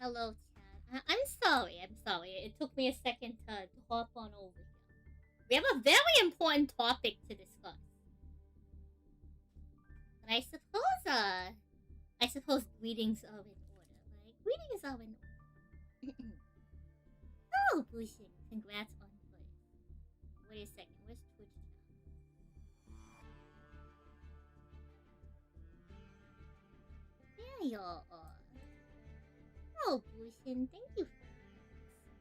Hello, Chad. I'm sorry. I'm sorry. It took me a second to hop on over here. We have a very important topic to discuss. But I suppose greetings are in order, right? Greetings are in order. Oh, Bushin, congrats on first. Wait a second. Where's Twitch chat? There you are. Oh, Bushin, thank you.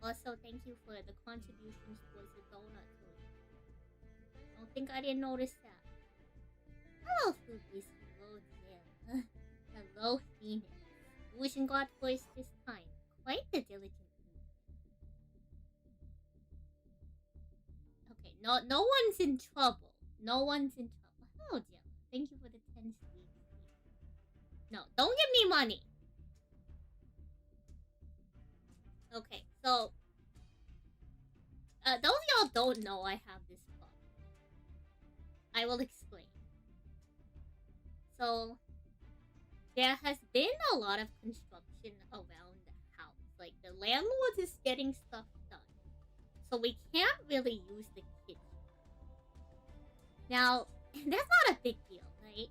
Also, thank you for the contributions towards the donut tool. Don't think I didn't notice that. Hello, Foopies. Hello, Jim. Hello, Phoenix. Wishing God voice this time. Quite the diligent. Okay, no one's in trouble. No one's in trouble. Hello, Jim. Thank you for the 10 sweets. No, don't give me money. Okay, so those of y'all don't know I have this problem. I will explain. So there has been a lot of construction around the house. Like the landlord is getting stuff done. So we can't really use the kitchen. Now, that's not a big deal, right?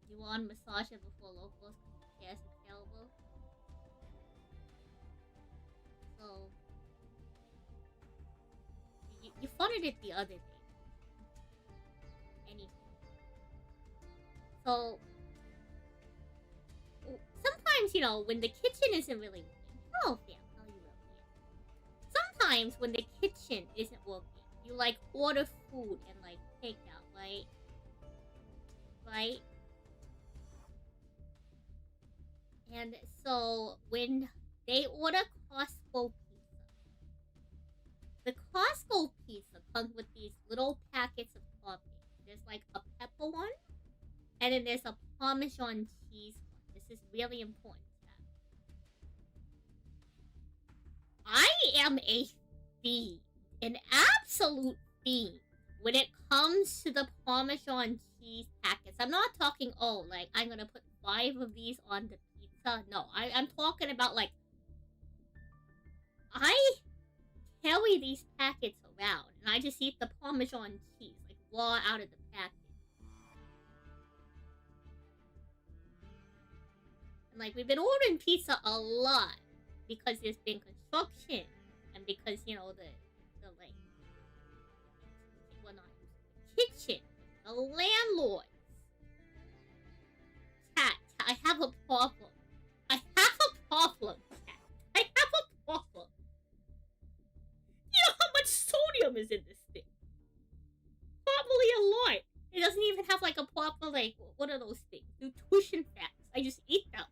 You want massage it before locals because the chairs are terrible? So you funded it the other day. Anyway. So sometimes, when the kitchen isn't really working. Oh, damn, how you working? Sometimes when the kitchen isn't working, you order food and take out, right? Right? And so when they order Costco pizza, the Costco pizza comes with these little packets of toppings. There's a pepper one, and then there's a Parmesan cheese one. This is really important. I am a fiend, an absolute fiend, when it comes to the Parmesan cheese packets. I'm not talking, I'm gonna put 5 of these on the pizza. No, I'm talking about, I carry these packets around, and I just eat the Parmesan cheese, raw out of the packet. And, we've been ordering pizza a lot because there's been construction, and because, well, not the kitchen, the landlords. Chat, I have a problem. I have a problem, chat. I have a problem. You know how much sodium is in this thing? Probably a lot. It doesn't even have a proper, what are those things? Nutrition facts. I just eat them.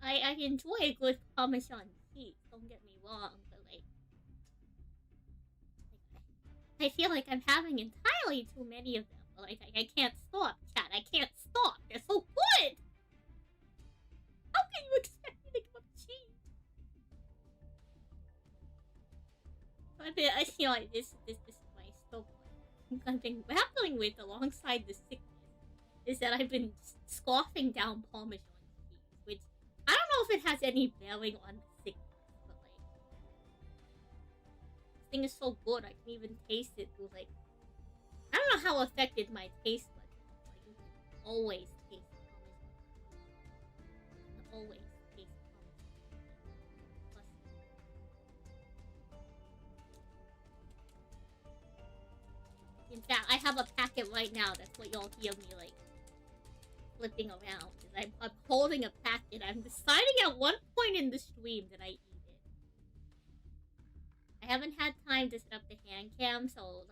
I enjoy a good Parmesan cheese, don't get me wrong, but I feel like I'm having entirely too many of them. But I can't stop, chat. I can't stop. They're so good! How can you expect me to give up cheese? This is my struggle. I've been grappling with alongside the sickness is that I've been scoffing down Parmesan cheese, which I don't know if it has any bearing on the sickness, but this thing is so good I can even taste it through I don't know how affected my taste buds are. You can always taste Parmesan. You can always taste Parmesan. In fact, I have a packet right now. That's what y'all hear me flipping around. I'm holding a packet. I'm deciding at one point in the stream that I eat it. I haven't had time to set up the hand cam, so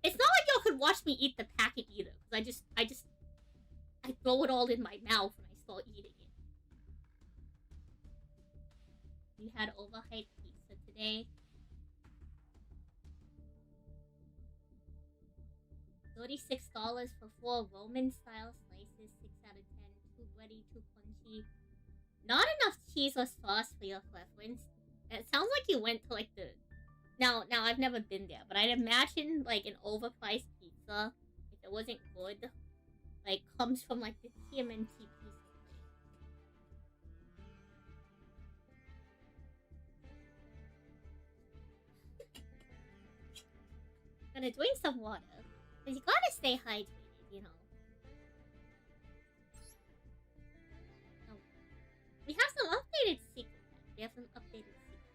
it's not like y'all could watch me eat the packet either. Because I throw it all in my mouth when I start eating it. We had overhyped pizza today. $36 for 4 Roman-style slices, 6 out of 10, too bready, too crunchy. Not enough cheese or sauce for your preference. It sounds like you went to the... Now I've never been there, but I'd imagine an overpriced pizza, if it wasn't good, like comes from like the TMNT pieces. Gonna drink some water. Cause you gotta stay hydrated, you know. Oh. We have some updated secrets. We have some updated secrets.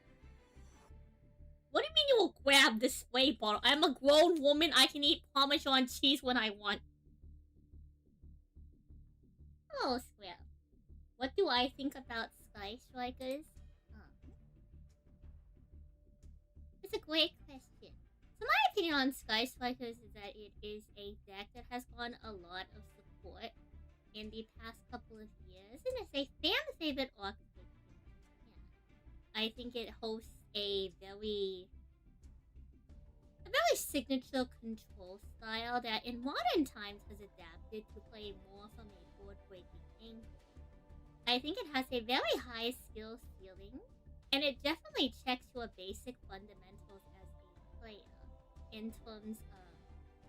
What do you mean you will grab the spray bottle? I'm a grown woman. I can eat Parmesan cheese when I want. Oh, Square. What do I think about Sky Strikers? It's a great question. So my opinion on Sky Strikers is that it is a deck that has gotten a lot of support in the past couple of years, and it's a fan favorite archetype. Yeah. I think it hosts a very signature control style that in modern times has adapted to play more from a board-breaking angle. I think it has a very high skill ceiling, and it definitely checks your basic fundamentals as a player. In terms of,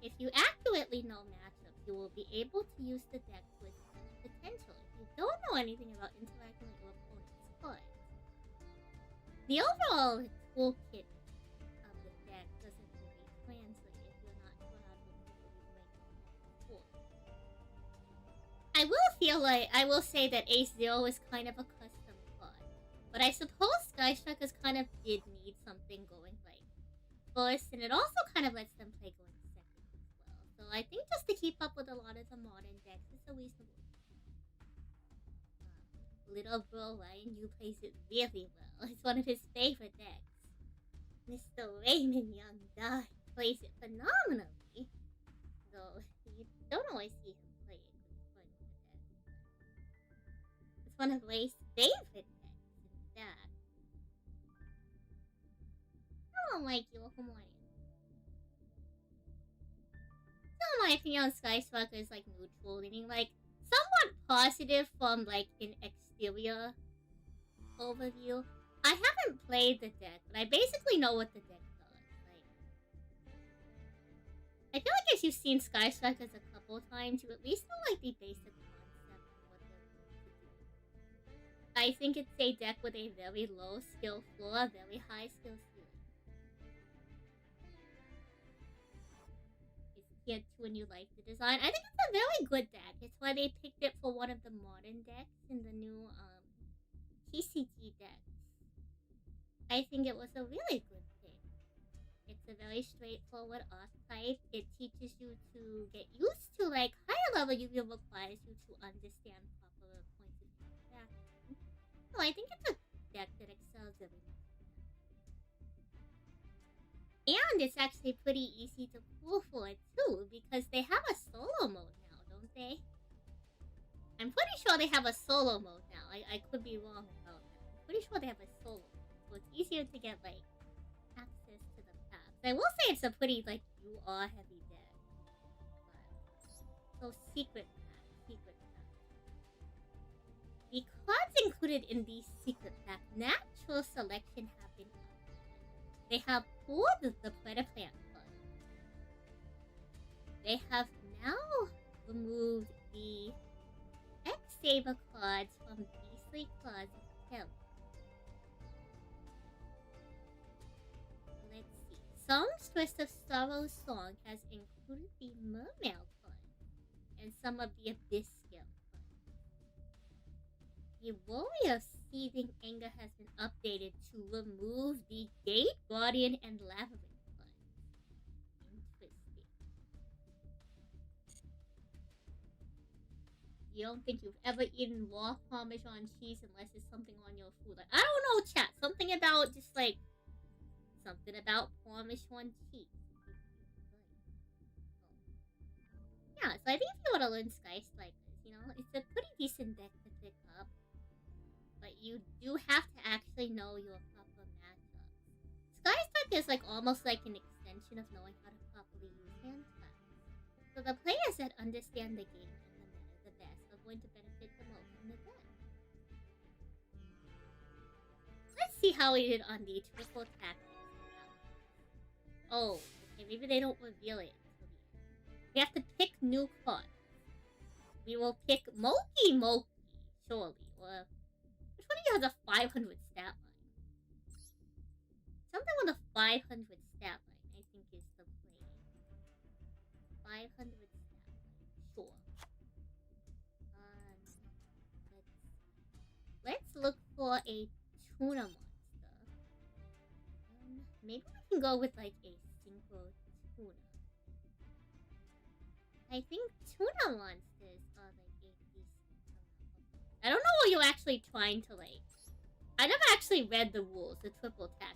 if you accurately know matchups, you will be able to use the deck to its potential. If you don't know anything about interacting with your opponent's cards, the overall toolkit of the deck doesn't really translate if you're not sure how to really make it work. I will say that Ace Zero is kind of a custom card, but I suppose Sky Strikers kind of did need something going like first, and it also kind of lets them play going second as well. So I think just to keep up with a lot of the modern decks, it's a reasonable. Little bro Ryan Yu plays it really well. It's one of his favorite decks. Mr. Raymond Young Dai plays it phenomenally, though you don't always see him play it with the deck. It's one of Ray's favorite decks, in fact. Hello, Mikey. Welcome on in. So, my opinion on Sky Striker is like neutral, meaning like somewhat positive from like an exterior overview. I haven't played the deck, but I basically know what the deck does. Like, I feel like if you've seen Sky Strikers a couple times, you at least know like the basic concept of what they're going to do. I think it's a deck with a very low skill floor, very high skill ceiling. It's geared to a new life the design. I think it's a very good deck. It's why they picked it for one of the modern decks in the new TCG decks. I think it was a really good pick. It's a very straightforward archetype. It teaches you to get used to like higher level Yu-Gi-Oh! Requires you to understand proper points of interaction. So I think it's a deck that excels everything. And it's actually pretty easy to pull for it too, because they have a solo mode now, don't they? I'm pretty sure they have a solo mode now. I could be wrong about that. I'm pretty sure they have a solo mode. So it's easier to get like access to the packs. I will say it's a pretty like UR heavy deck. But, so secret pack. The cards included in the secret pack natural selection have been updated. They have pulled the Predaplant card. They have now removed the X-Saber cards from Beastly Claws of Terror. Let's see. Songstress of Sorrow's Song has included the Mermail card and some of the Abyss Scale cards. The Warrior of Seething Anger has been updated to remove the Gate Guardian and Labyrinth cards. Interesting. You don't think you've ever eaten raw Parmesan cheese unless it's something on your food. Like, I don't know, chat. Something about just like something about Parmesan cheese. Yeah, so I think if you want to learn Sky Strikers, you know, it's a pretty decent deck to pick up. But you do have to actually know your proper matchups. Sky Strike is like almost like an extension of knowing how to properly use hand traps. So the players that understand the game and the meta the best are going to benefit the most from the deck. Let's see how we did on the triple tactics. Oh, okay, maybe they don't reveal it until the end. We have to pick new cards. We will pick Moki Moki, surely. Or which one of you has a 500 stat line? Something with a 500 stat line, I think, is the play. 500 stat line, sure. Let's look for a tuna monster. Maybe we can go with like a synchro tuna. I think tuna monsters are like a decent. I don't know what you're actually trying to like. I never actually read the rules, the triple tactile.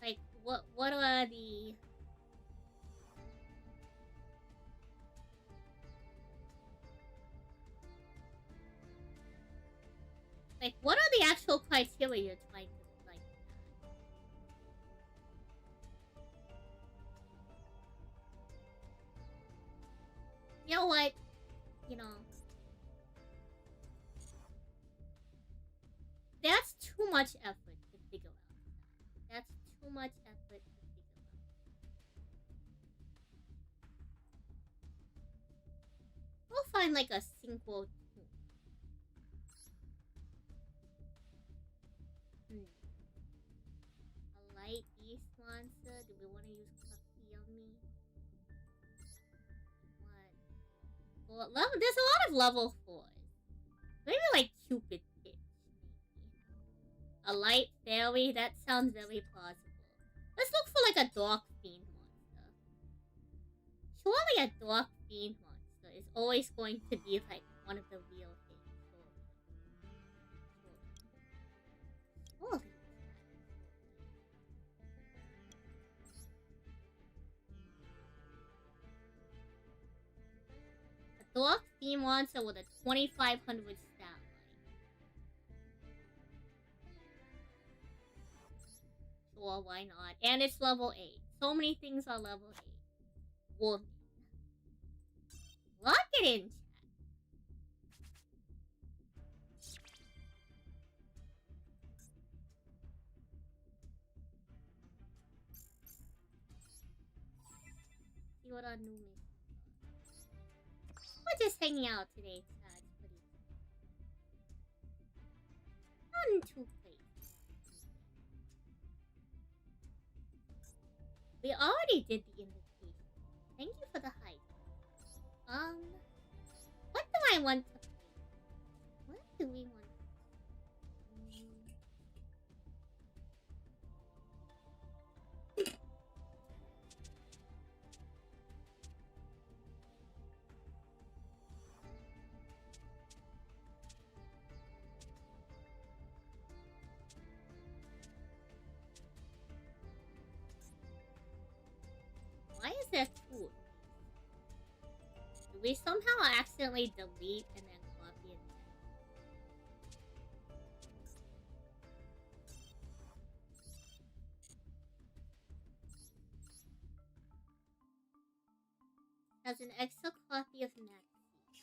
Like, what are the... Like, what are the actual criteria you're trying to, like, you know what? You know... That's too much effort to figure out. That's too much effort to figure out. We'll find, like, a synchro tune. A light beast monster? Do we want to use Puppy on me? What? Well, level, there's a lot of level 4s. Maybe, like, Cupid Pitch, maybe. A light fairy? That sounds very plausible. Let's look for, like, a dark fiend monster. Surely a dark fiend monster is always going to be, like, one of the real things. Surely. A dark fiend monster with a 2500 stat line. Sure, why not? And it's level 8. So many things are level 8. Woman. Lock it in, chat. See what our new missions are. We're just hanging out today, chat. It's pretty fun to play. We already did the invitation. Thank you for the hype. What do I want to play? What do we want? Why is there two? Did we somehow accidentally delete and then copy it? As an extra copy of Maxi.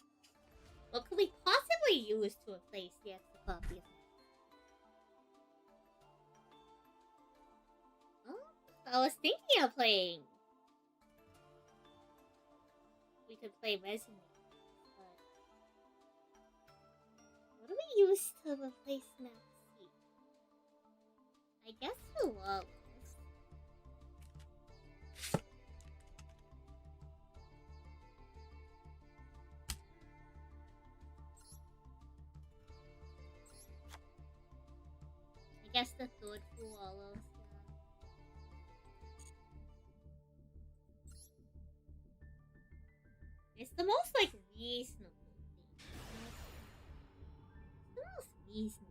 What could we possibly use to replace the extra copy of Maxi? Oh, I was thinking of playing. We could play Resonate, but what do we use to replace Maxi? I guess Lawless. I guess the third Lawless. It's the most, like, reasonable thing. It's the most reasonable.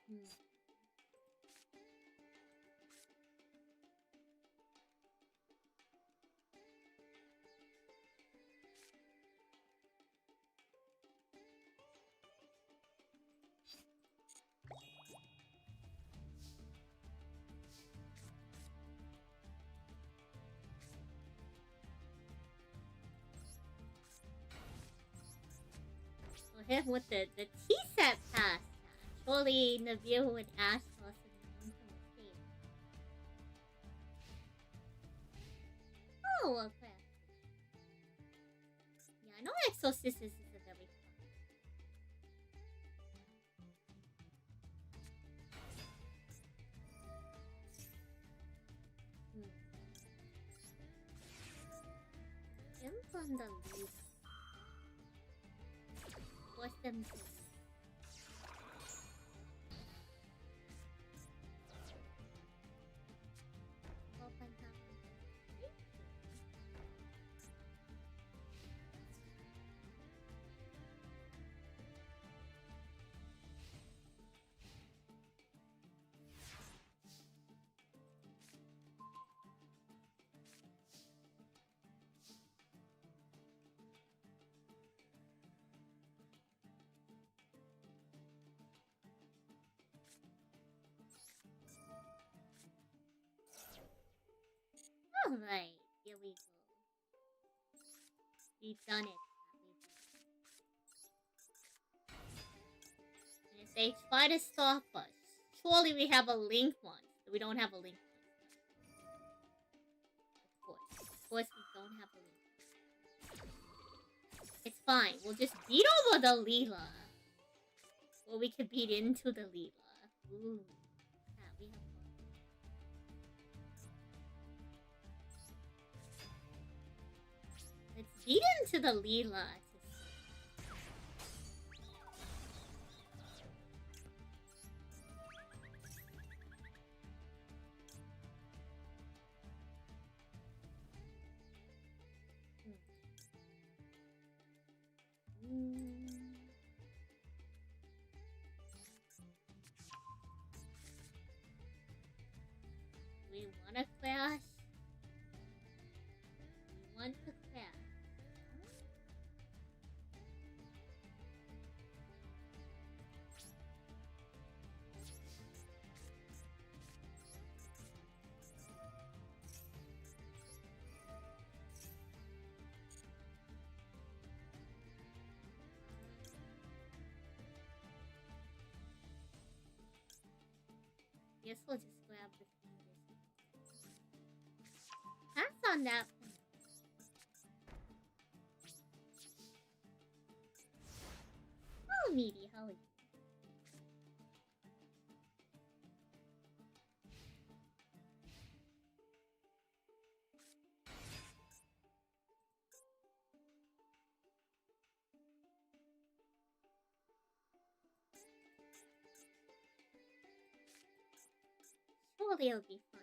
Hmm. So him with the T-set pass. Surely Nabil and Ash lost in the team. Oh, okay. Yeah, I know Exorcist is a very fun. Him from the lead. Force them to. Open up. Alright, here we go. We've done it. And if they try to stop us, surely we have a link one. We don't have a link one. Of course we don't have a link. It's fine. We'll just beat over the Leela. Or we could beat into the Leela. Ooh. Yeah, we have fun. Let's beat into the Leela. We wanna crash? We want to crash. Guess we'll just grab the fingers. Pass on that one. Oh, Meaty, how are you? Surely it'll be fun.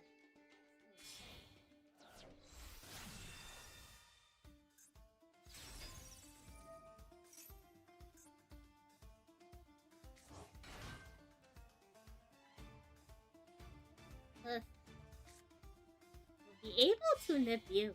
We'll be able to nip you.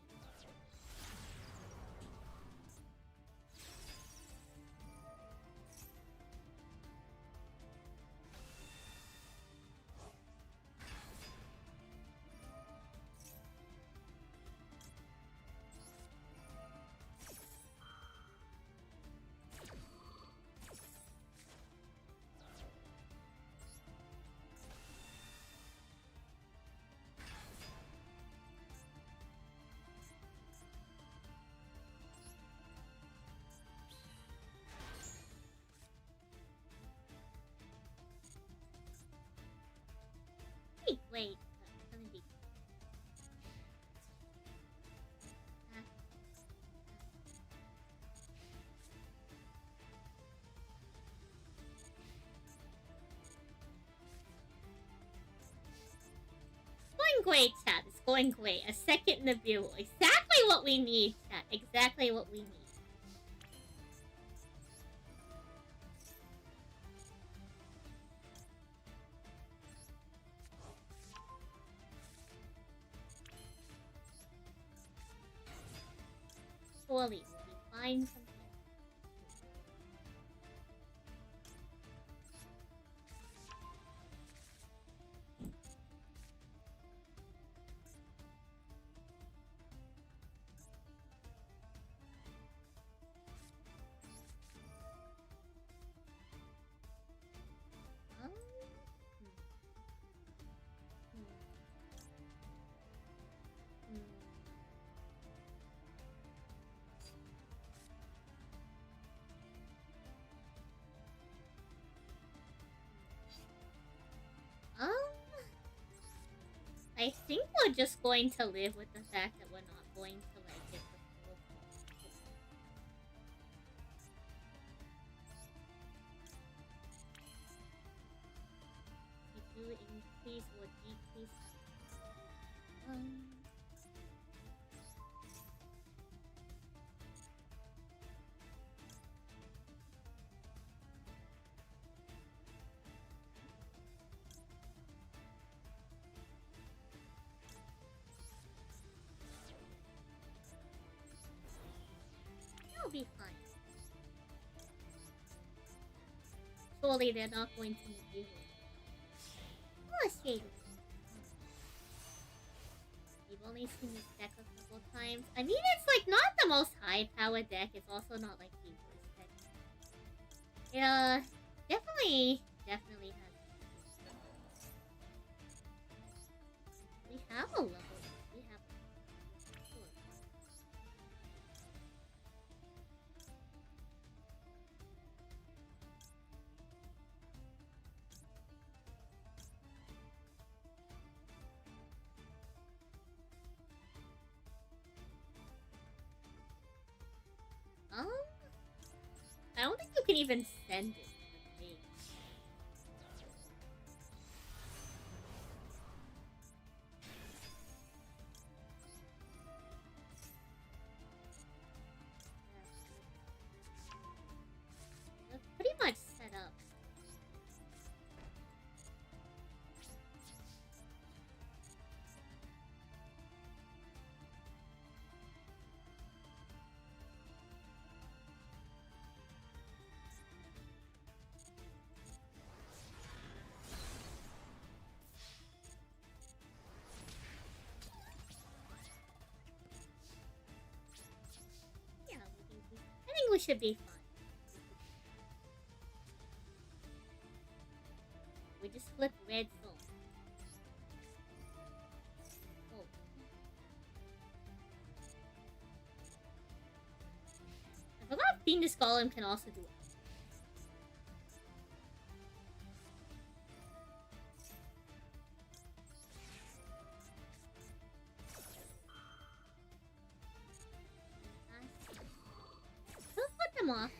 Wait. Let me be. Going great, chat. It's going great. A second in the view. Exactly what we need, chat. Exactly what we need. Surely we'll be fine from here. Um, hmm, hmm, hmm. I think we're just going to live with the fact that we're not going to like get the full cost. We do increase or decrease. Um, That'll be fine. Surely they're not going to make you. Oh, shady. You've only seen this deck a couple times. I mean, it's like not the most high-powered deck. It's also not like the worst deck. Yeah, definitely has. We have a level. We have. I don't think you can even send it. That's pretty much set up. Yeah, I think we should be fine. We just flip red soul. Oh. I forgot Fiendish Golem can also do it. Let's put them off.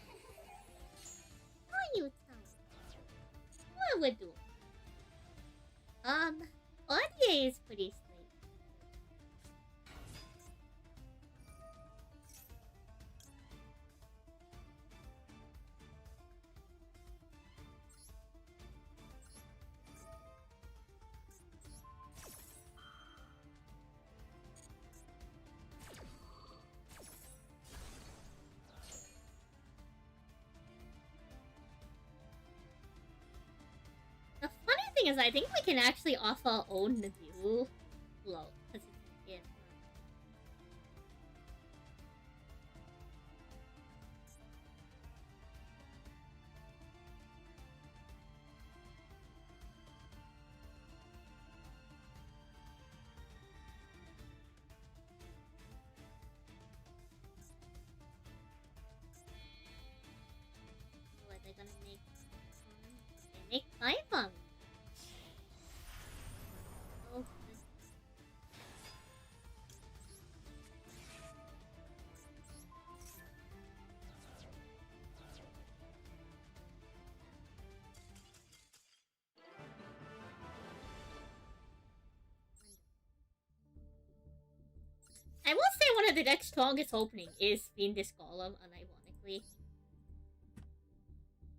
How are you telling? What we're doing? Audier is pretty straight. The funny thing is, I think we can actually offer our own Nabu flow because it's in. What they're gonna make? They make 5 on me. Oh, I will say one of the deck's strongest opening is Fiendish Golem, unironically.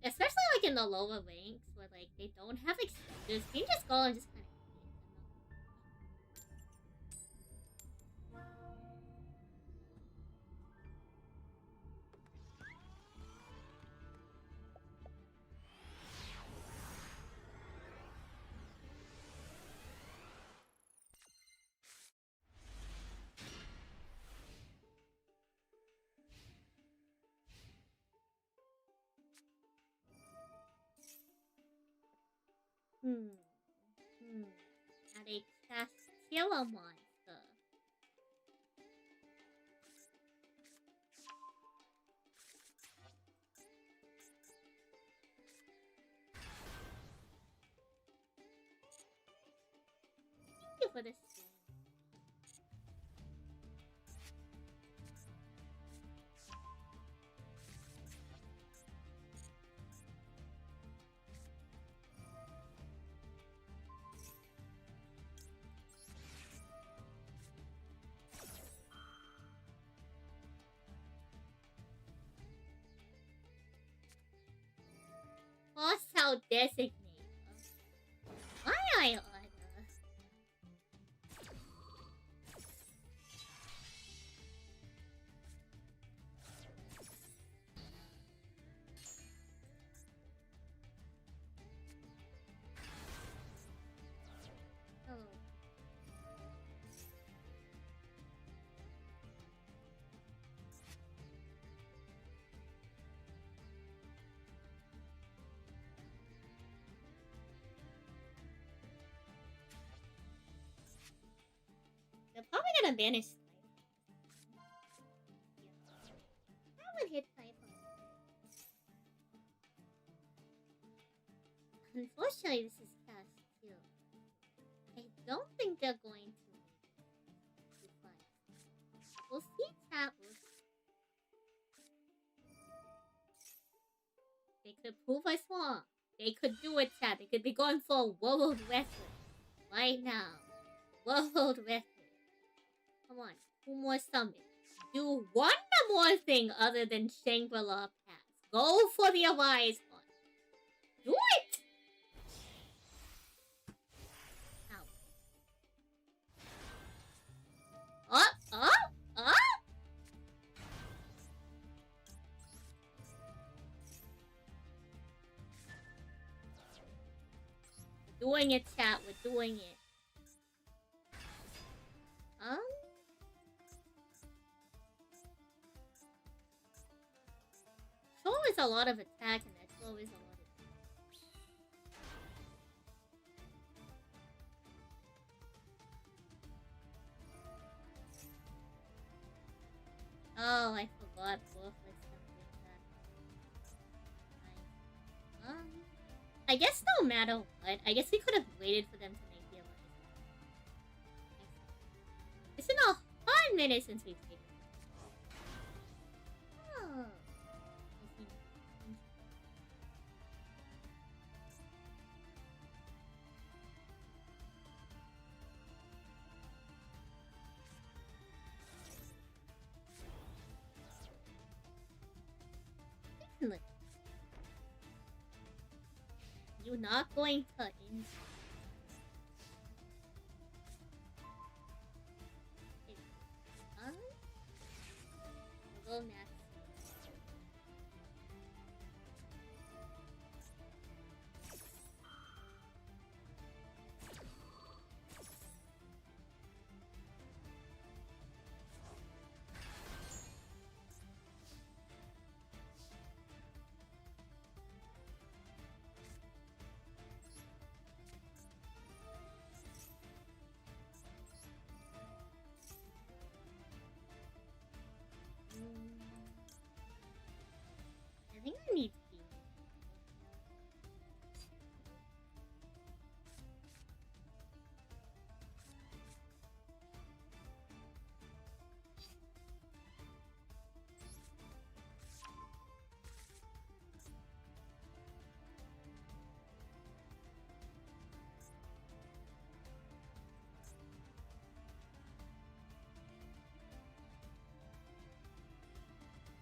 Especially like in the lower ranks where like they don't have extenders. Fiendish Golem just kind of Hmm. Hmm. Now they cast Killer Monster. Thank you for the stream. Boss out designator. Why I order? Oh. They're probably gonna banish Typhon. Yeah. I would hit Typhon. Unfortunately, this is cast too. I don't think they're going to fight. We'll see tappers. They could prove us wrong. They could do it, chat. They could be going for a world record right now. World record. Come on, 2 more summons. Do one more thing other than Shangri-La Pass. Go for the Arise one. Do it! Ow. Up! Doing it, chat. We're doing it. It's always a lot of attack, and that's always a lot of Oh, I forgot both like something that. I guess no matter what, I guess we could have waited for them to make the alliance. It's been a hot minute since we've taken it. Oh. You're not going to go next. I think I need to be.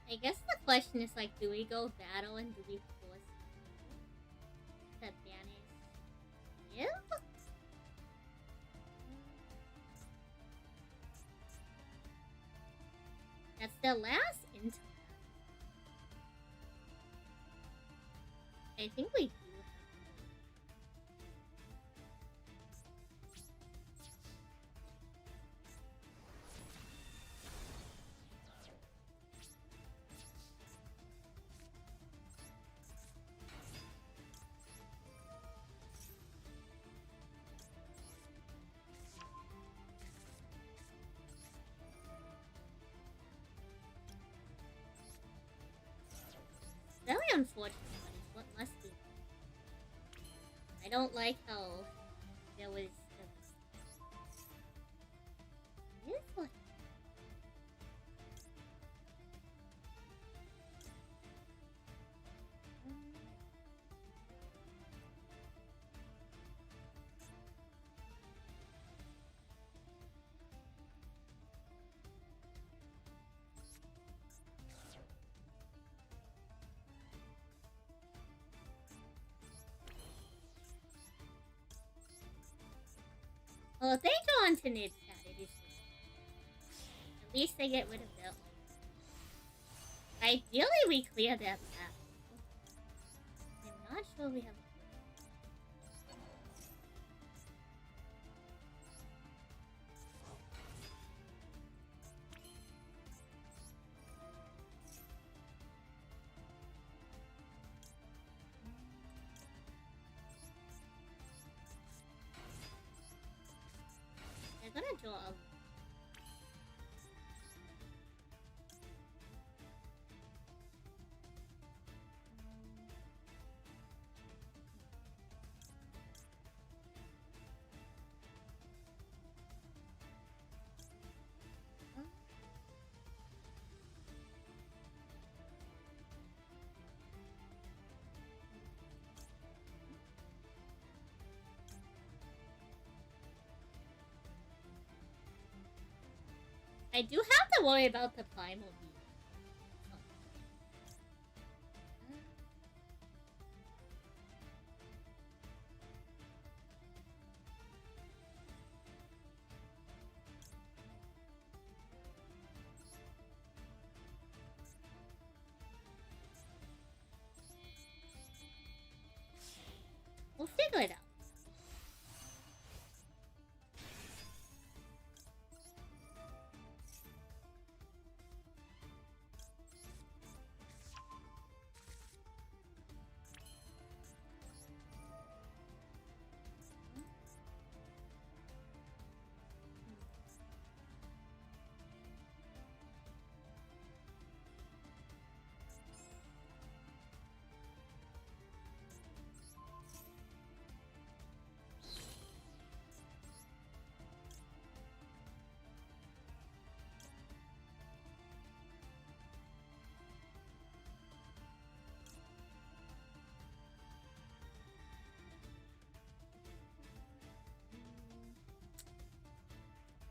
I guess the question is like, do we go battle and do we force to banish you? That's the last intel. I think we do have unfortunate, but it's what must be. I don't like how there was. Here's what. Well, they go on to Nid Cat, it is. At least they get rid of their own. Ideally, we clear that path. I'm not sure we have. They're gonna draw a. I do have to worry about the primal beast. We'll figure it out.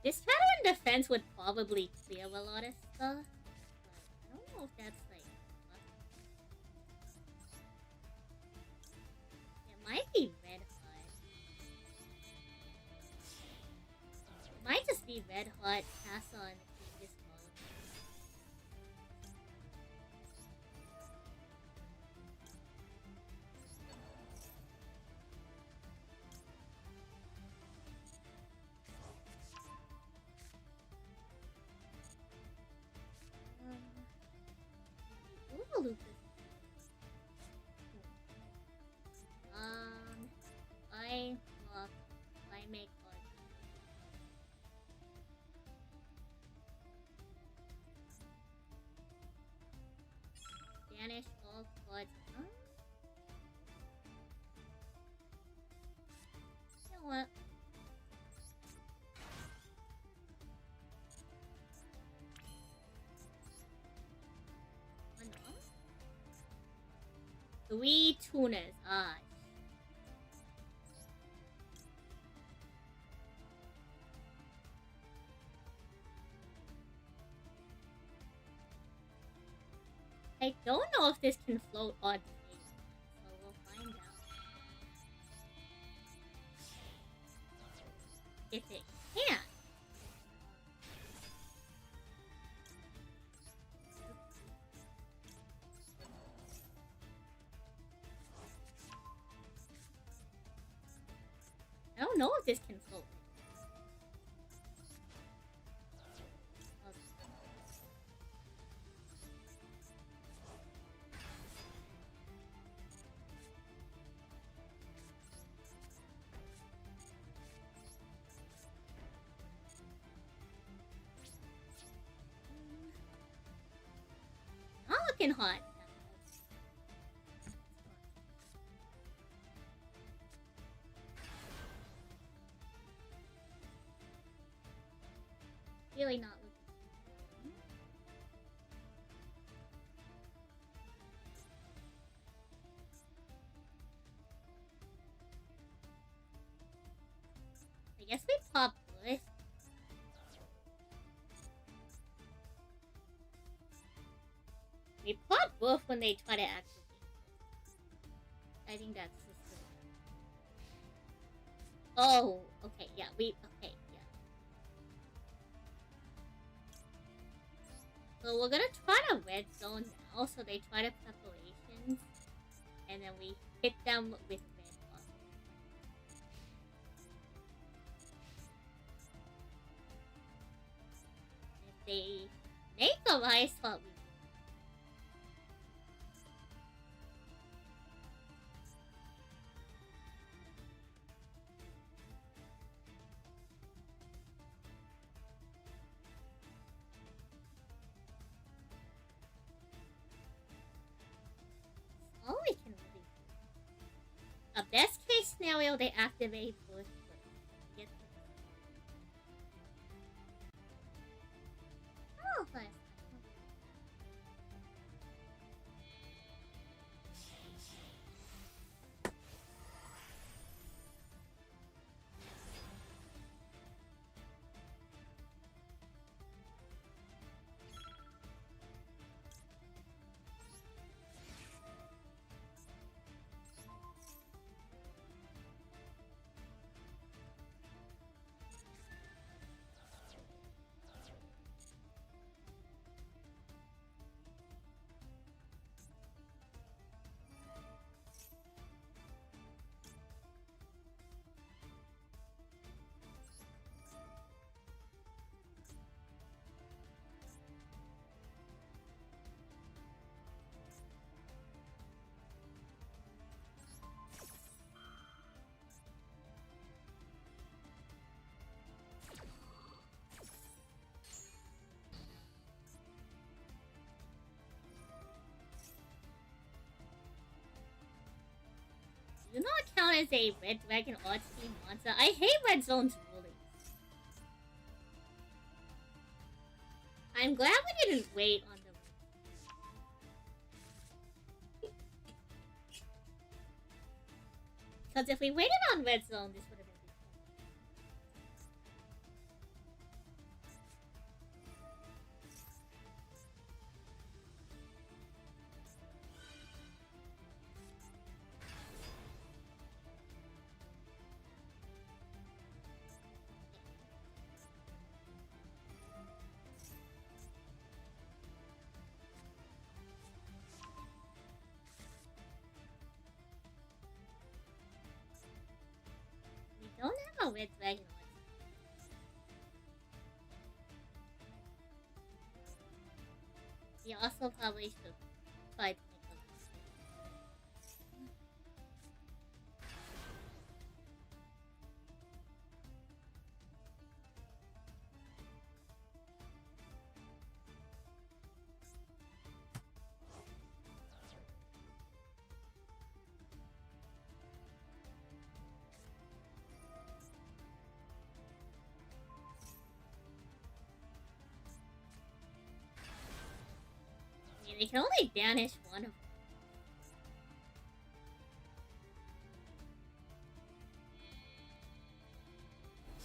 This pattern defense would probably clear a lot of stuff, but I don't know if that's like. It might be red hot. It might just be red hot. Pass on this mode. Lucas. I make one. Banish all cards. You know what? Three tuners. I don't know if this can float on stage, so we'll find out. If it can. I don't know if this can float. Not looking hot. really not looking. I guess we pop Bush. We pop Wolf when they try to activate. I think that's just. Oh, okay, yeah, okay, yeah. So we're gonna try to red zone now, so they try to preparations, and then we hit them with red ball. If they make a life slot, we all we can really do. A best case scenario, they activate Bush first. Get oh, nice. Do not count as a Red Dragon Arts team monster. I hate Red Zone's ruling. I'm glad we didn't wait on the. Because if we waited on Red Zone, this would have been. We don't have a Red Dragon Arts. We also probably should try to make a. I mean, they can only banish one of them.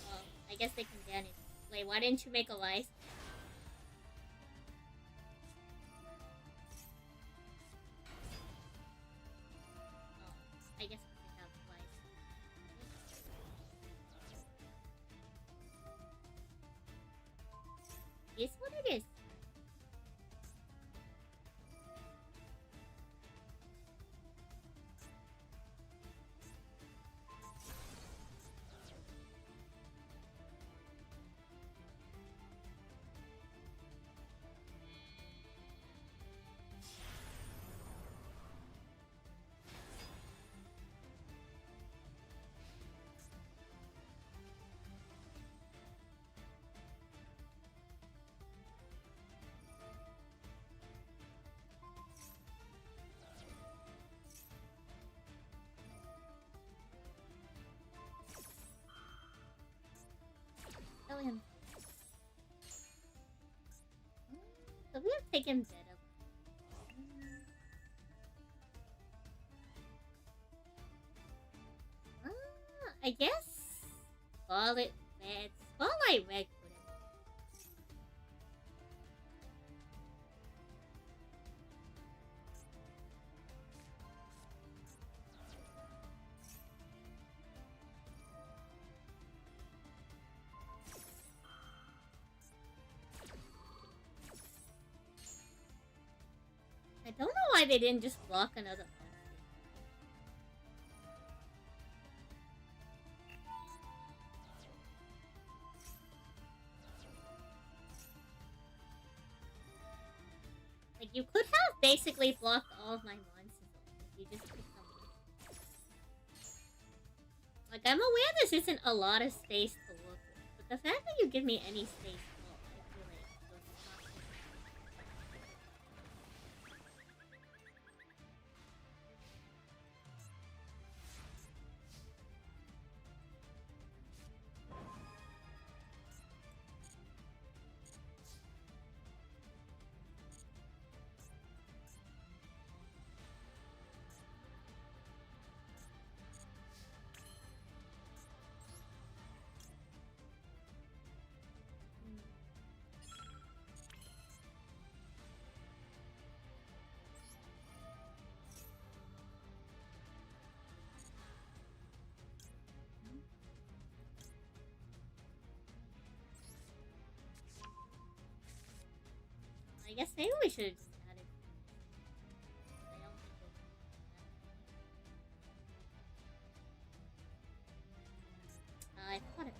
Well, I guess they can banish. Wait, why didn't you make a life? I guess we can have life. It's what it is. taken better. I guess Scarlet Red, Spotlight Red couldn't. I don't know why they didn't just block another one. Like, you could have basically blocked all of my monsters if you just picked them up. Like, I'm aware this isn't a lot of space to work with, but the fact that you give me any space, well, I feel like it was not good. I guess maybe we should have just added. I don't think we'll do that. I thought it.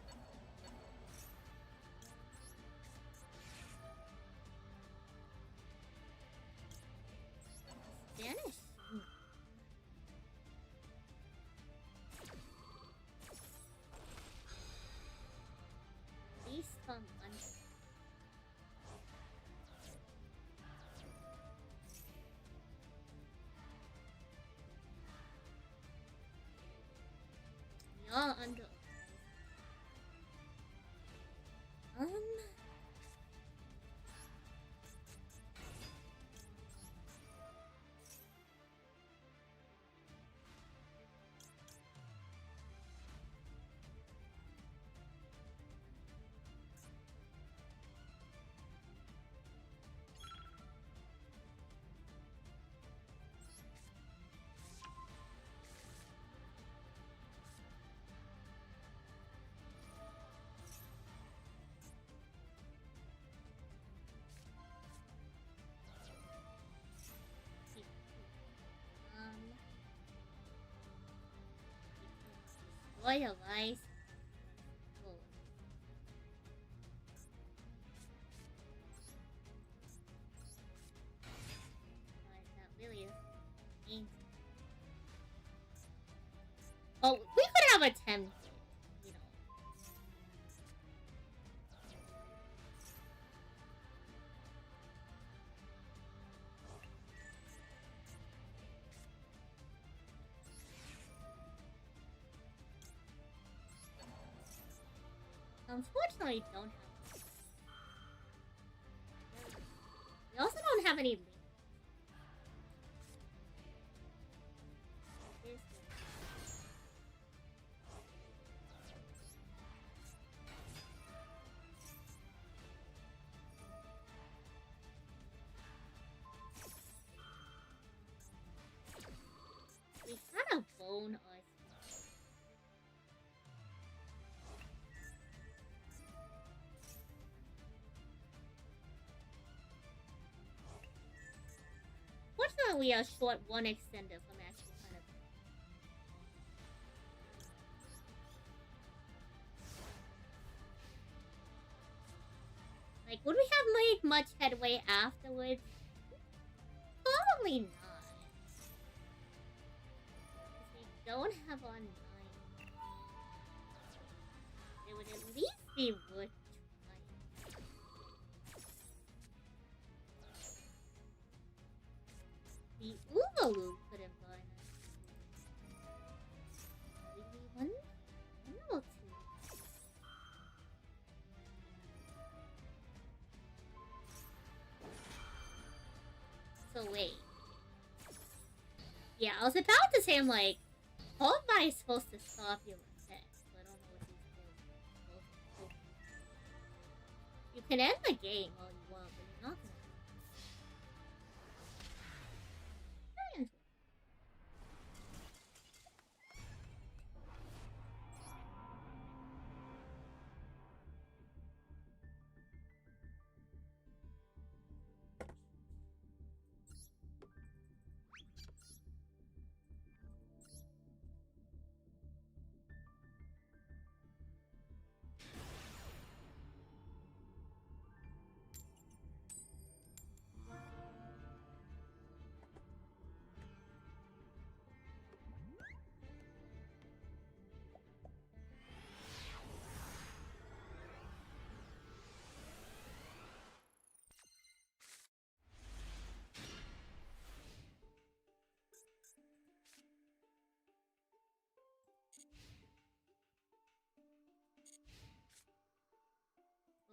Spanish. Please come under. Y'all under. Destroy a lice. Oh. That really is mean. Oh, we could have attempted, you know. Unfortunately, we don't have. We also don't have any. We had a bone us. Fortunately, we are short one extender from actually kind of. Like, would we have made much headway afterwards? Probably not. Because we don't have our 9. It would at least be worth trying. The Umalu could have gone. Maybe one or two. So wait. Yeah, I was about to say, I'm like, how am I supposed to stop your effects? I don't know what these skills are. You can end the game all you want, but you're not gonna.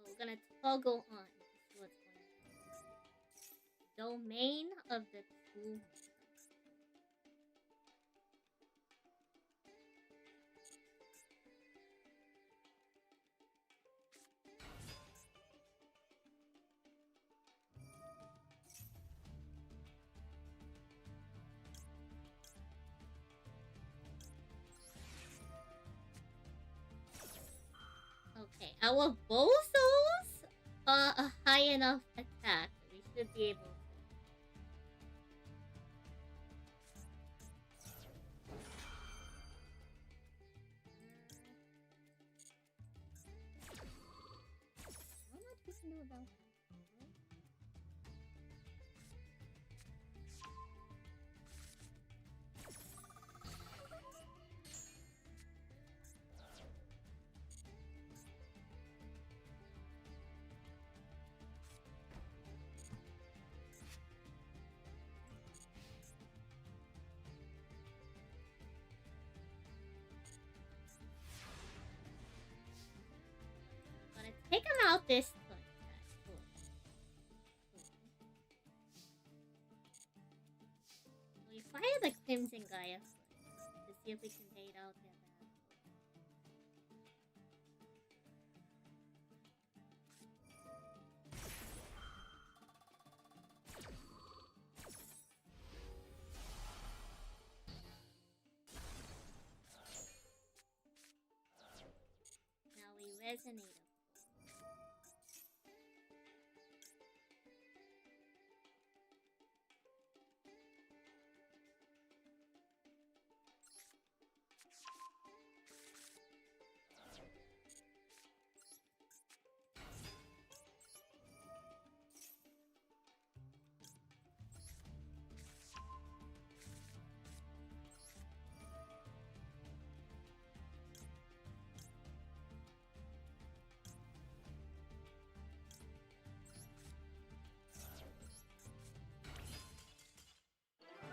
We're gonna toggle on to see what's going on. Domain of the Tomb. Okay, our bozos are a high enough attack. We should be able to. Not much we can do about that. Gonna take him out this turn. We fire the Crimson Gaia first to see if we can bait out their battle. Now we resonate.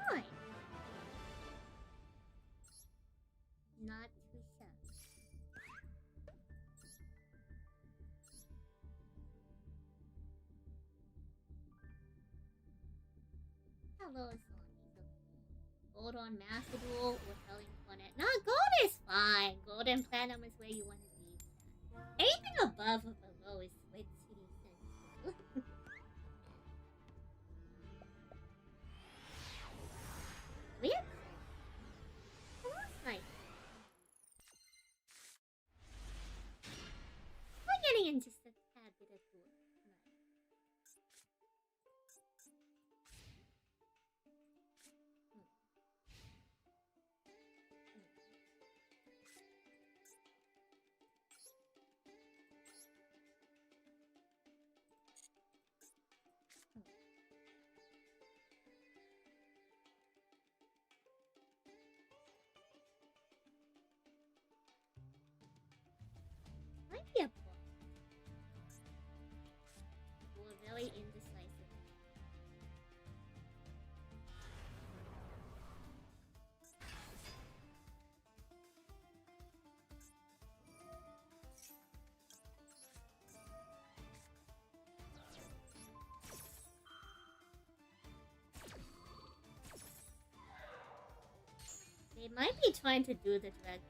Fine. Not too shabby. Hello, Sonic. Gold on Master Duel or Helling Planet. No, gold is fine. Golden Platinum is where you want to be. Anything above or below is Sweet City Central. Weird. Nice. We're getting in just a tad bit of good. They might be trying to do the Dragoon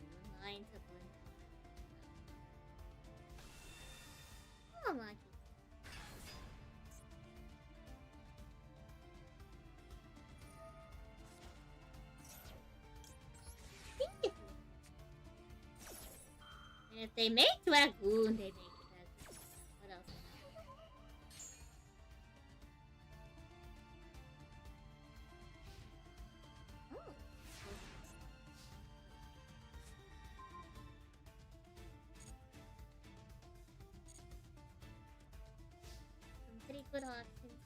line to blend. Oh, Maki. And if they make Dragoon, they make Dragoon. What else? Oh. Some pretty good options.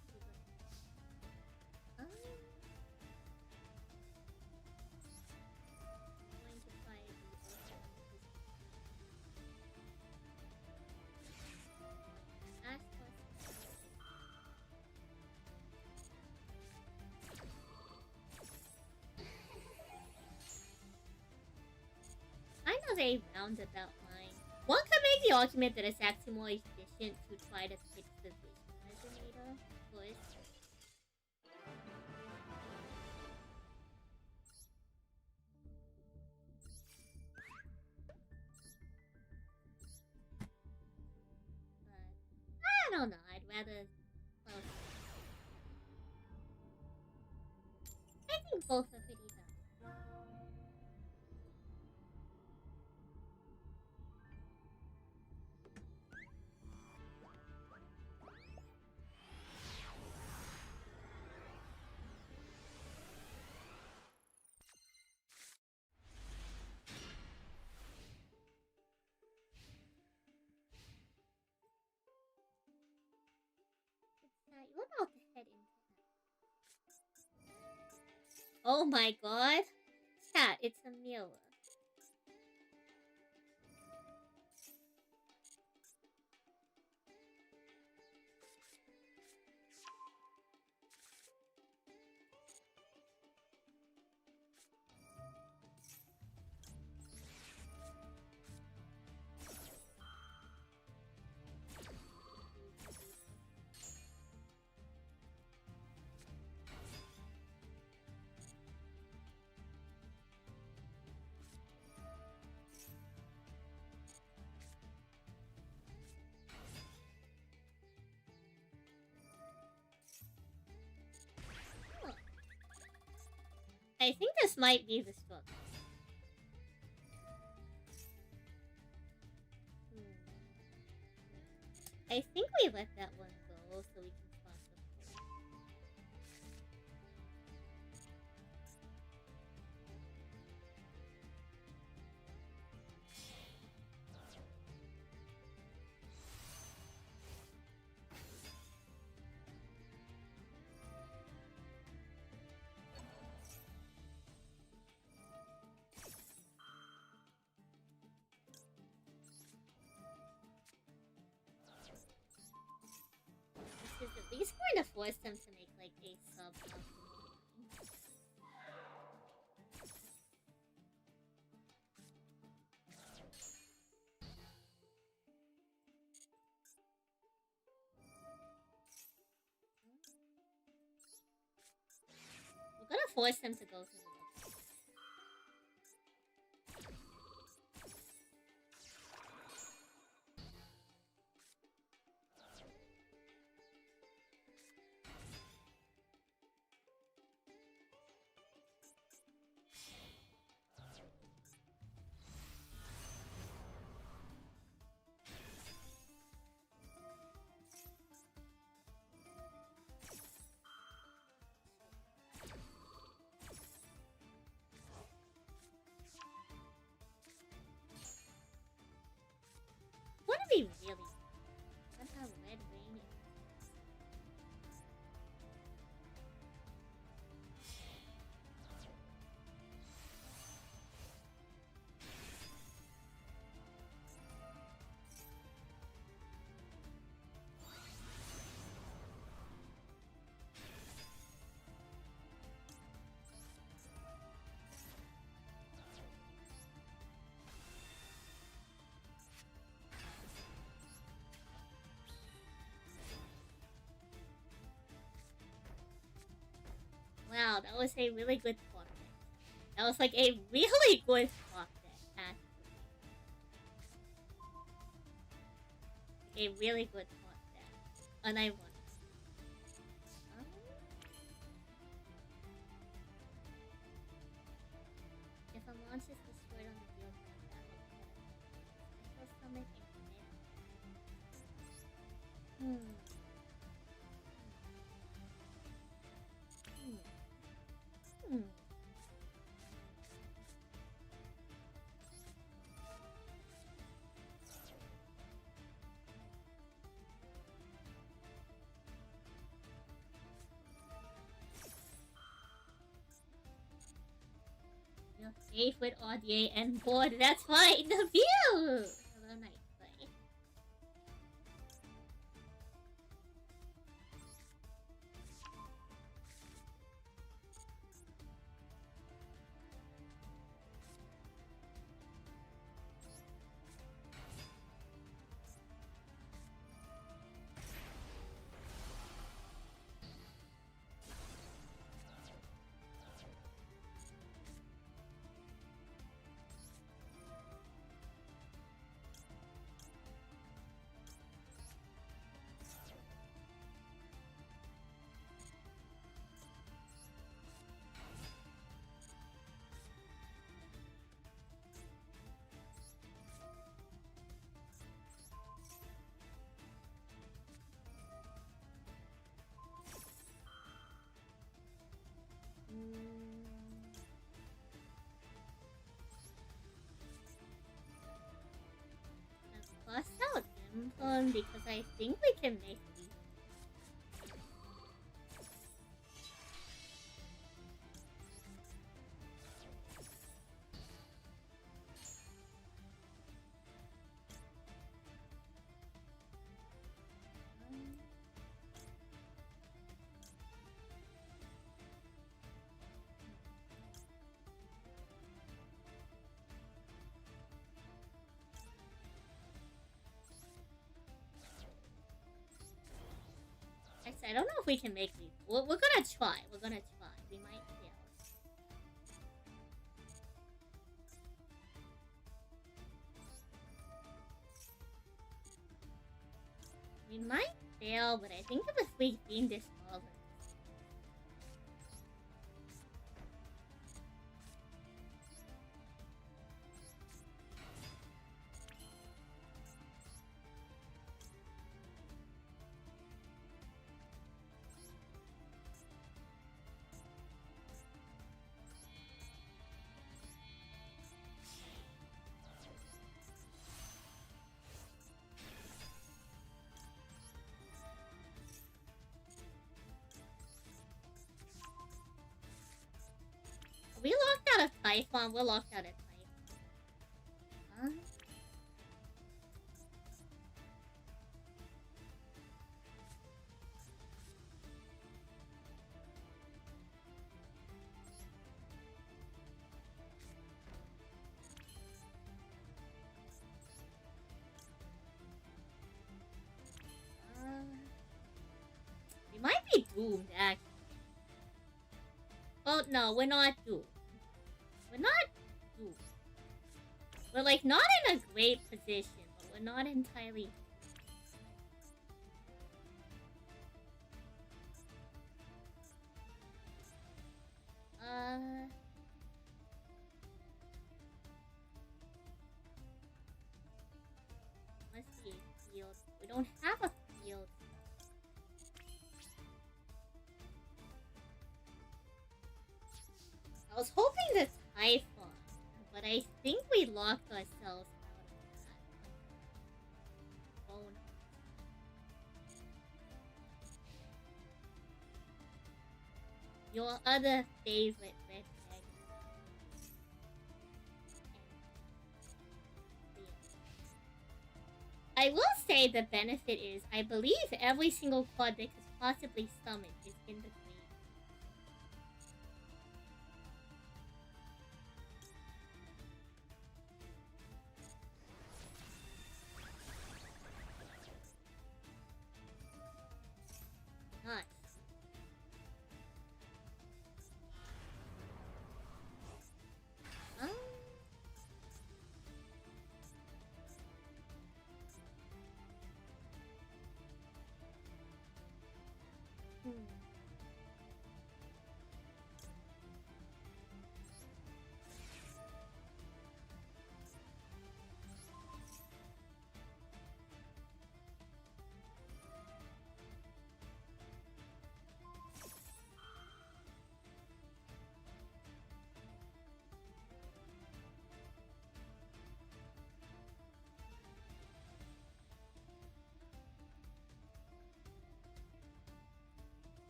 Oh. I'm going to try it. Ask questions. I know they roundabout line. One could make the argument that it's actually more efficient to try to fix the vision resonator first. But I don't know. I'd rather. Well, I think both are pretty valid. You're about to head into that. Oh my god. Chat, it's a mirror. Oh. I think this might be the struggle. I think we let that one go so we can spot the four. This is at least going to force them to make like a sub-optimal. We're gonna force them to go to the left. Wouldn't be really. That's how red rain is. Wow, that was a really good tournament. That was like a really good swap deck, actually. A really good swap deck. And I won. If a monster is destroyed on the field by battle, special summon and command. You're safe with RDA and board. That's fine. The view. Hello, night play. Let's bust out Implum because I think we can make these. I don't know if we can make these. We're gonna try. We're gonna try. We might fail. We might fail, but I think if we beam this all. We locked out of Typhon. We're locked out of Typhon. We might be doomed, actually. Oh, no, we're not doomed. We're not doomed. We're, like, not in a great position, but we're not entirely... Let's see, field. We don't have a field. I was hoping the Typhon, but I think we locked ourselves out of that. Oh no. Your other favorite red egg. I will say the benefit is, I believe every single quad that is possibly summoned is in the grave.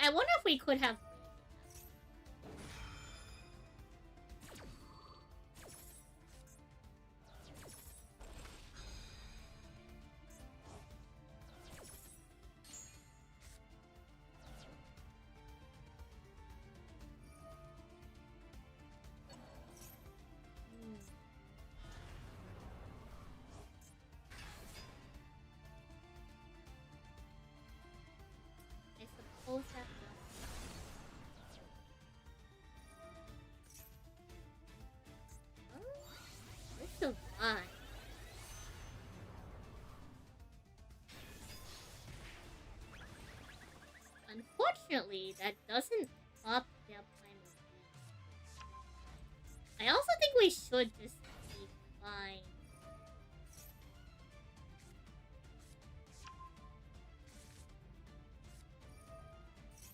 I wonder if we could have. I suppose that. We're still fine. Unfortunately, that doesn't pop their primal beast. I also think we should just be fine.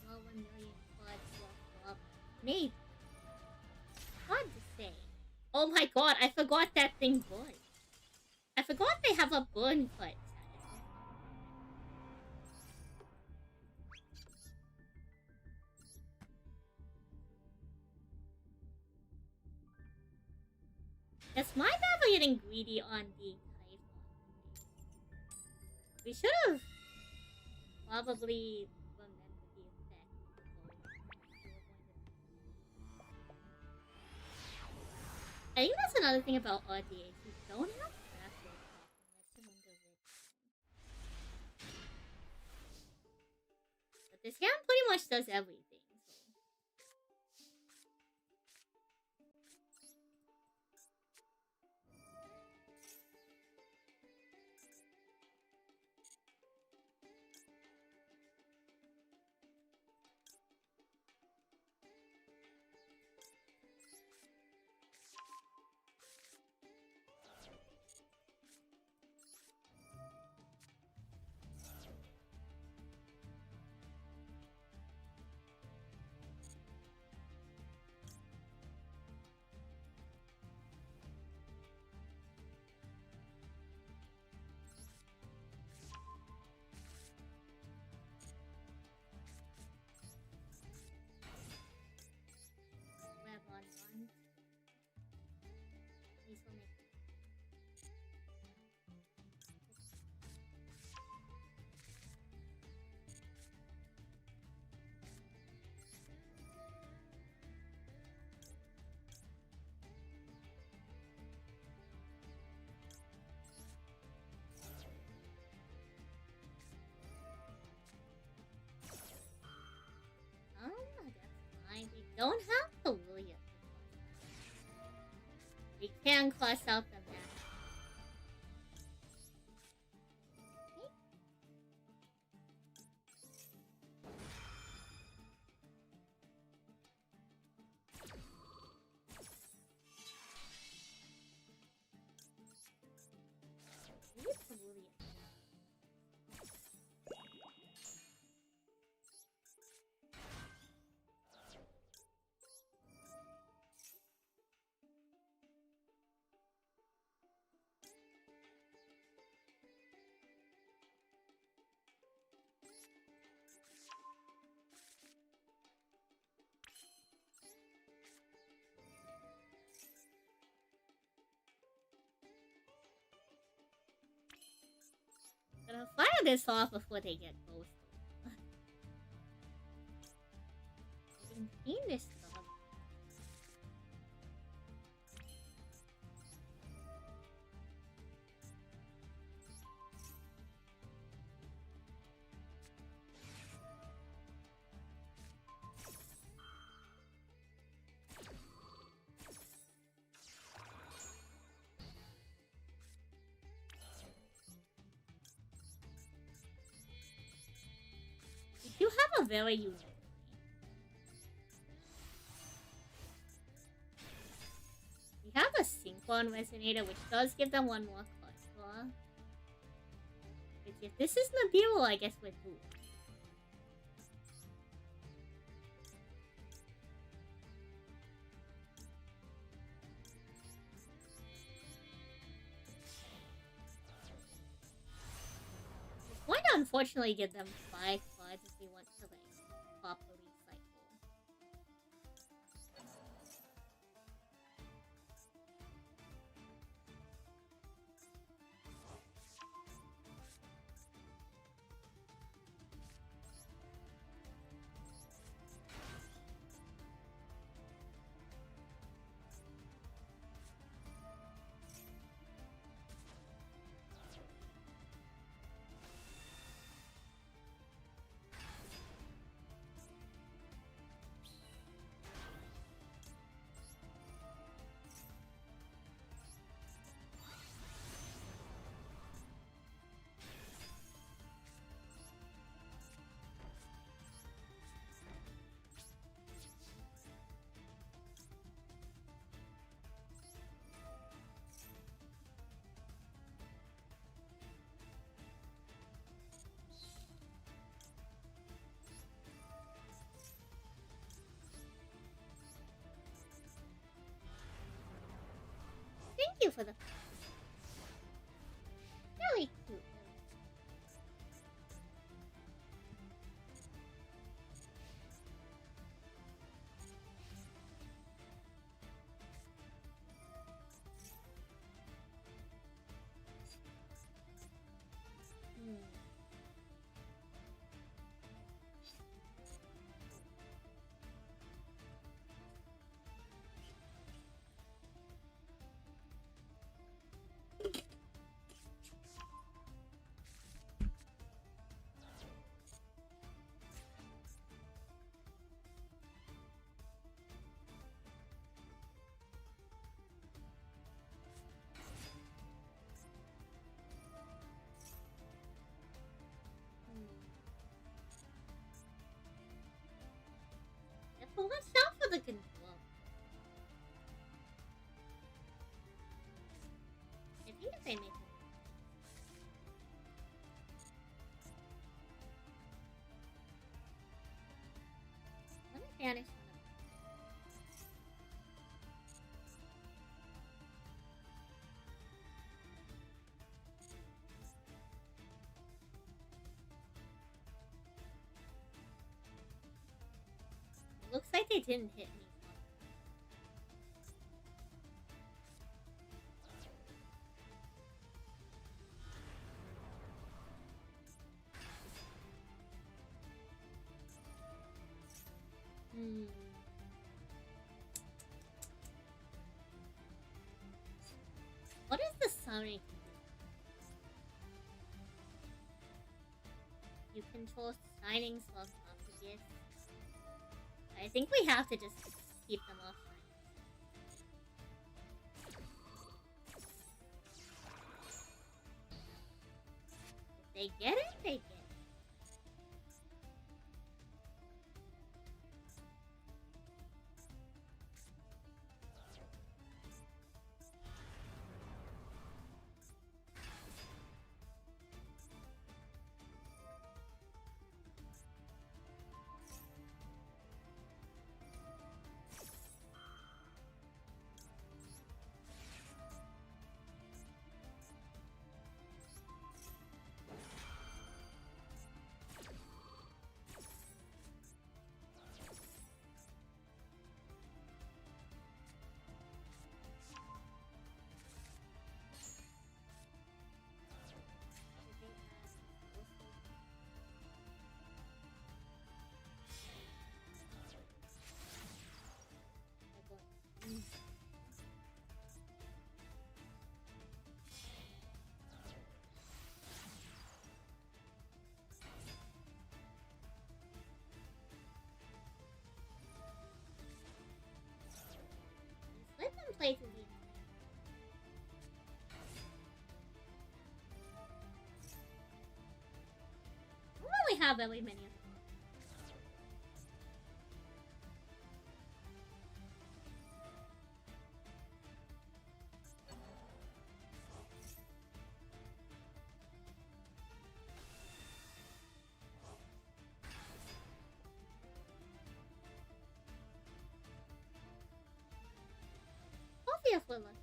Well, 1 million quads walked up. Maybe. Hard to say. Oh my god, I forgot that thing burns. I forgot they have a burn cut. That's my bad for getting greedy on the Typhon. We should have probably remembered the effect. I think that's another thing about RDH. You don't have craft rate unless you're under red. But this game pretty much does everything. We don't have to worry. We can cross out the map. Gonna fire this off before they get both. I can clean this stuff. You have a very unique. We have a Synchron Resonator, which does give them one more clutch. Which if this is Nibiru, I guess we're doomed. We're going to unfortunately give them 5 cards if we want to like copper recycle. Thank you for the really cute. Hmm. But watch out for the control. I think if I make it. Let me banish one of them. Looks like they didn't hit me. Hmm. What is the Sonic? You control shining sarcophagus. I think we have to just keep them off. If they get it, they get it. Let them play to the end. I don't really have very many of them. Hopefully if we're lucky.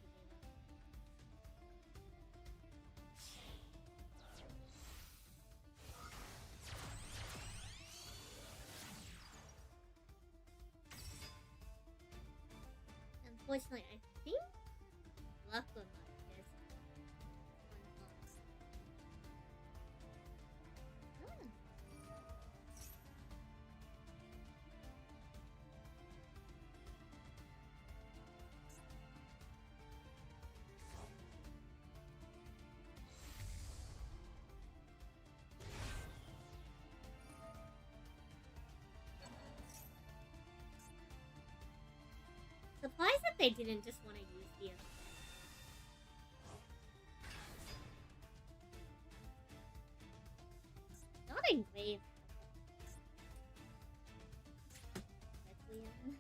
unfortunately, I think luck or not, there's one box. Hmm. Surprised that they didn't just want to use the effect. Not engraved. Requiem.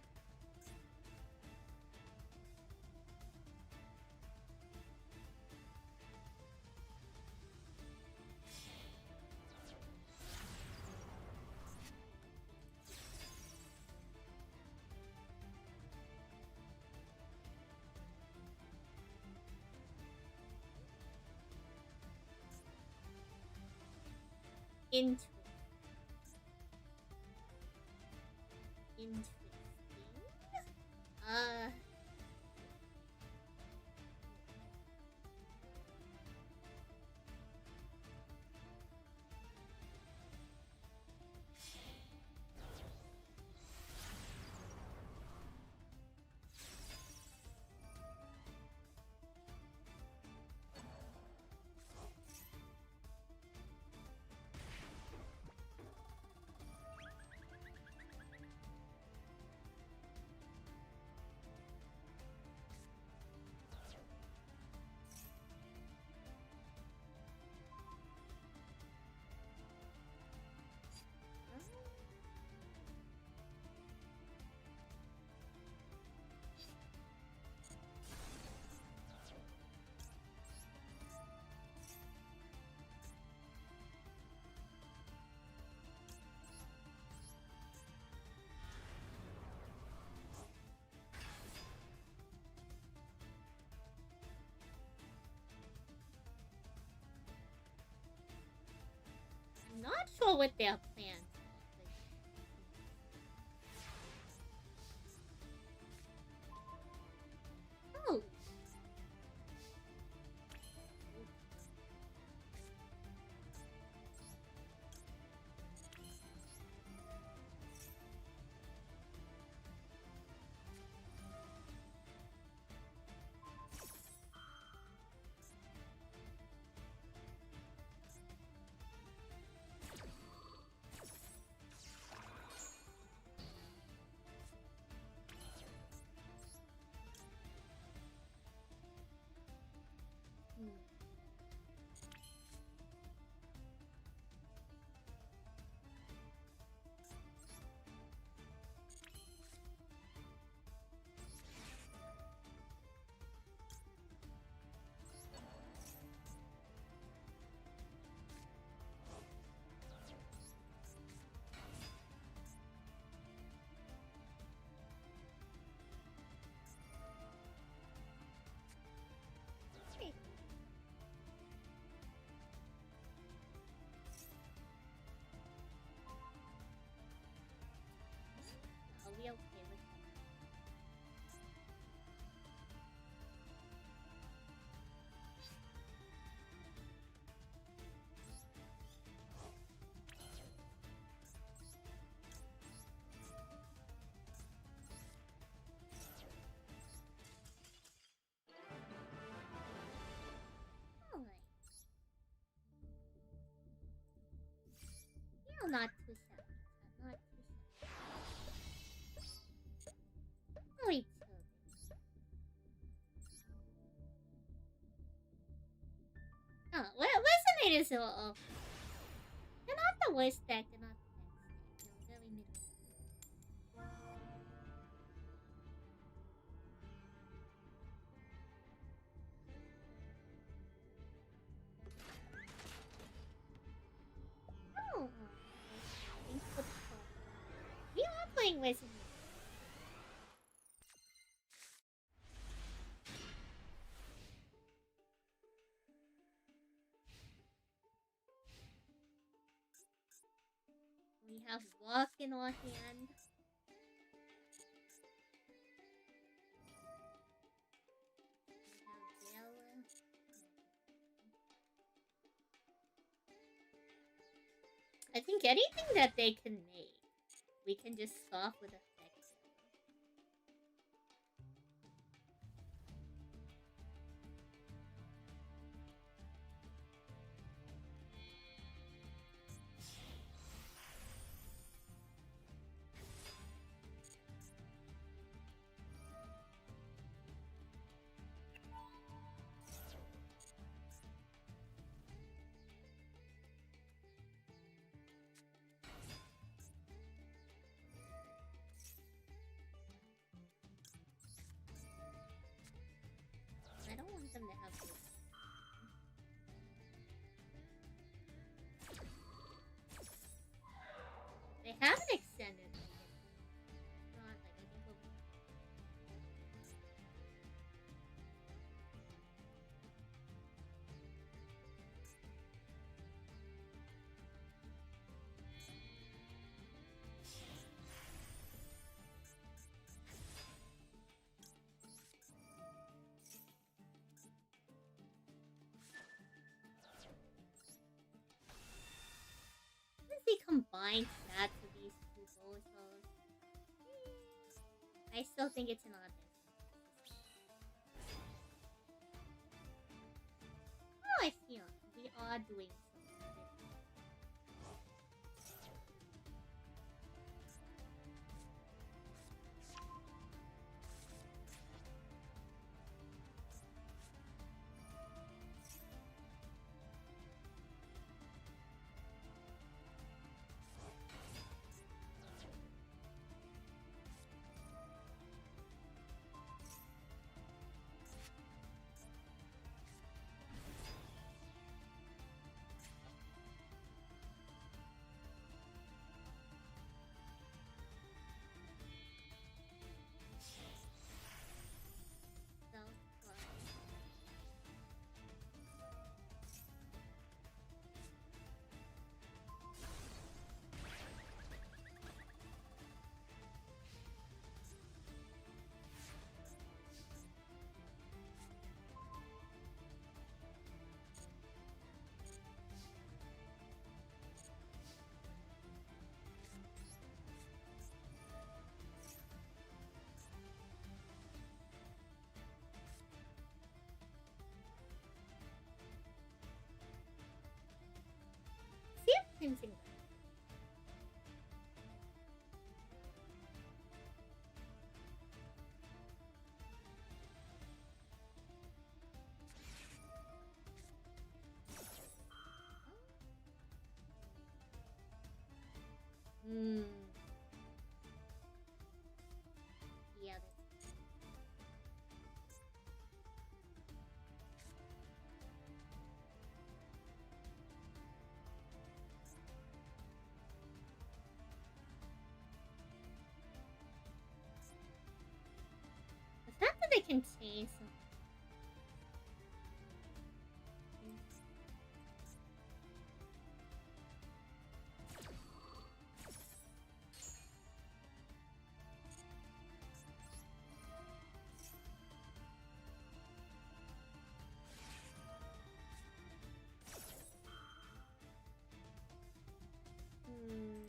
Interesting. Interesting. Uh. Not sure what their plans are. Oh. Hmm. Hey. Are we okay with that? Alright. Yeah, not too shabby. Not too shabby. Wait till oh, Resonate is they're not the worst deck, they're not the best deck. They're very middle. Oh, thanks for the call. We are playing Resonate. We have rock in our hand. I think anything that they can make, we can just scoff with effects. I don't want them to have this. They haven't extended like it. Not like I think we'll be. Since they combined stats of these two bozos, I still think it's an odd mix. Oh, I see. We are doing something. See if cleansing. Hmm. Yeah. The fact that they can change some. Hmm.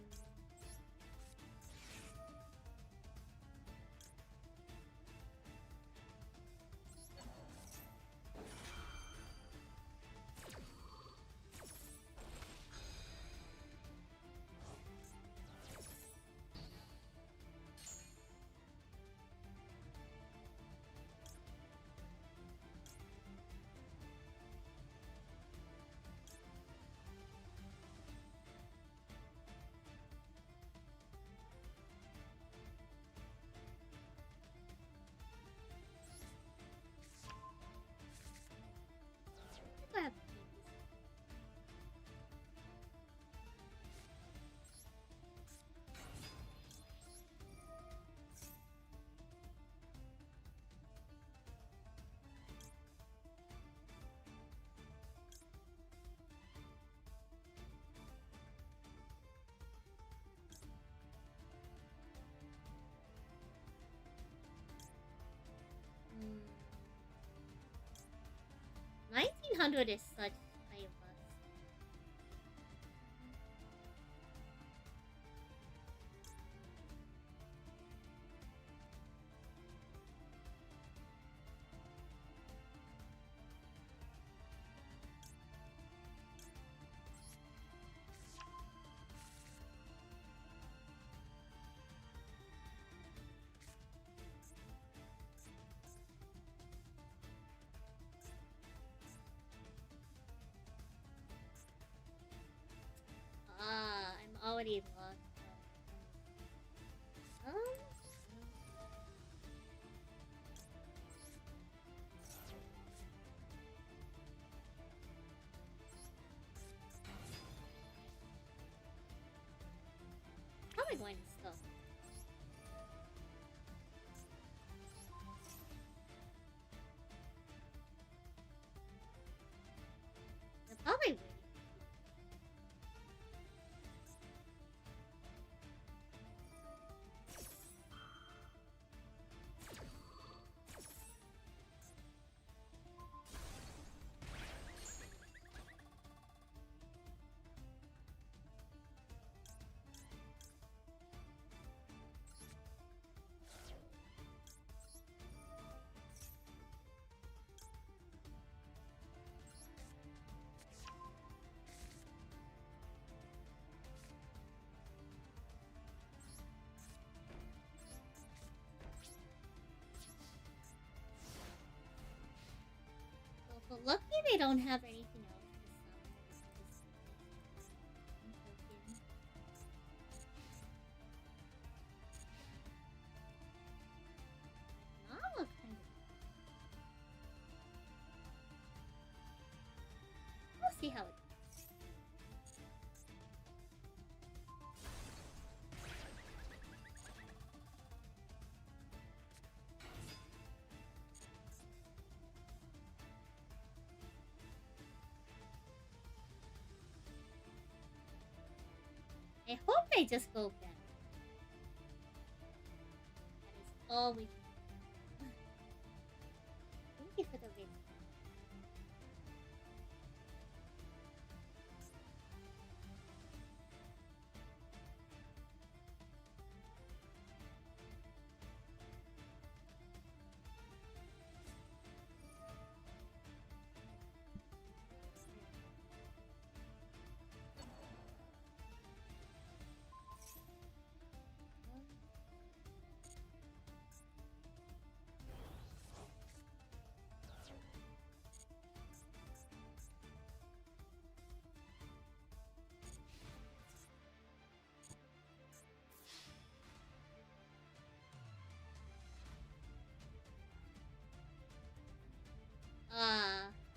I have to change this. Hmm. 1900 is such a bust. pretty luck. Um, probably going to stop. They're probably waiting. So, but lucky they don't have anything else besides this. Nala kind of. We'll see how it goes. I hope they just go back. That is all we can do. Thank you for the win.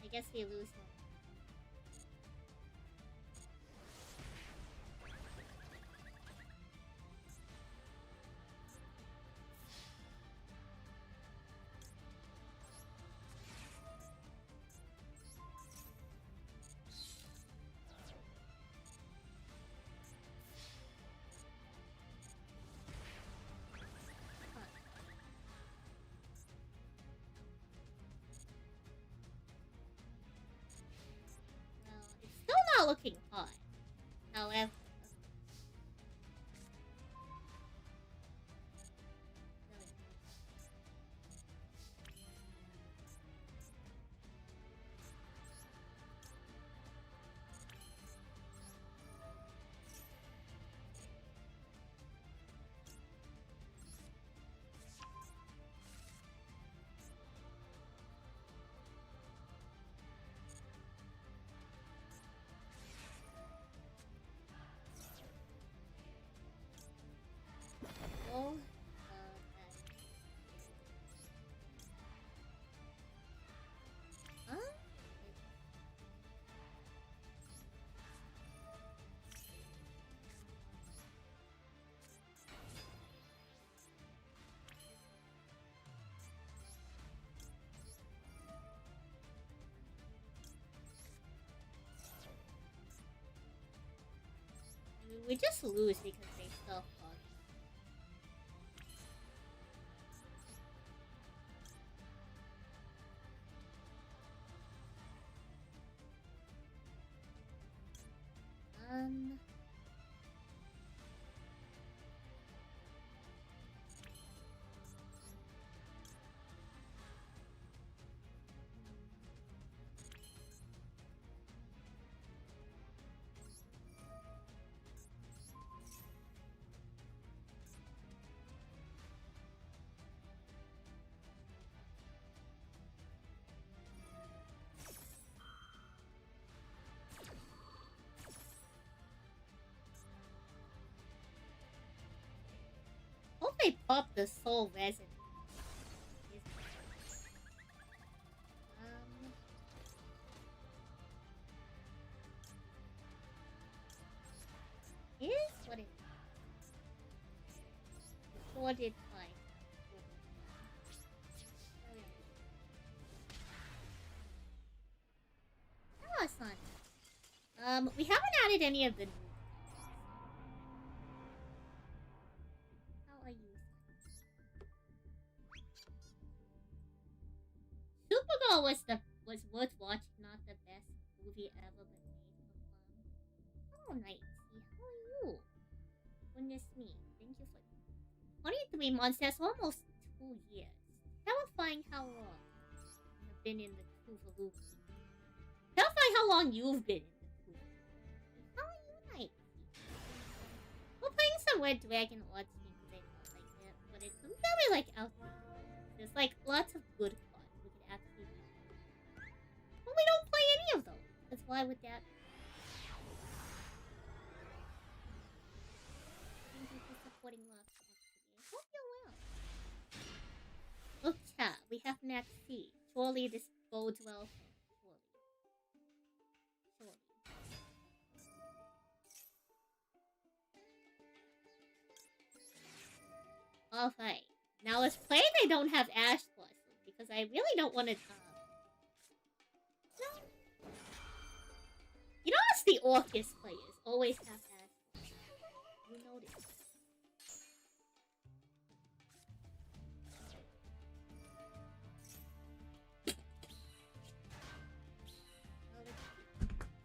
I guess we lose one. Well, it's still not looking hot. However, oh, huh? I mean, we just lose because they self fog. Um, they popped the soul resin. Here's what it is. Recorded by. Hello, son. We haven't added any of the new. How are you? Supergirl was worth watching, not the best movie ever, but made for fun. Oh, Nighty, how are you? Goodness me, thank you for 23 months. That's almost 2 years. Terrifying how long I've been in the Tuvalu. Terrifying how long you've been in the Tuvalu. How are you, Nighty? We're playing some Red Dragon Orcs today, not like that, but it's very like out there. There's like lots of good cards we could actually read. But we don't play any of those. That's why with that. Thank you for supporting Love today. I hope you're well. Look, chat, we have Max C. Surely this bodes well for him. Surely. Alright. Now let's play they don't have Ash Blossom, because I really don't want to You notice the Orcus players always have Ash Blossom. You notice.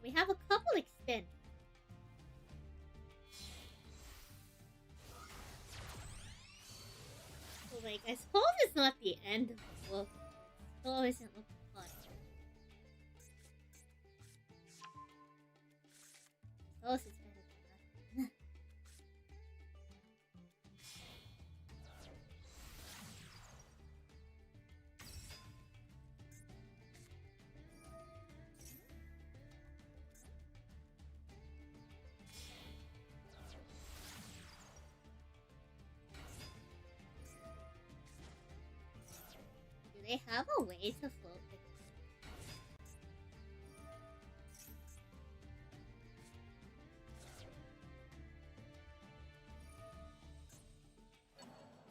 We have a couple extended. So, like, I suppose it's not the end of the book. It still isn't looking fun. I suppose it's better than nothing. Do they have a way to float the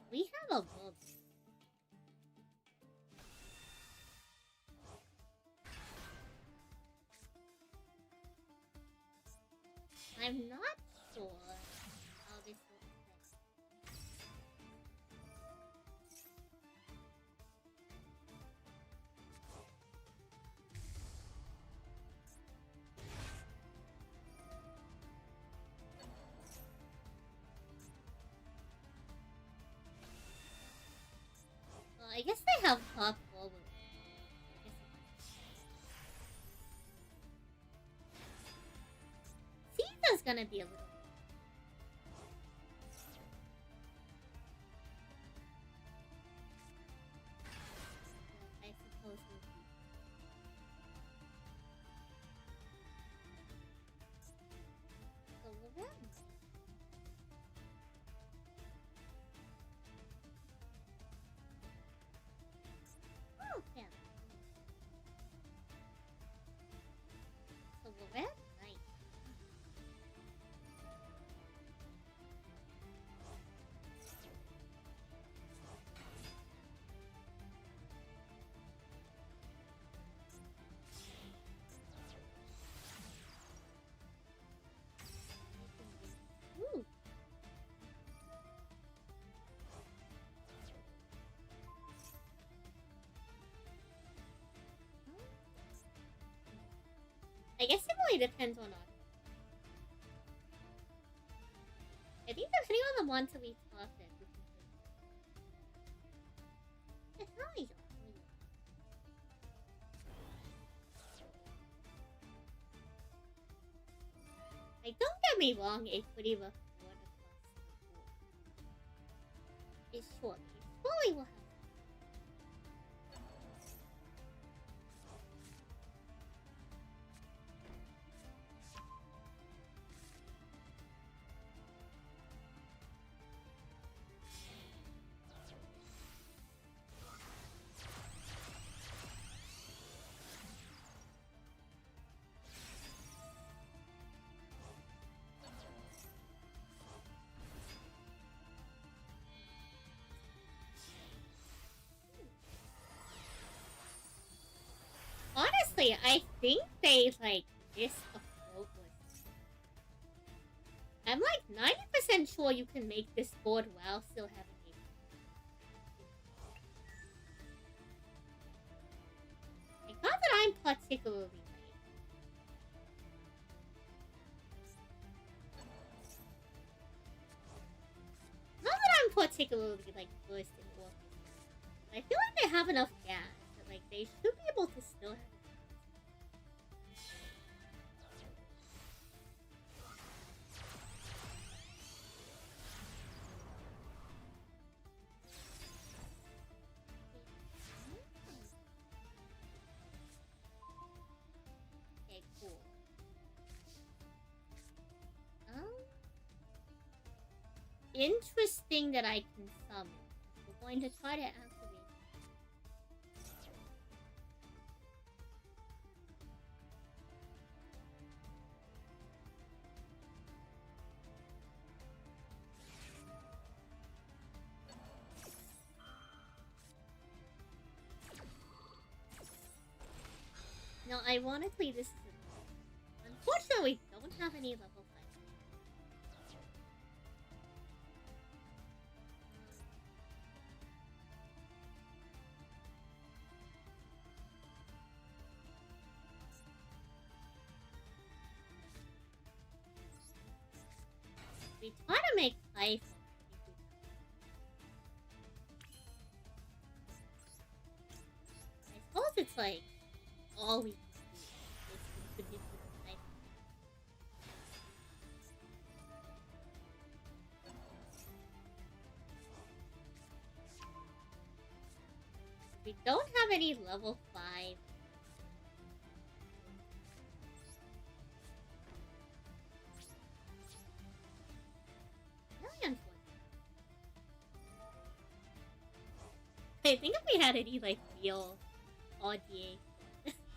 We have a boat. I'm not sure how this will affect. Well, I guess they have top forward. Caesar's gonna be a little. I suppose we'll be. So Lorraine. Oh, yeah. So Lorraine, nice. Ooh. I guess it really depends on us. I think depending on the ones that we talk that we can play. It's not easy. Like, don't get me wrong, a pretty rough water class is short. It fully will have. say, I think they, like, missed a progress. I'm like 90% sure you can make this board while still having a... Like, not that I'm particularly late. Not that I'm particularly, like, versed in orchestra. I feel like they have enough gas that, like, they should be able to still have... Okay, cool. Interesting that I can summon. We're going to try to activate. No, ironically, this is a... Unfortunately, we don't have any level 5. We try to make life. I suppose it's like all we can do is contribute to the life. We don't have any level 5. I think if we had any, like, real audio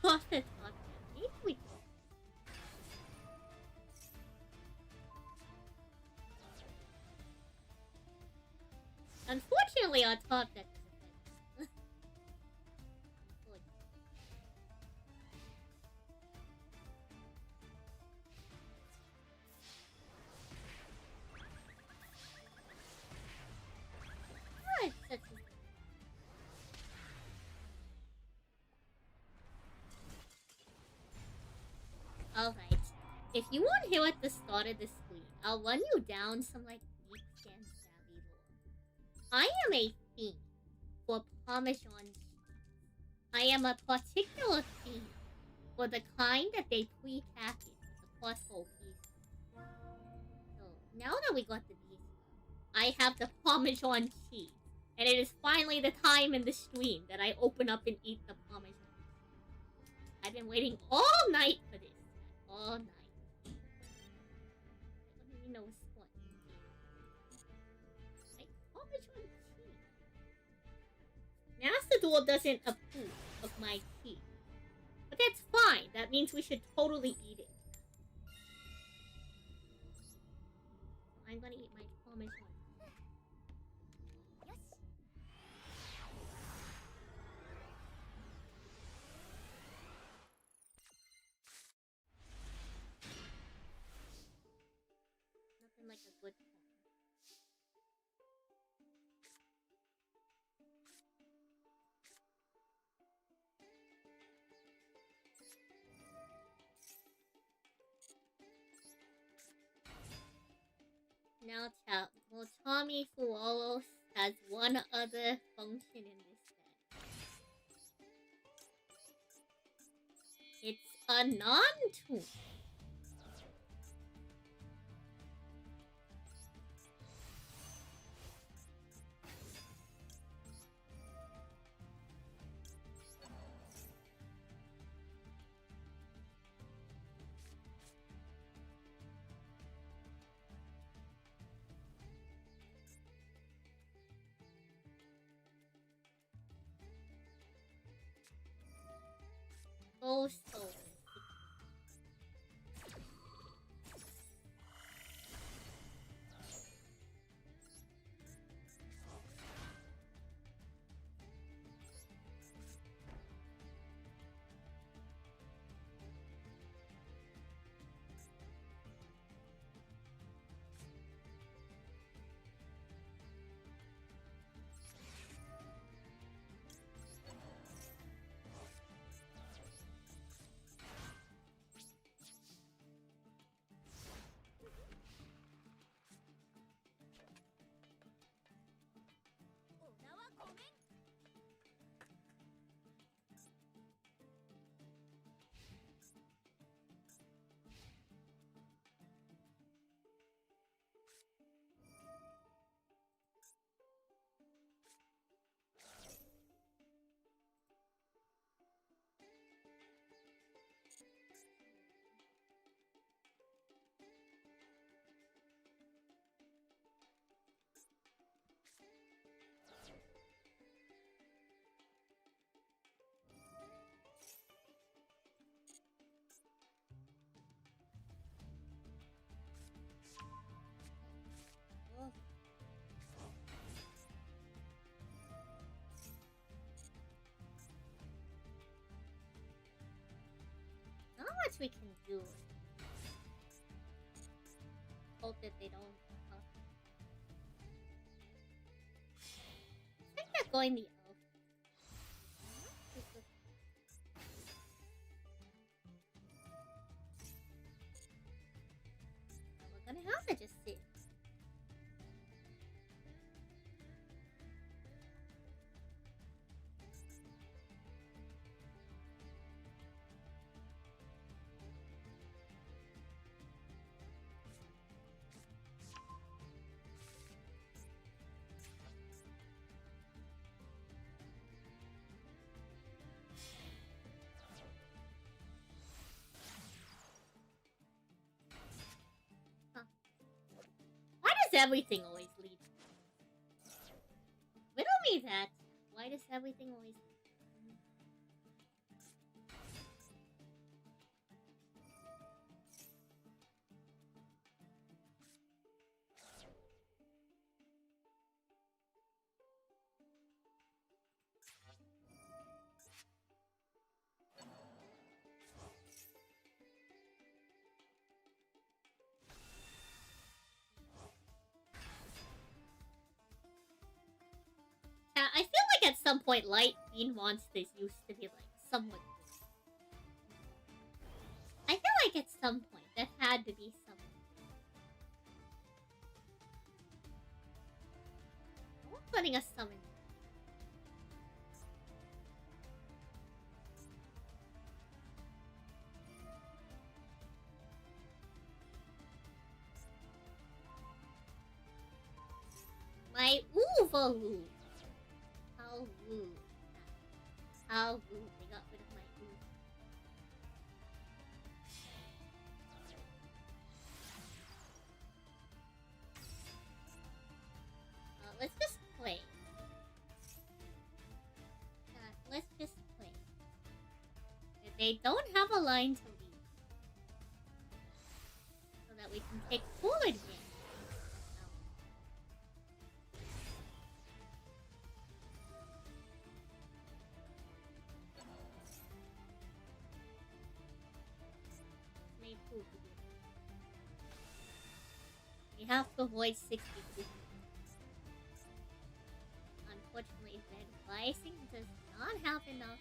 off the top, maybe we could. Unfortunately, on top deck is affected. Alright, that's just... Alright. If you weren't here at the start of the screen, I'll run you down some, like, weak and savvy lore. I am a fiend for Parmesan cheese. I am a particular fiend for the kind that they pre-package with the crossbow piece. So, now that we got the beast, I have the Parmesan cheese. And it is finally the time in the stream that I open up and eat the Parmesan. I've been waiting all night for this. All night. Let me know what. Like, Parmesan cheese. Master Duel doesn't approve of my tea. But that's fine. That means we should totally eat it. I'm gonna eat my Parmesan. Like a good now chat. Well, Tommy Fuolos has one other function in this set. It's a non-tomb. Oh, so. we can do. Hope that they don't. I think they're going the elf. We're gonna have to just sit. Everything always lead? Riddle me that. Why does everything always lead? I feel like at some point light bean monsters used to be like somewhat good. I feel like at some point that had to be somewhat good. I was letting us summon. My Oovaloo. How rude. How rude. They got rid of my ooh. Let's just play. Let's just play. If they don't have a line to lead. So that we can take full advantage. We have to avoid 62. Unfortunately, red rising does not have enough.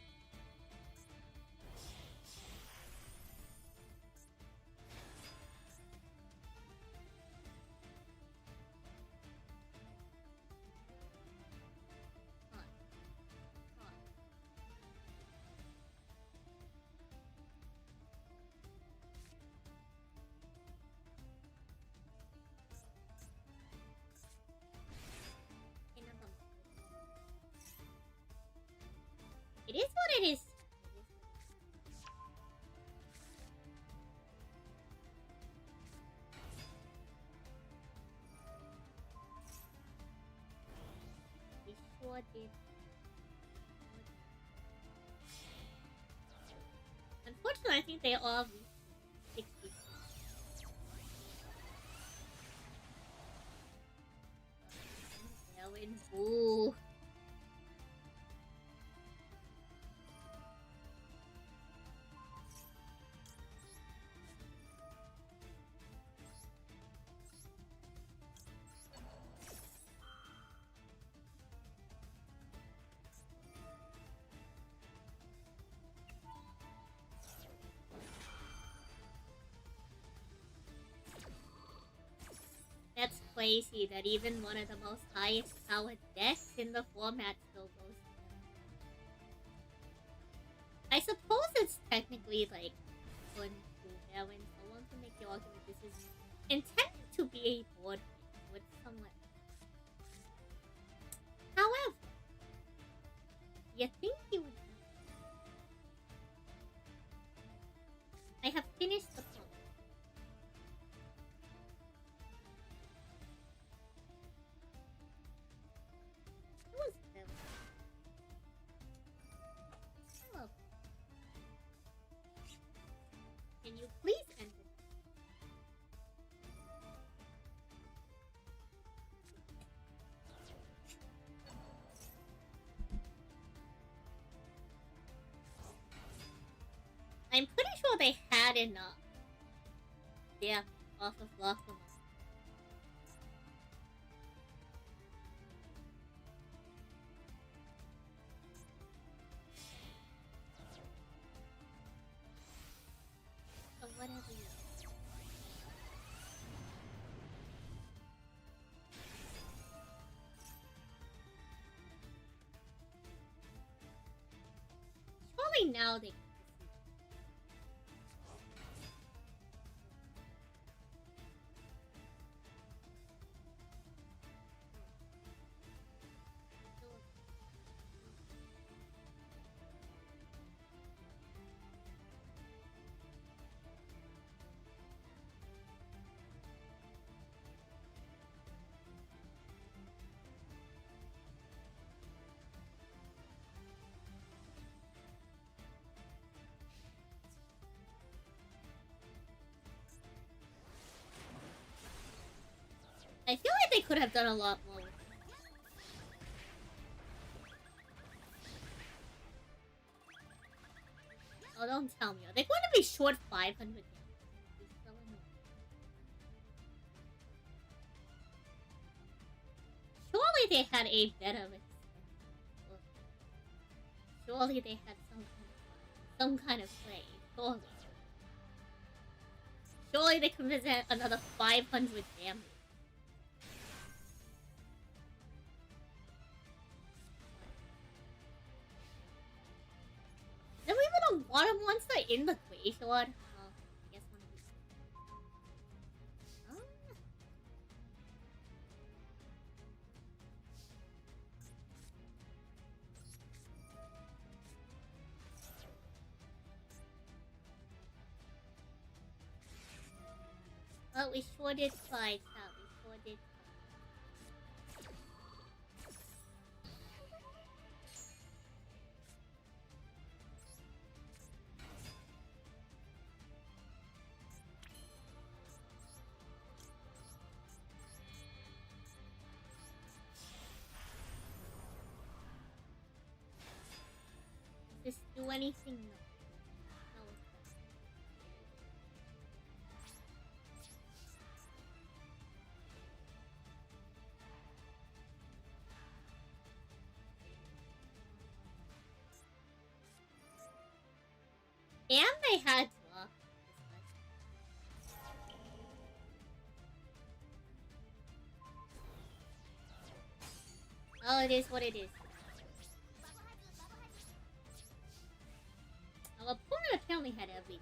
It is what it is. We sure did. Unfortunately, I think they all reached 60. Ellen, ooh. That's crazy that even one of the most highest powered decks in the format still goes to them. I suppose it's technically like fun to Ellen, so one can make the argument this is intended to be a board game with somewhat. However, you think you would. I have finished the poem. Can you please enter? I'm pretty sure they had had enough. Yeah, off of Lakuma. So whatever you surely now they can I feel like they could have done a lot more with it. Oh, don't tell me. Are they going to be short 500? Surely they had a better surely they had some kind of play. Surely they could present another 500 damage. Then we even a water monster in the graveyard. Oh, I guess one of these. Oh, we sure did fight that. We sure did. Does this do anything? No. And they had to. Oh, it is what it is. Our opponent apparently had everything.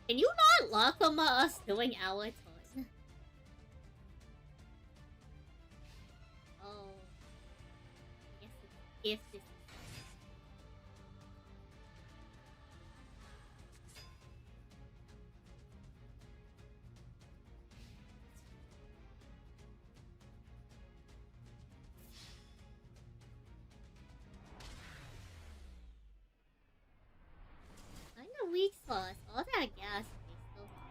Can you not lock on us doing our turn? Oh. I guess if this. Kinda weak sauce. All that gas they still have.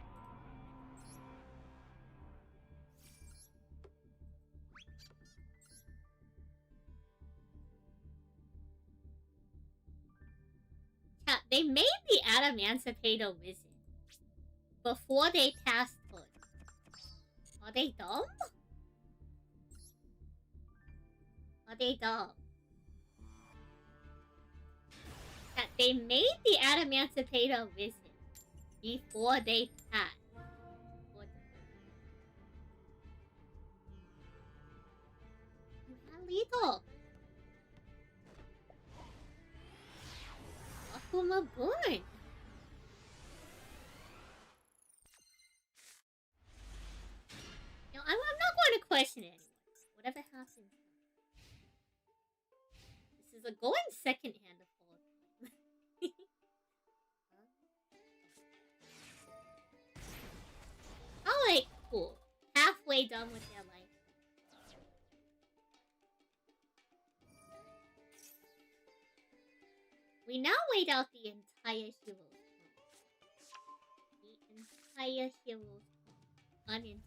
Yeah, they made the Adamantipator Wizard before they passed Hood. Are they dumb? Are they dumb? Yeah, they made the Adamantipator Wizard before they passed. You had lethal. Akuma Burn. I'm not going to question it anymore. Whatever happens. This is a going second hand of all time. Alright, cool. Halfway done with their life. We now wait out the entire hero's turn. The entire hero's turn. Uninterrupted.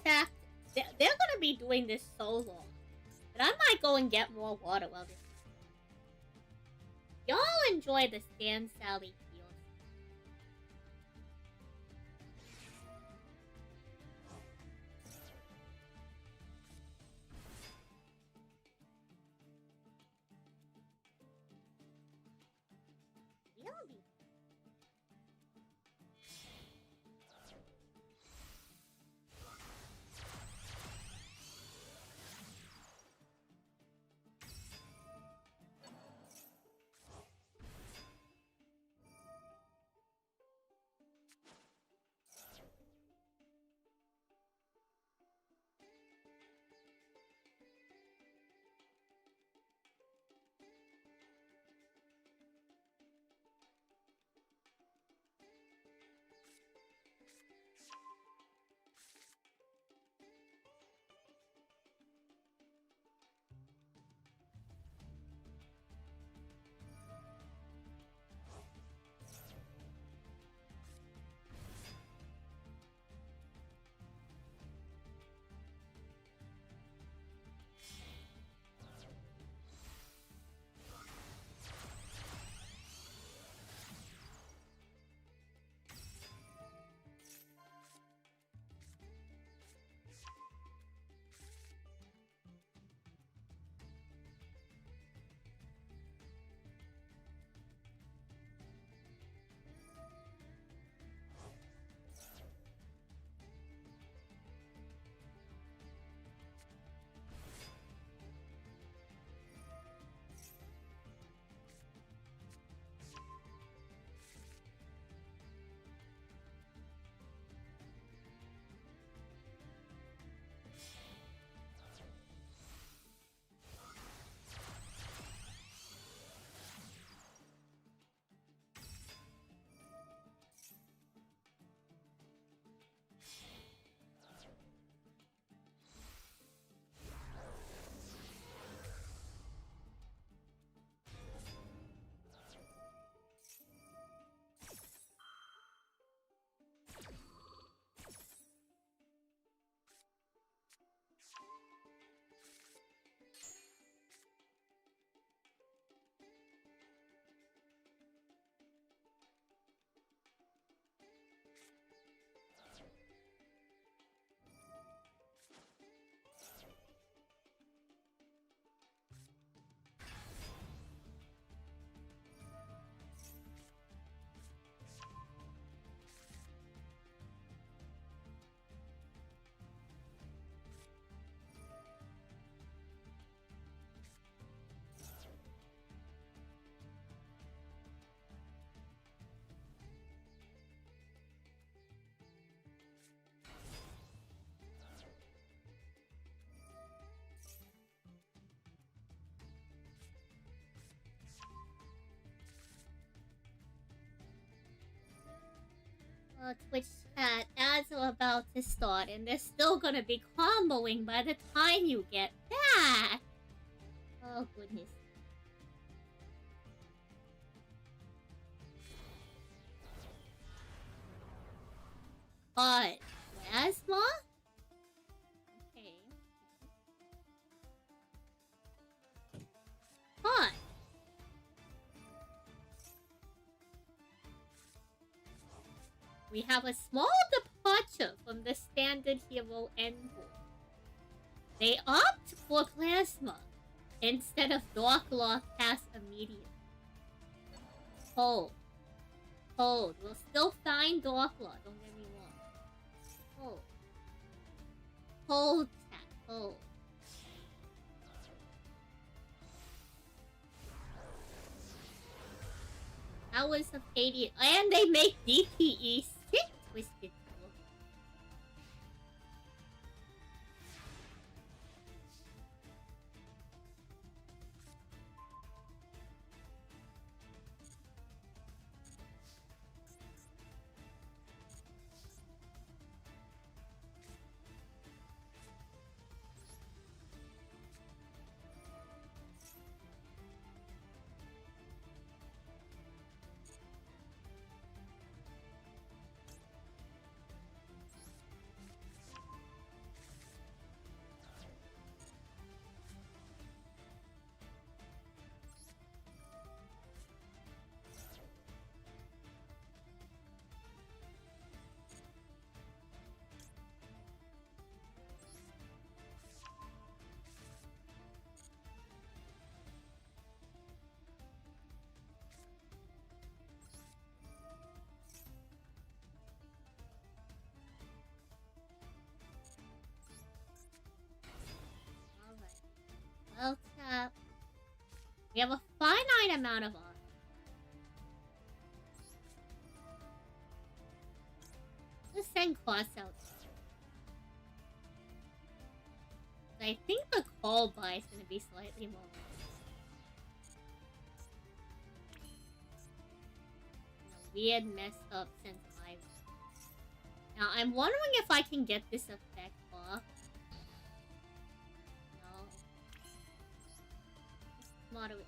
fact, they're gonna be doing this so long. But I might go and get more water while this. Y'all enjoy the Stan Sally feels. Really? Twitch chat, ads are about to start, and they're still gonna be comboing by the time you get back. Oh, goodness. But, Plasma? Okay. But, we have a small departure from the standard hero endpoint. They opt for Plasma instead of Darklaw Pass immediately. Hold. Hold. We'll still find Darklaw, don't get me wrong. Hold. Hold, chat. Hold. Hours of 80. And they make DPE sick, Twisted Toe. Well, tap. We have a finite amount of art. Let's send Quas out. I think the call buy is gonna be slightly more. Weird messed up since I. Now I'm wondering if I can get this effect off. No. Moderately.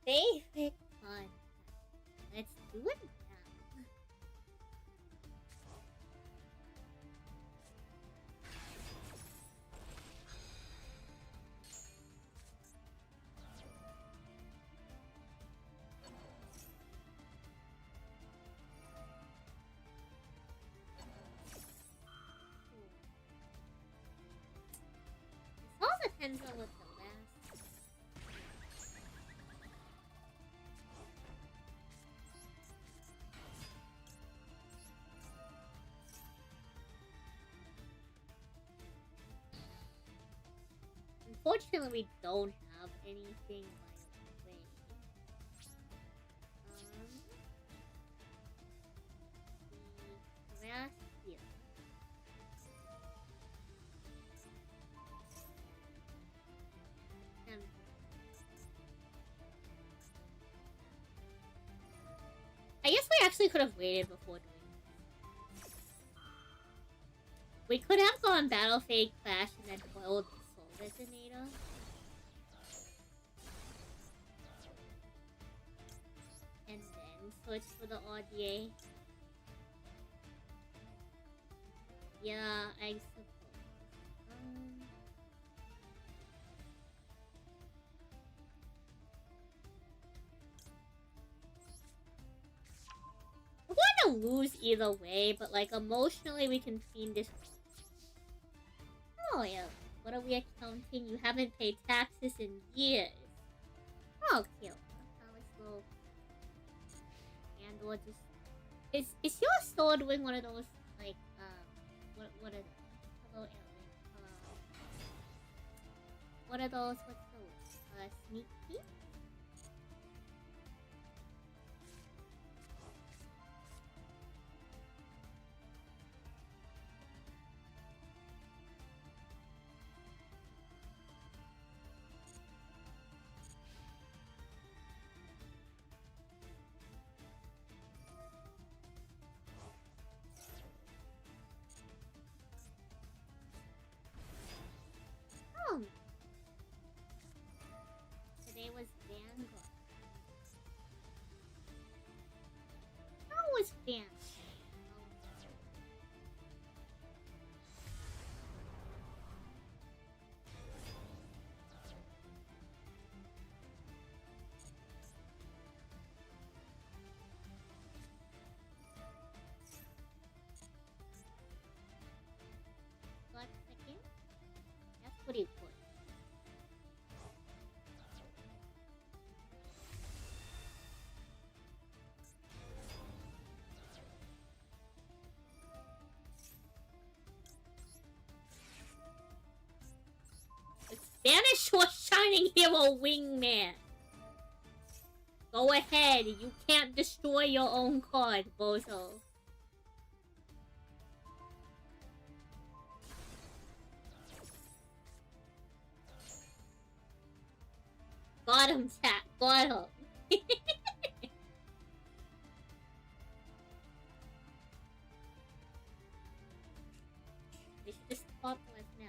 Basic fun. Let's do it now. It all depends on what the last. Unfortunately, we don't have anything like way. The grass here. I guess we actually could have waited before doing this. We could have gone Battle Fade Clash and then boiled the Soul Resonator. And then switch for the RDA. Yeah, I suppose. We're going to lose either way, but like emotionally we can fiend this. Oh yeah, what are we accounting? You haven't paid taxes in years. Oh, cute. How is slow? And or just is your store doing one of those like what are those? Hello, Aaron. What are those? What's those? Sneak peek? Today was Vanguard. How was Vanguard? What second? That's pretty cool. Banish your Shining Hero Wingman! Go ahead, you can't destroy your own card, bozo. him, chat. Got him. They should just talk to us now.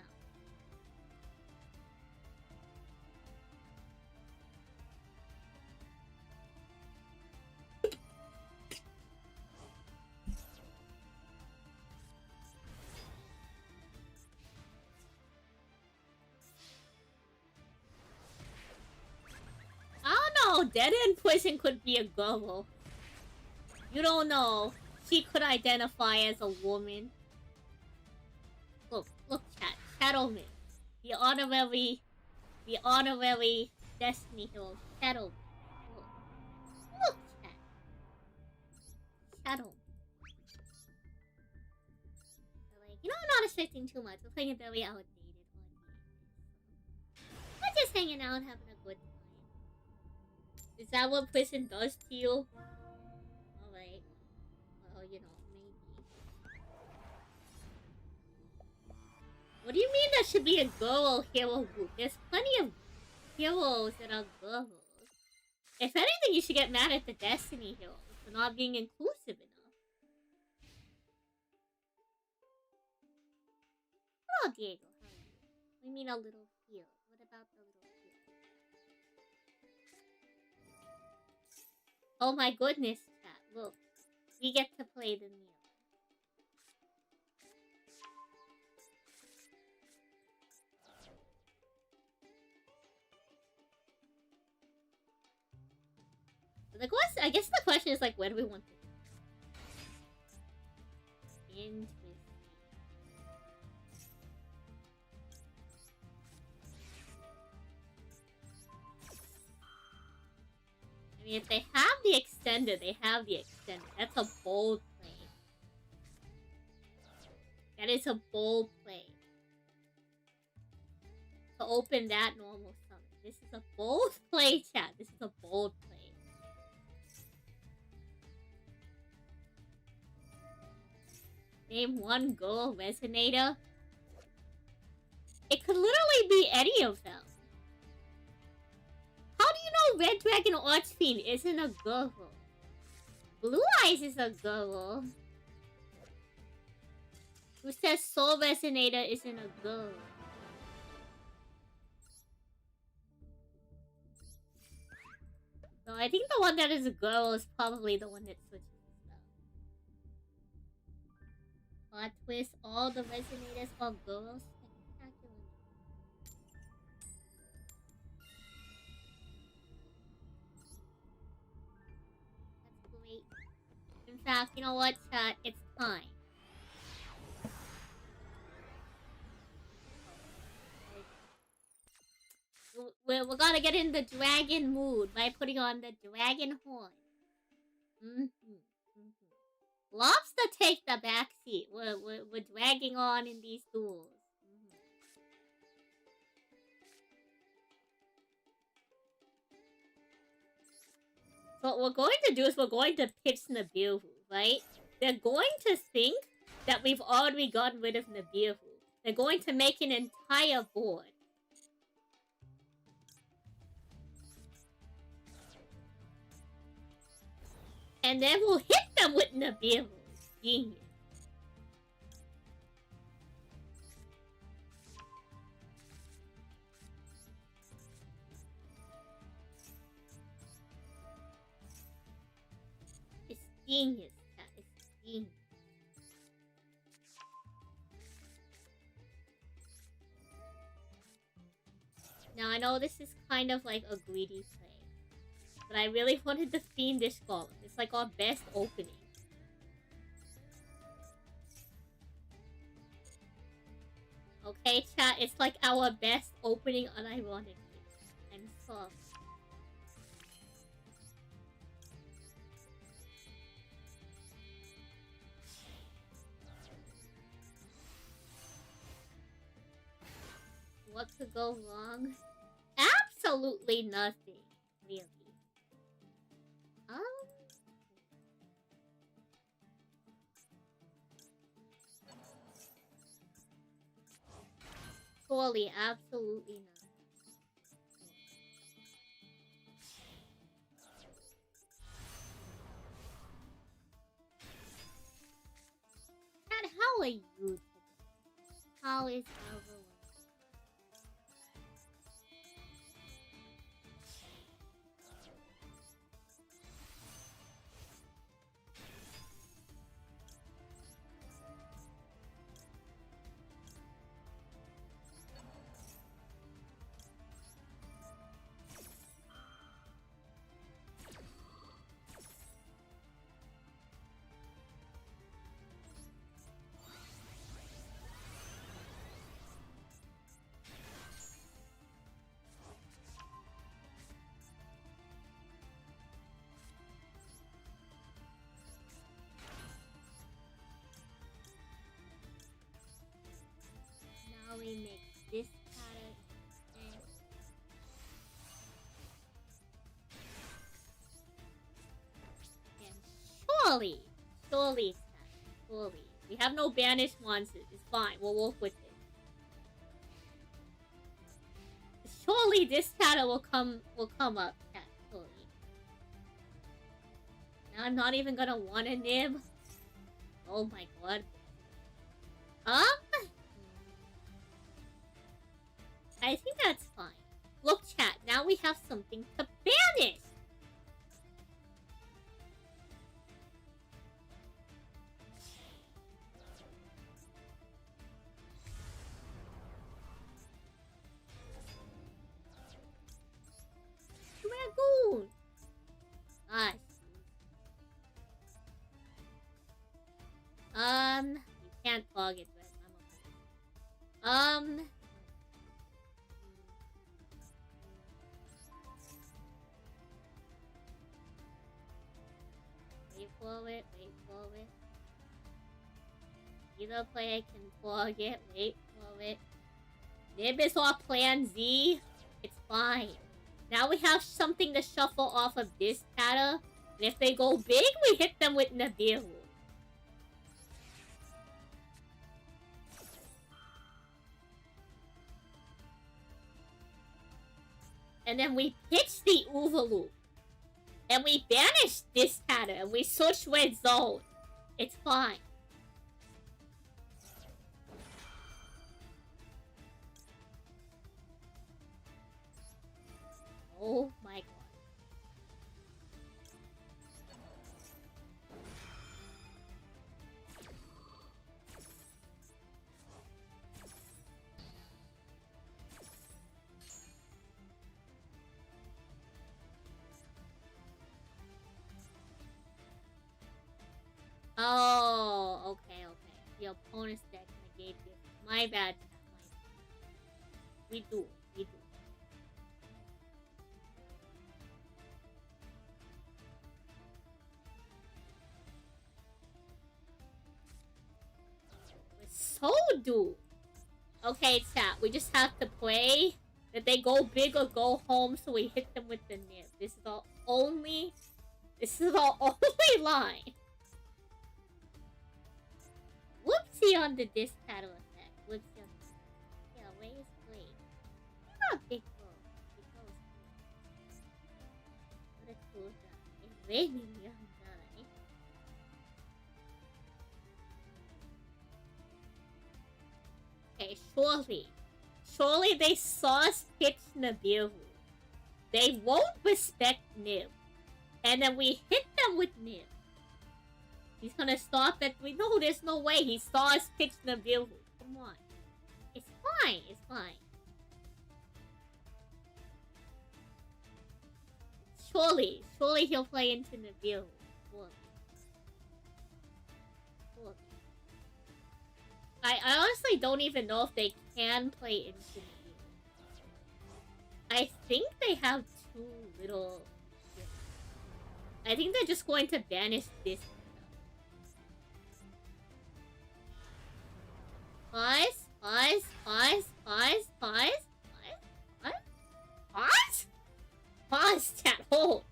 I don't know. Dead End Poison could be a girl. You don't know. She could identify as a woman. Look, chat. Shadowman. The honorary Destiny hero. Shadowman. Look, chat. Shadowman. Like, I'm not expecting too much. We're playing a very outdated one. We're just hanging out, having a good time. Is that what prison does to you? Alright. Well, maybe. What do you mean there should be a girl hero group? There's plenty of heroes that are girls. If anything, you should get mad at the Destiny heroes for not being inclusive enough. Hello, Diego. How are you? We mean a little heel. What about the little heel? Oh my goodness, chat. Look. We get to play the meal. I guess the question is like, where do we want to go? Interesting. I mean, if they have the extender, they have the extender. That's a bold play. That is a bold play. To open that normal summon. This is a bold play, chat. This is a bold play. Name one girl resonator. It could literally be any of them. How do you know Red Dragon Archfiend isn't a girl? Blue Eyes is a girl. Who says Soul Resonator isn't a girl? So I think the one that is a girl is probably the one that switches stuff. Plot twist, all the resonators are girls. Spectacular. That's great. In fact, you know what, chat? It's time. We're gonna get in the dragon mood by putting on the dragon horn. Lobster take the back seat. We're dragging on in these duels. So what we're going to do is we're going to pitch Nibiru, right? They're going to think that we've already gotten rid of Nibiru. They're going to make an entire board. And then we'll hit them with Nibiru. Genius. It's genius. It's genius. Now I know this is kind of like a greedy play. But I really wanted the Fiendish Golem. It's like our best opening. Okay, chat, it's like our best opening unironically. I'm sorry. What could go wrong? Absolutely nothing, really. Surely, absolutely not. How are you today? How is everyone? Now we make this pattern. And surely, surely. We have no banished monsters. It's fine. We'll work with it. Surely this pattern will come up. Yeah, surely. Now I'm not even gonna want a nib. Oh my god. I think that's fine. Look, chat. Now we have something to banish. Dragoon. Gosh. You can't target, but I'm okay. Wait for it. Either player can target. Wait for it. Nib is our plan Z. It's fine. Now we have something to shuffle off of this pattern. And if they go big, we hit them with Nibiru. And then we pitch the Uvalu. And we banish this pattern. And we switch with zone. It's fine. Oh my god. Oh, okay. The opponent's deck negate this. My bad. We do. So do. Okay, chat. We just have to play that they go big or go home, so we hit them with the nib. This is the only line. Whoopsie on the disc paddle effect. Whoopsie on the... Yeah, where is Blade? You're not big bro. Big bro is cool. What a cool guy. It's raining young guy. Okay, surely they saw us pitch Nibiru. They won't respect Nib. And then we hit them with Nib. He's gonna stop it. We know there's no way. He saw us pitch Nibiru. Come on. It's fine. Surely he'll play into Nibiru. I honestly don't even know if they can play into Nibiru. I think they have too little... I think they're just going to banish this. Pause, chat, hold.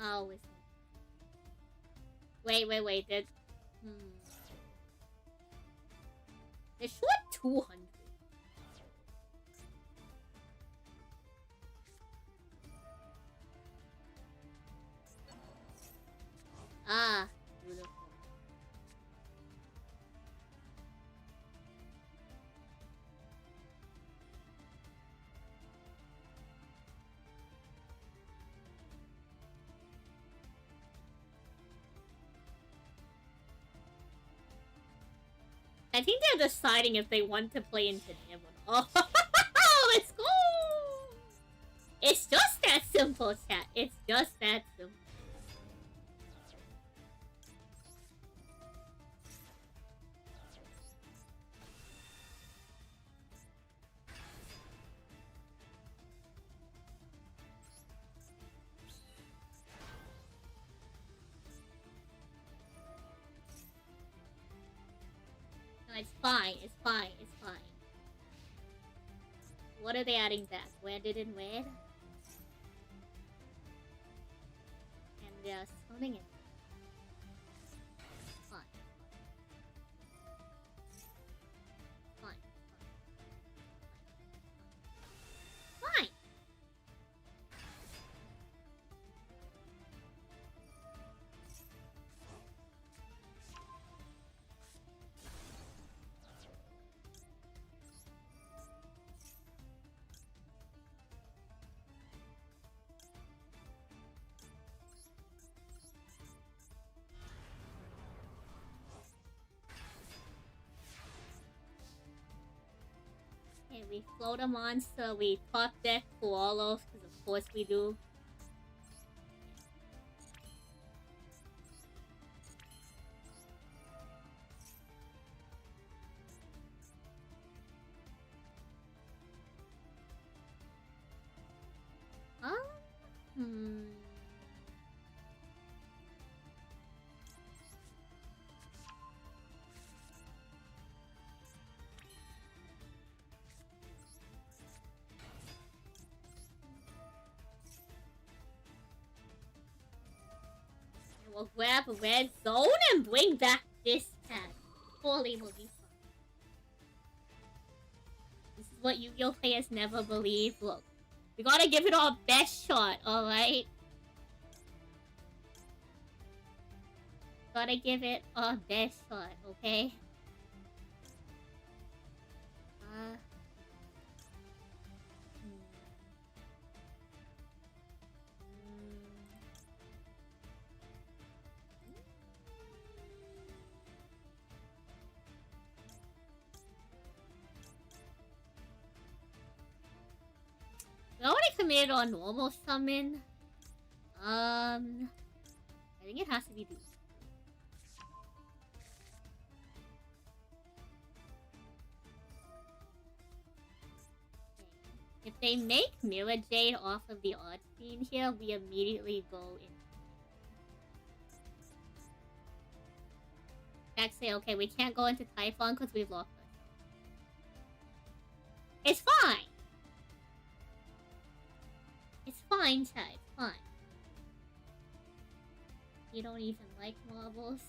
Oh, wait, that... They're short 200. Ah, beautiful. I think they're deciding if they want to play into them or not. Oh, let's go! It's just that simple, chat. It's just that simple. No, it's fine. It's fine. It's fine. What are they adding back? Wedded and wed? And they're summoning it. Fine. Fine. Fine. Fine. Okay, we float a monster, we top deck Koalos, because of course we do. Hmm. We'll grab a red zone and bring back this tag. Holy will be fun. This is what Yu-Gi-Oh! Players never believe. Look, we gotta give it our best shot, alright? Gotta give it our best shot, okay? We already committed on normal summon. I think it has to be these. If they make Mirror Jade off of the odd scene here, we immediately go in. Actually, okay, we can't go into Typhon because we've locked ourselves. It's fine! It's fine, chat. It's fine. You don't even like marbles.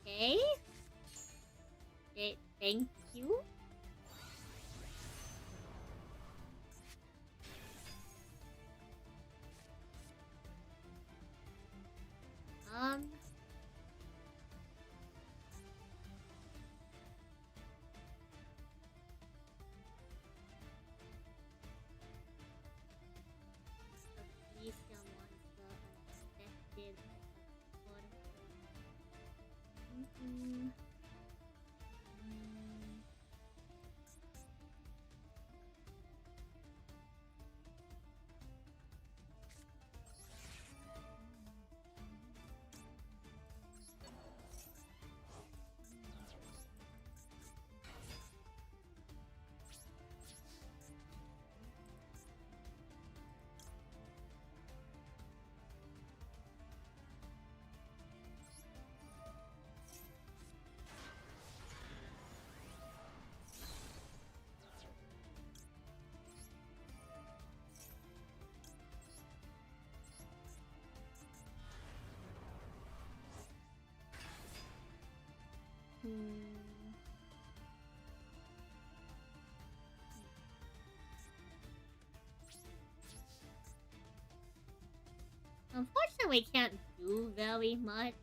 Okay. Thank you. Unfortunately, we can't do very much.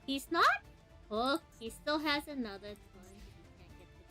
He's not hooked. He still has another turn. He can't get the...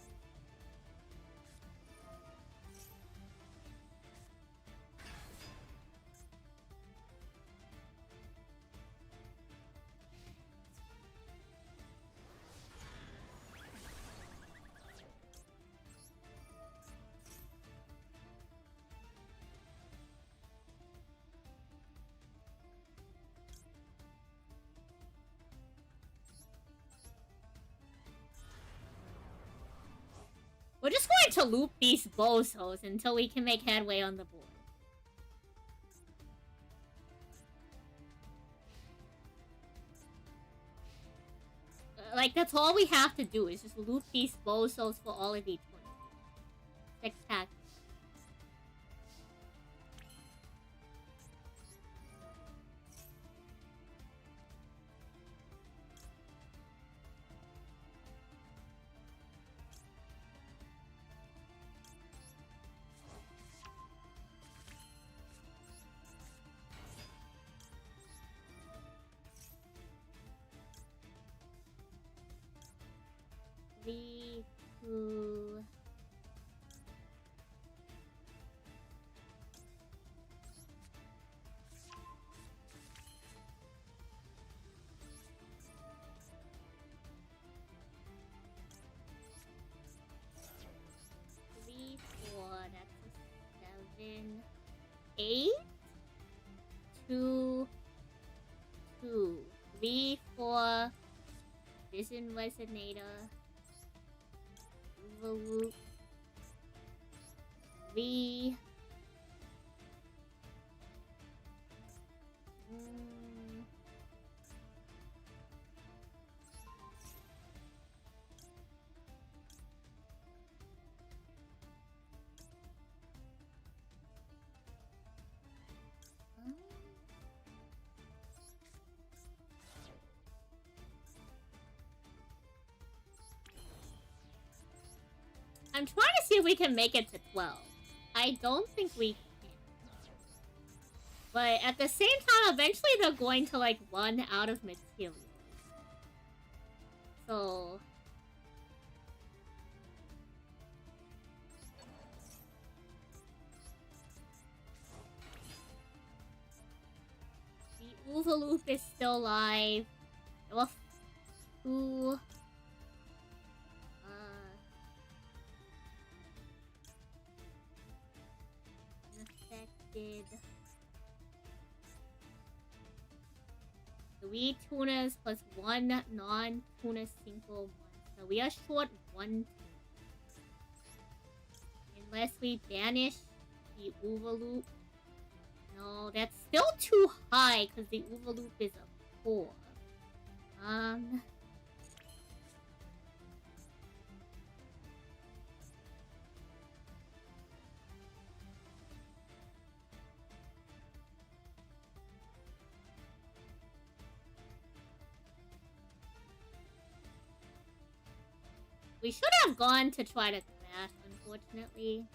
We're just going to loop these bozos until we can make headway on the board. Like, that's all we have to do is just loop these bozos for all of each one. Spectacular. Three, two... Three, four, that's a 7, 8, 2, 2, 3, 4, Vision Resonator, Overloop, 3, I'm trying to see if we can make it to 12. I don't think we can. But at the same time, eventually they're going to, like, run out of materials. So... the Overloop is still live. Well, 2... unaffected. 3 tunas plus 1 non-tuna single monster. We are short 1 tuna. Unless we banish the Overloop. No, that's still too high because the Overloop is a 4. We should have gone to try to crash, unfortunately.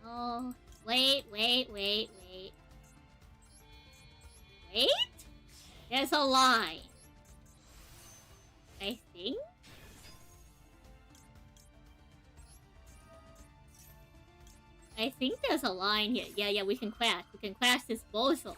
Oh, wait. Wait? There's a line. I think? I think there's a line here. Yeah, we can crash. We can crash this bozo.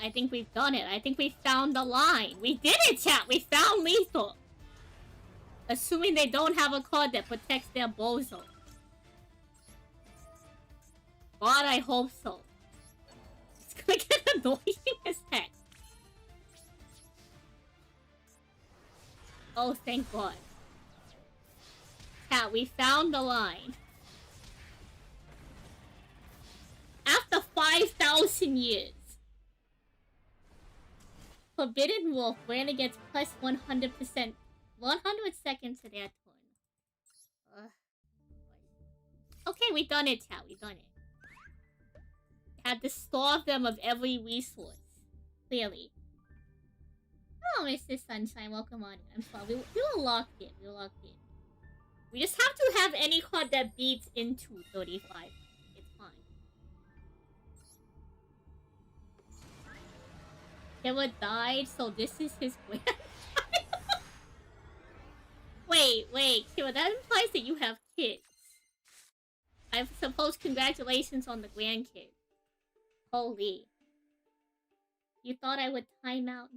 I think we've done it. I think we found the line. We did it, chat! We found lethal! Assuming they don't have a card that protects their bozo. God, I hope so. It's gonna get annoying as heck. Oh, thank God. Chat, we found the line. After 5,000 years. Forbidden Wolf, Brandon gets plus 100%. 100 seconds to their turn. Okay, we done it, chat. We done it. Had to starve them of every resource. Clearly. Oh, Mr. Sunshine, welcome on. I'm sorry. We were locked in. We were locked in. We just have to have any card that beats into 35. It's fine. Kira died, so this is his grandchild. Wait, Kira, that implies that you have kids. I suppose congratulations on the grandkid. Holy. You thought I would time out?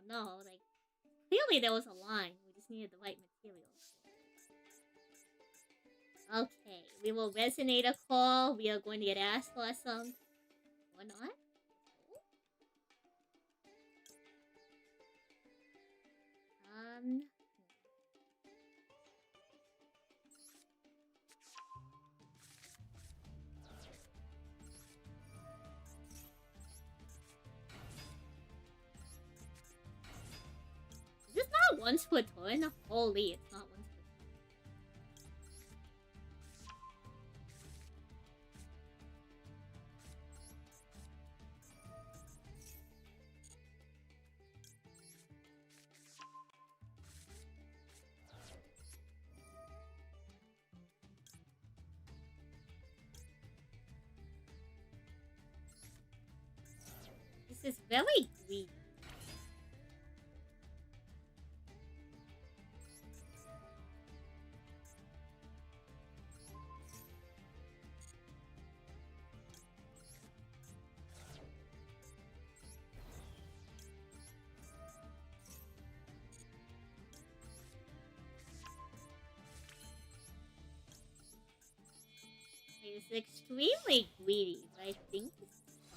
No, like, clearly there was a line. We just needed the right materials. Okay, we will resonate a call. We are going to get asked for some. Or not? Is this not once per turn? Holy, it's not once per turn. This is very greedy. It's extremely greedy, but I think this is fine.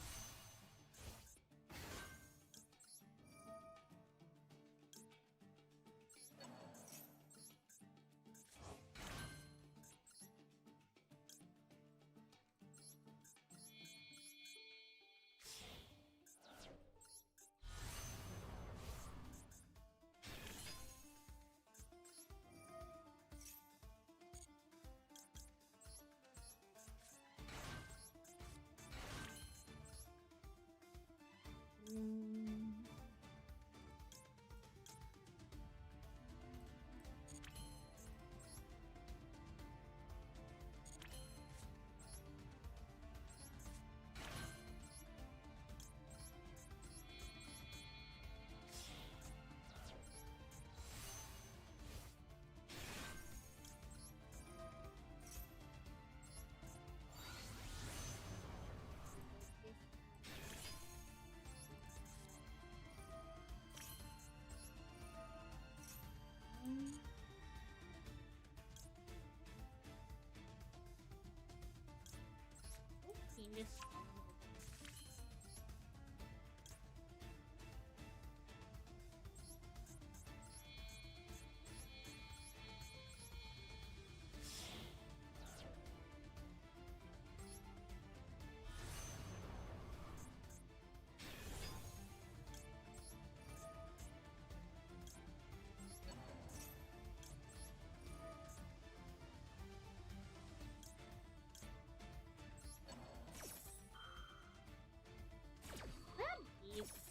This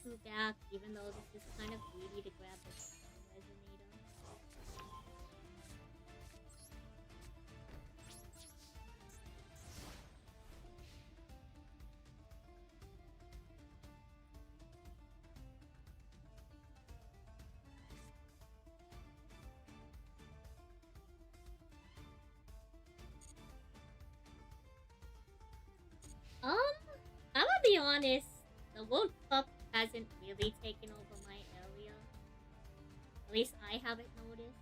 two back, even though this is kind of greedy to grab this resonator. I'm gonna be honest, the World Cup hasn't really taken over my area. At least I haven't noticed.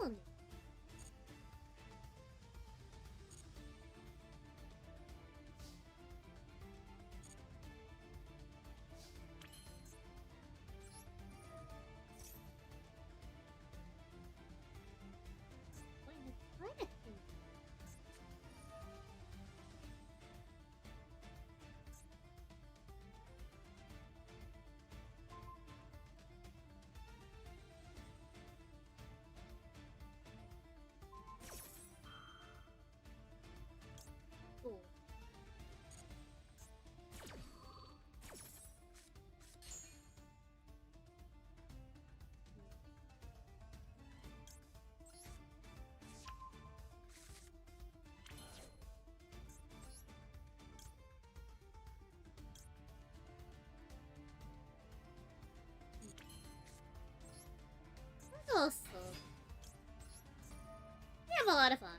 Oh, what is that? Cool. Also, we have a lot of fun.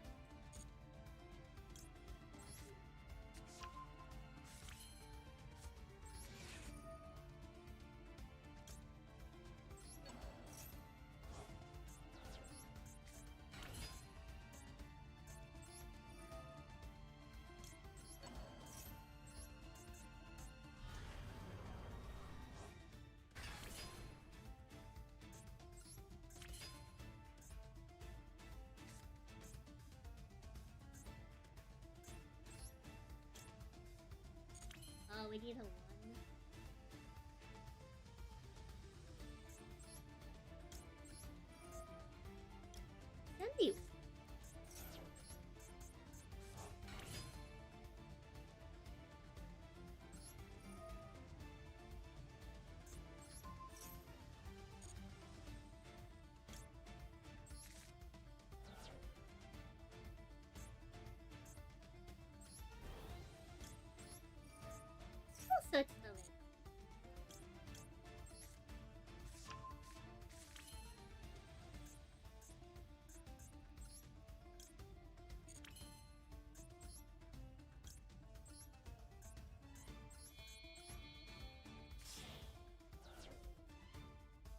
Oh, we need a one. Sandy. Also, it's the lake.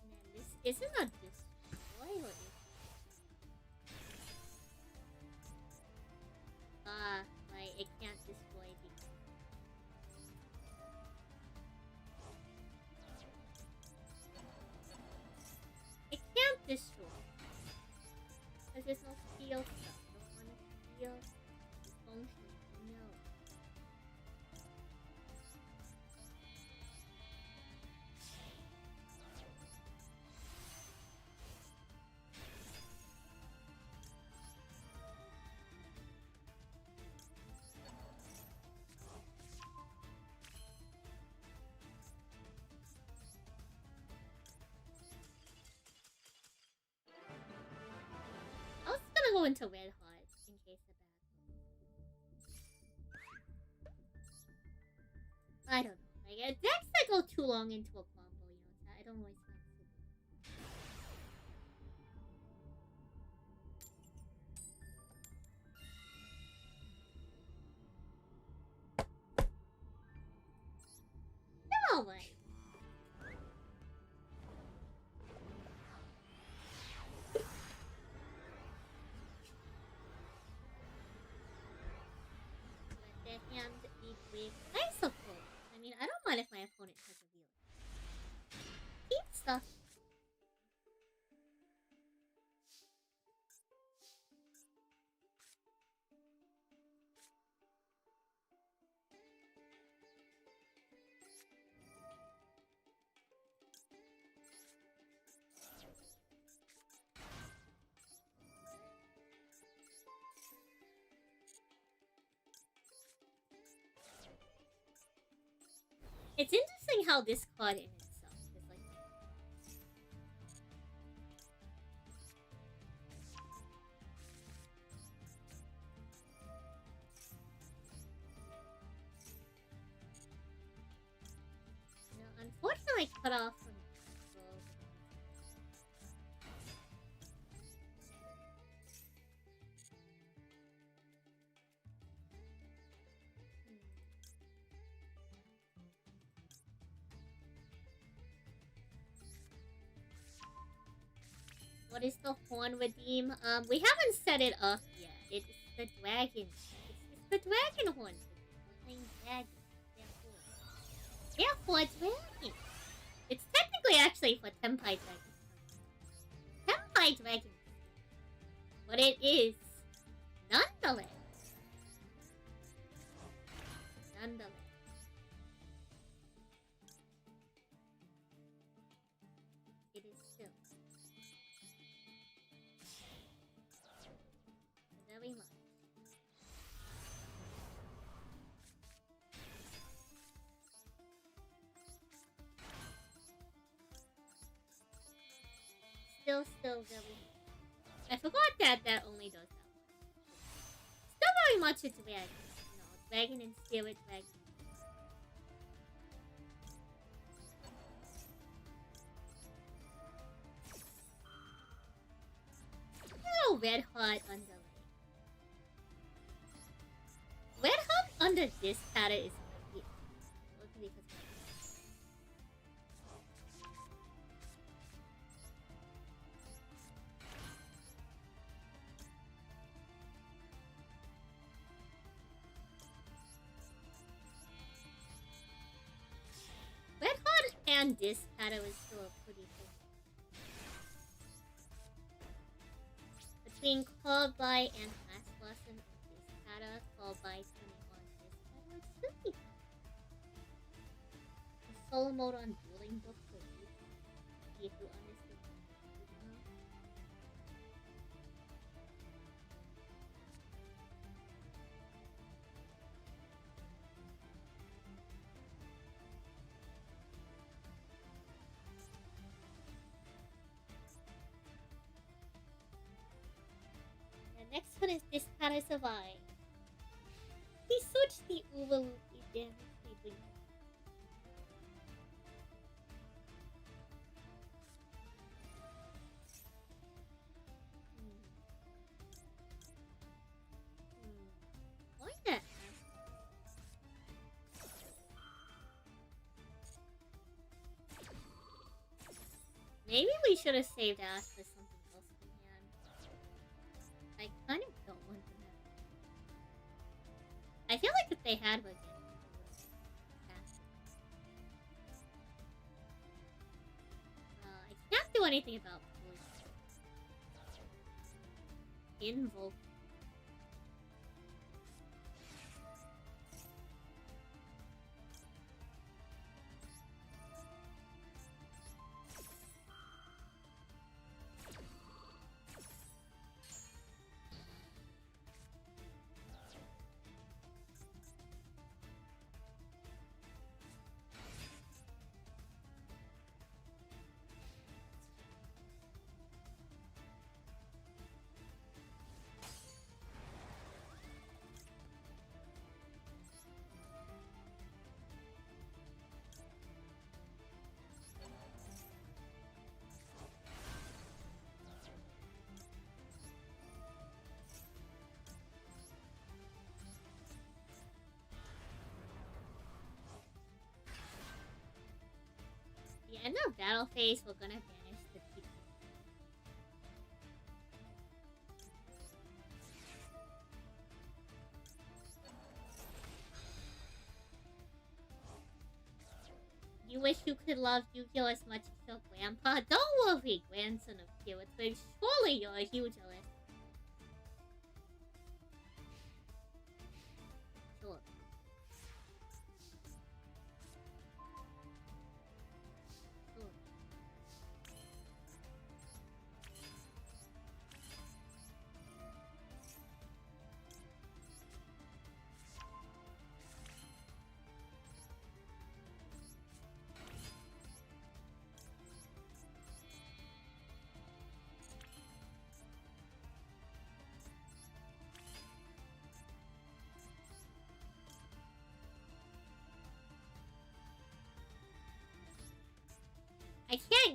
Man, this isn't a destroy or is like it can't destroy because it can't destroy. Because there's no steel stuff. I don't want to steal function. No. I was gonna go into red hot in case of bad. I don't know. Like decks that go too long into a combo, I don't always find super. No, like. Let their hand be quick. I suppose. I mean, I don't mind if my opponent has a wheel. Keep stuff. It's interesting how this card in itself is like. You know, unfortunately, cut off from. What is the horn redeem? We haven't set it up yet. It's the dragon. It's the dragon horn. Playing dragon. Therefore, dragon. It's technically actually for Tenpai Dragon. Tenpai Dragon. But it is nonetheless. Nonetheless. It is still. Very much. Still very. I forgot that only does that one. Still very much a dragon. You know, dragon and spirit dragon. Oh, red hot underlay. Red hot under this pattern is my favorite. Red hot and this pattern is still a pretty cool. Between Called By and Last Blossom and this pattern, Called By turning on this pattern, it's really fun. The solo mode on Dueling Book for you. If you understand. Next one is this pattern survive. He switched the overloopy damage they bring. Why that? Maybe we should have saved Ash for something else in hand. I kind of don't want them to have. I feel like if they had one, I can't do anything about poison. Invoke. The end of battle phase, we're gonna banish the people. You wish you could love Yu-Gi-Oh! As much as your grandpa? Don't worry, grandson of Kira Twig. Surely you're a huge Ellis. Sure. Sure.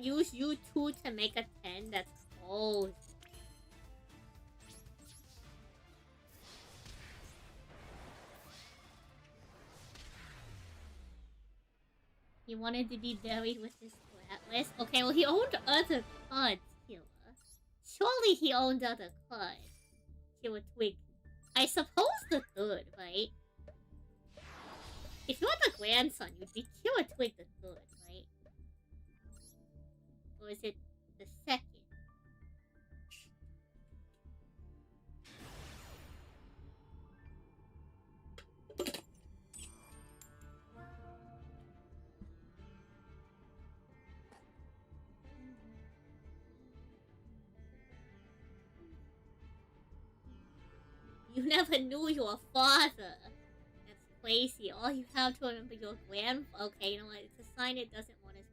use you two to make a 10? That's close. He wanted to be buried with his Atlas. Okay, well he owned other cards, Killer. Surely he owned other cards. Killer Twig. I suppose the third, right? If you were the grandson, you'd be Killer Twig the third, right? Or is it the second? You never knew your father. That's crazy. All you have to remember your grandfather. Okay, you know what? It's a sign it doesn't want us.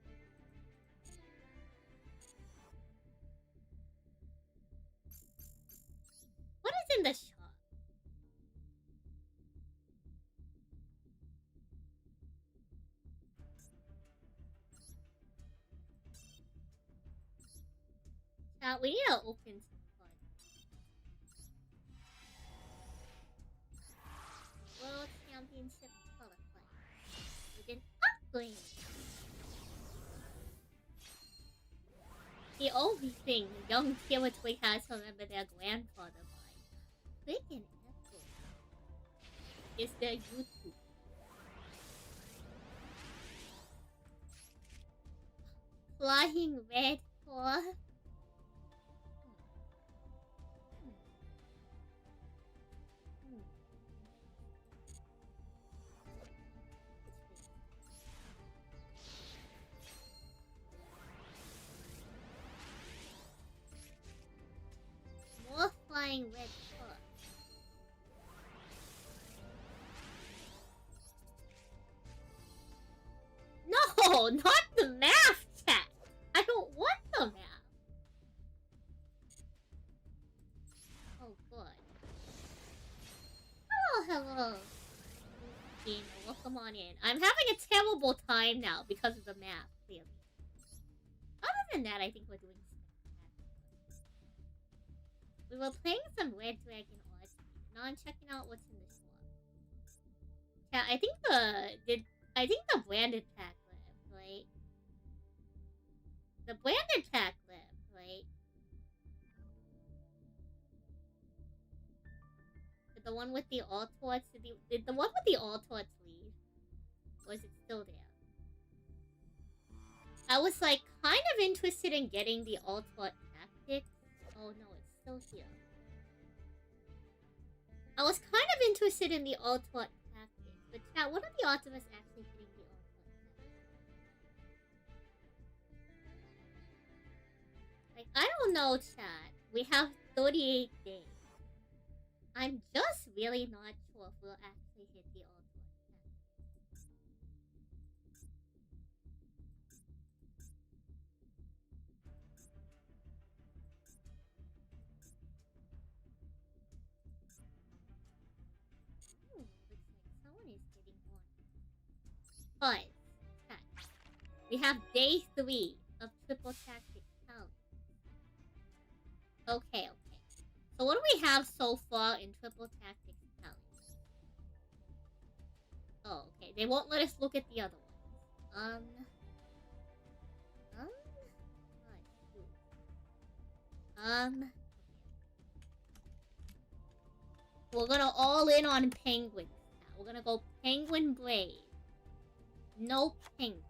What is in the shop? Chat, we need to open some cards. World Championship color play. We did upgrade. The only thing young Killer Twig has to remember their grandfather by freaking Apple is their YouTube. Flying red claw. More flying red claw. No, not the math chat. I don't want the math. Oh, good. Hello. Gino, welcome on in. I'm having a terrible time now because of the math, clearly. Other than that, I think we're doing spectacular. We were playing some Red Dragon Odyssey. Now I'm checking out what's in the shop. Yeah, I think the branded pack left, right? The branded pack left, right? The one with the all torts, did the one with the all torts leave? Or is it still there? I was like kind of interested in getting the all tort tactics. Oh no, it's still here. I was kind of interested in the all tort tactics, but chat, what are the odds of us actually hitting the all tort tactics? Like, I don't know, chat. We have 38 days. I'm just really not sure if we'll actually hit the all tort tactics. Ooh, looks like someone is getting on. But, we have day 3 of Triple Tactic Challenge. Okay. So what do we have so far in Triple Tactic Challenge? Oh, okay. They won't let us look at the other ones. We're gonna all in on penguins now. We're gonna go Penguin Brave. No penguin.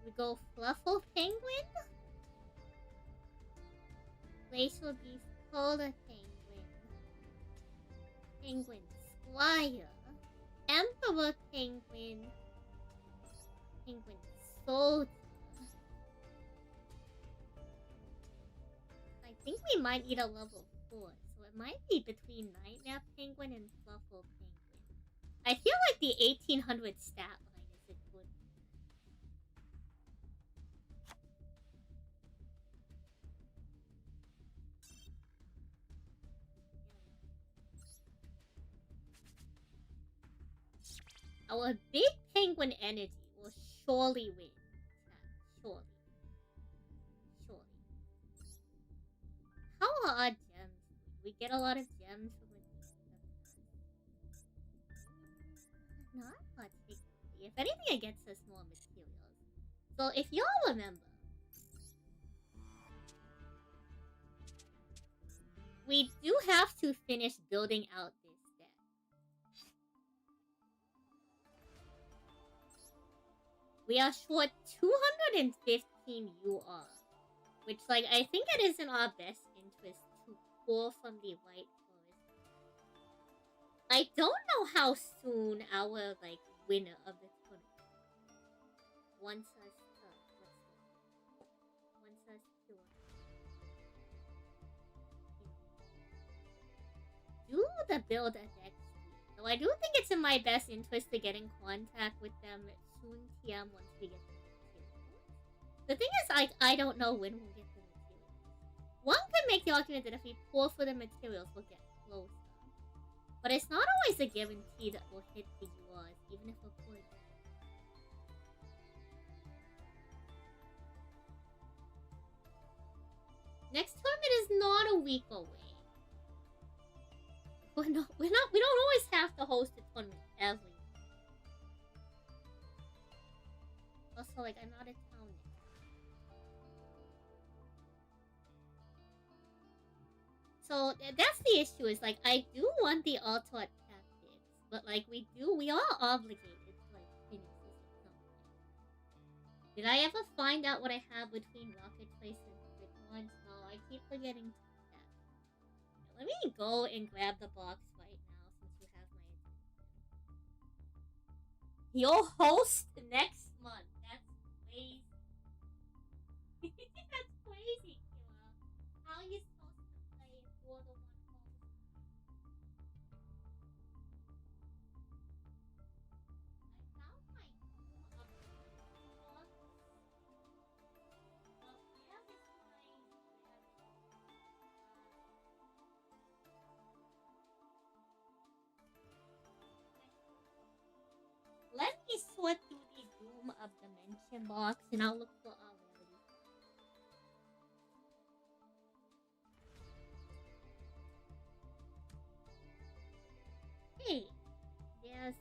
We go Fluffle Penguin? Glacial Beast Polar Penguin. Penguin Squire. Emperor Penguin. Penguin Soldier. I think we might need a level 4, so it might be between Nightmare Penguin and Fluffle Penguin. I feel like the 1800 stat line is a good one. Our big penguin energy will surely win. Surely. Surely. How are our gems? We get a lot of gems from it. Not particularly. If anything, it gets us more materials. So if y'all remember, we do have to finish building out this deck. We are short 215 UR. Which, like, I think it is in our best interest to pull from the White Forest. I don't know how soon our, like, winner of the tournament wants us to, wants us to, do the build a deck speed. So I do think it's in my best interest to get in contact with them soon TM once we get the materials. The thing is, like, I don't know when we'll get the materials. One could make the argument that if we pull for the materials, we'll get closer. But it's not always a guarantee that we'll hit the URs, even if we're pulling. Next tournament is not a week away. We don't always have to host a tournament every week. Also, like, I'm out of town now. So that's the issue. Is like I do want the auto tactics, but like we are obligated to like finish this at some point. Did I ever find out what I have between Rocket Trace and Quick Ones? No, I keep forgetting to do that. Let me go and grab the box right now since you have my attention. You'll host next month. That's crazy. That's crazy, Kira. How are you supposed to play if you're the one hosting? I found my Doom of the box. Well, where is Let me sort through the Doom of Dimension box and I'll look for our rarity. Hey, there's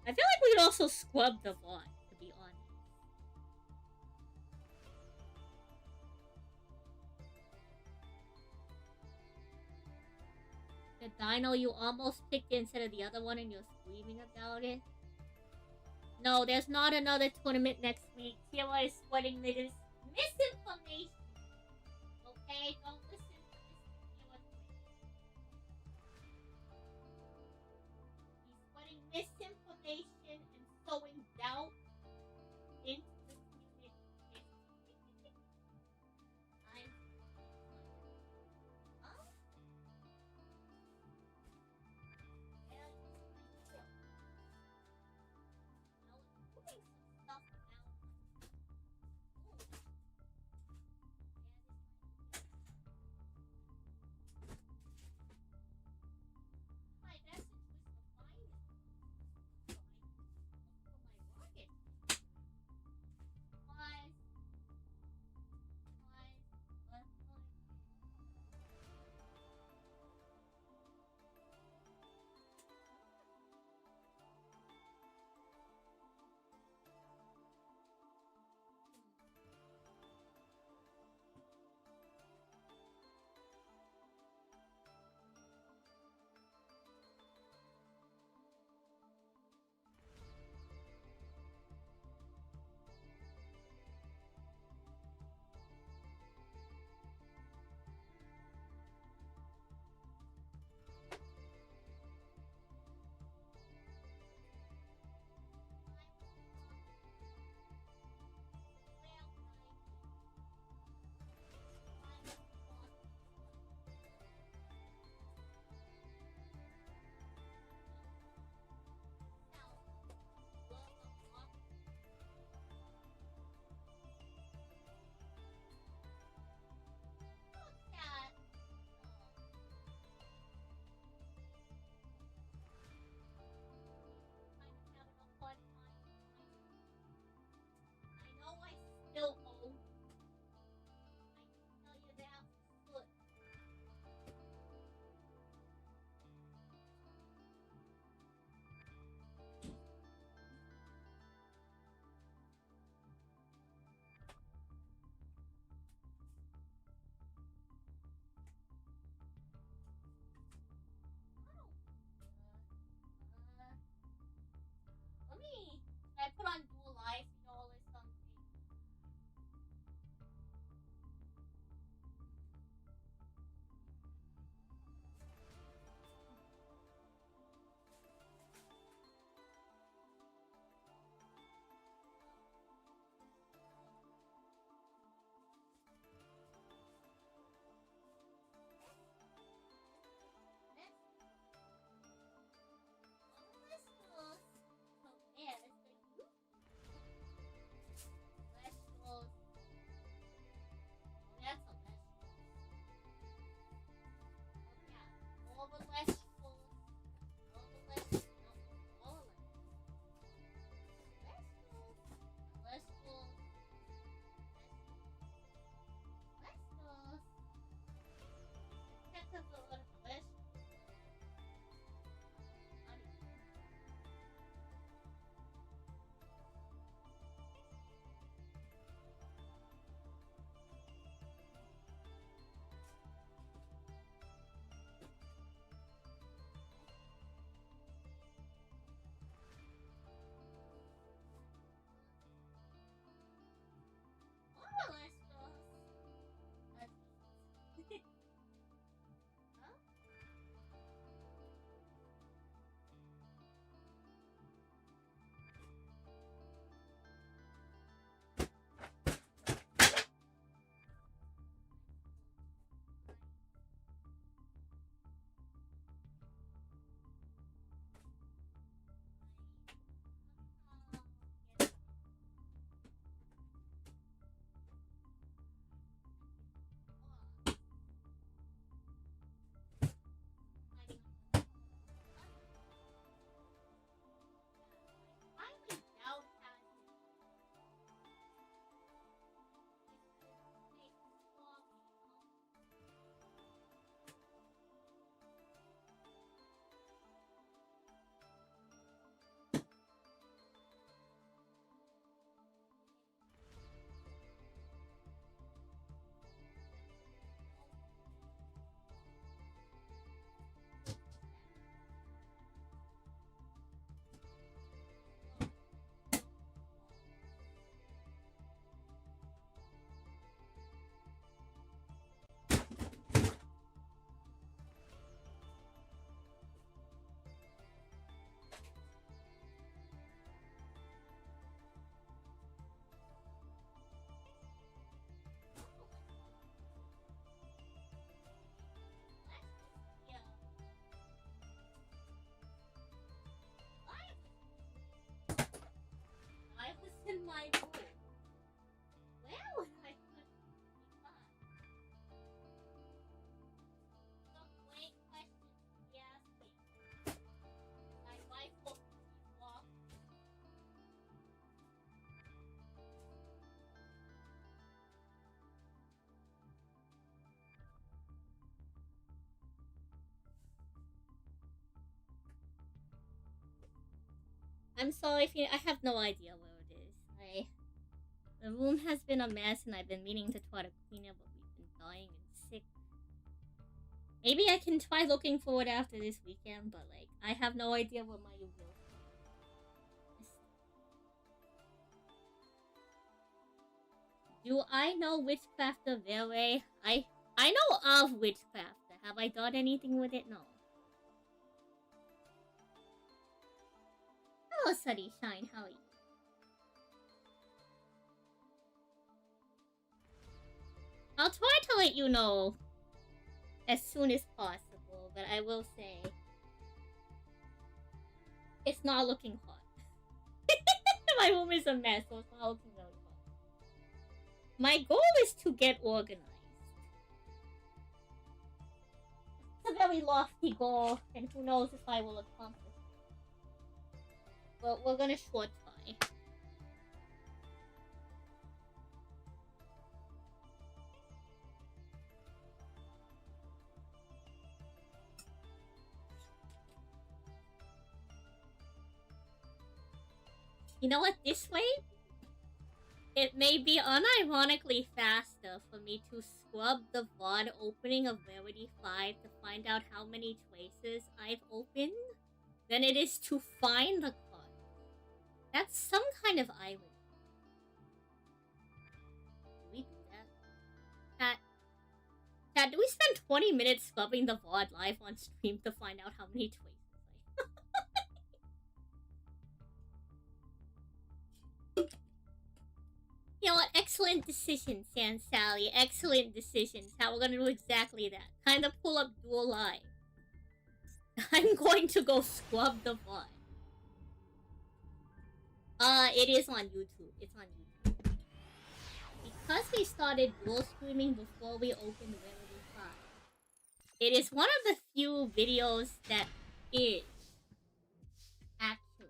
I feel like we could also scrub the bot, to be honest. The dino you almost picked instead of the other one and you're screaming about it. No, there's not another tournament next week. Kira is spreading this misinformation. Okay? Don't listen to Mr. He's spreading misinformation and sowing doubt into the community. I'm sorry if you. I have no idea where it is. The room has been a mess, and I've been meaning to try to clean it, but we've been dying and sick. Maybe I can try looking for it after this weekend, but like I have no idea where my Yu-Gi-Oh! Do I know Witchcraft of Railway? I know of Witchcraft. Have I done anything with it? No. Hello, Sunny Shine. How are you? I'll try to let you know as soon as possible, but I will say it's not looking hot. My room is a mess, so it's not looking really hot. My goal is to get organized. It's a very lofty goal, and who knows if I will accomplish it. But we're gonna short try. You know what? This way, it may be unironically faster for me to scrub the VOD opening of Rarity 5 to find out how many traces I've opened than it is to find the card. That's some kind of irony. Do we do that? Chat, do we spend 20 minutes scrubbing the VOD live on stream to find out how many traces You know what? Excellent decision, San Sally. Excellent decisions. How we're gonna do exactly that. Kind of pull up dual live. I'm going to go scrub the VOD. It is on YouTube. It's on YouTube. Because we started dual streaming before we opened Rarity 5, it is one of the few videos that is actually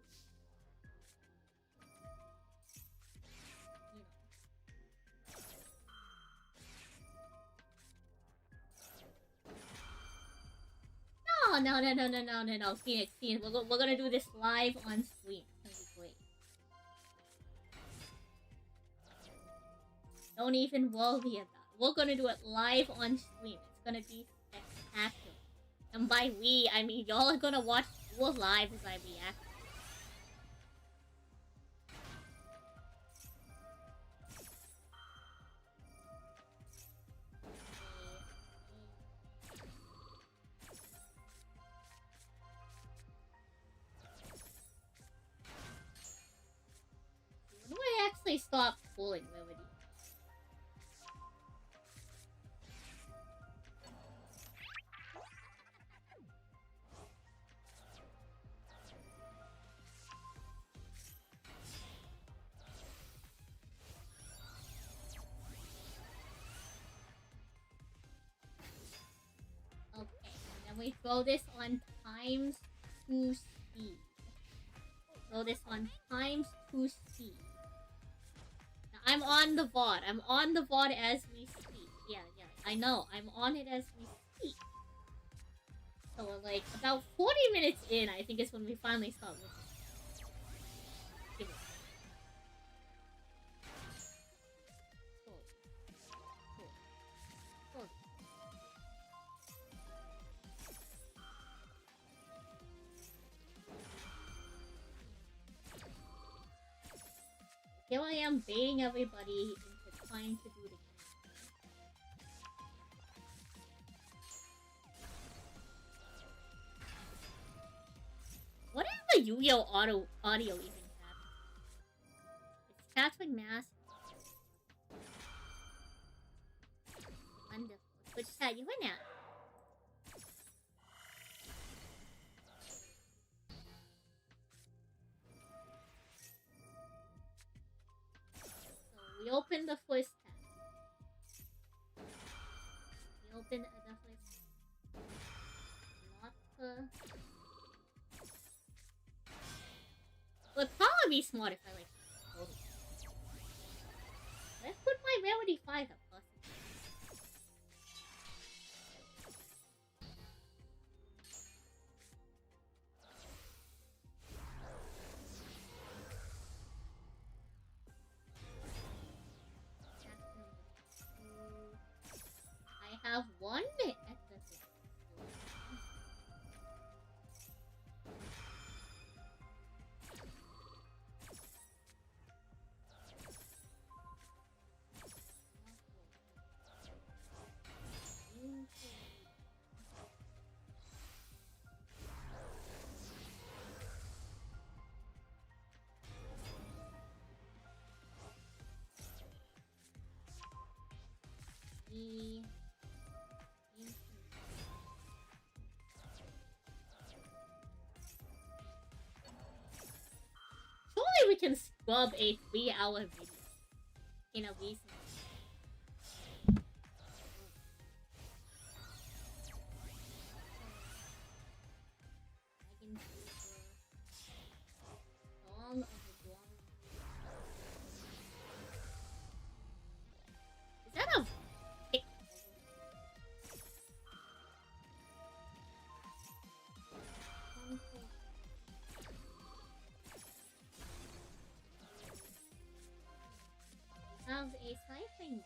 No, Phoenix. We're gonna do this live on stream. It's gonna be great. Don't even worry about it. We're gonna do it live on stream. It's gonna be spectacular. And by we, I mean y'all are gonna watch dual live as I react. When do I actually stop pulling Remedy? Okay, and then we throw this on times 2 speed. Throw this on times 2 speed. I'm on the VOD. I'm on the VOD as we speak. Yeah, I know. I'm on it as we speak. So we're like about 40 minutes in, I think is when we finally start looking. Give it. Cool. Here I am baiting everybody into trying to do the game. What is the Yu-Gi-Oh audio even happening? It's Catherine Mass. Wonderful. Which side you went at? We open the first tab. We open the first locker. It would probably be smart if I like let's put my Rarity 5 up possibly. can scrub a 3-hour video in a recent. Song of the Dawn. Is that a pick? Have a cycling.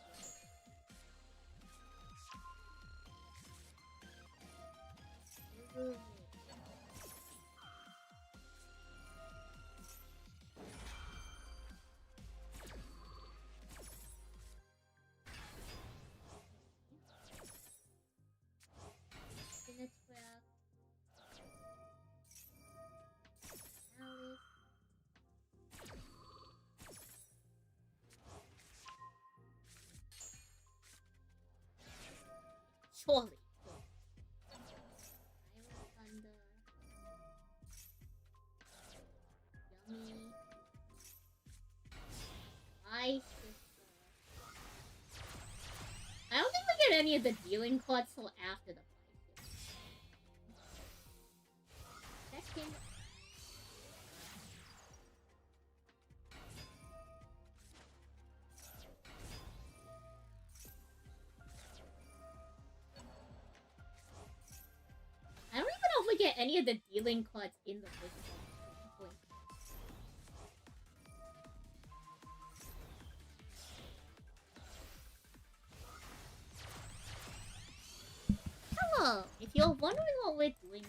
Surely. Iron Thunder. Yummy. Ice Sister. I don't think we get any of the dealing cards till after the fight. Second. I don't even know if we get any of the dealing cards in the physical. Hello! If you're wondering what we're doing,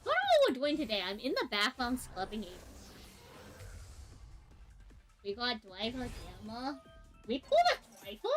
I don't know what we're doing today. I'm in the background scrubbing it. We got Driver Gamma. We pulled a Driver?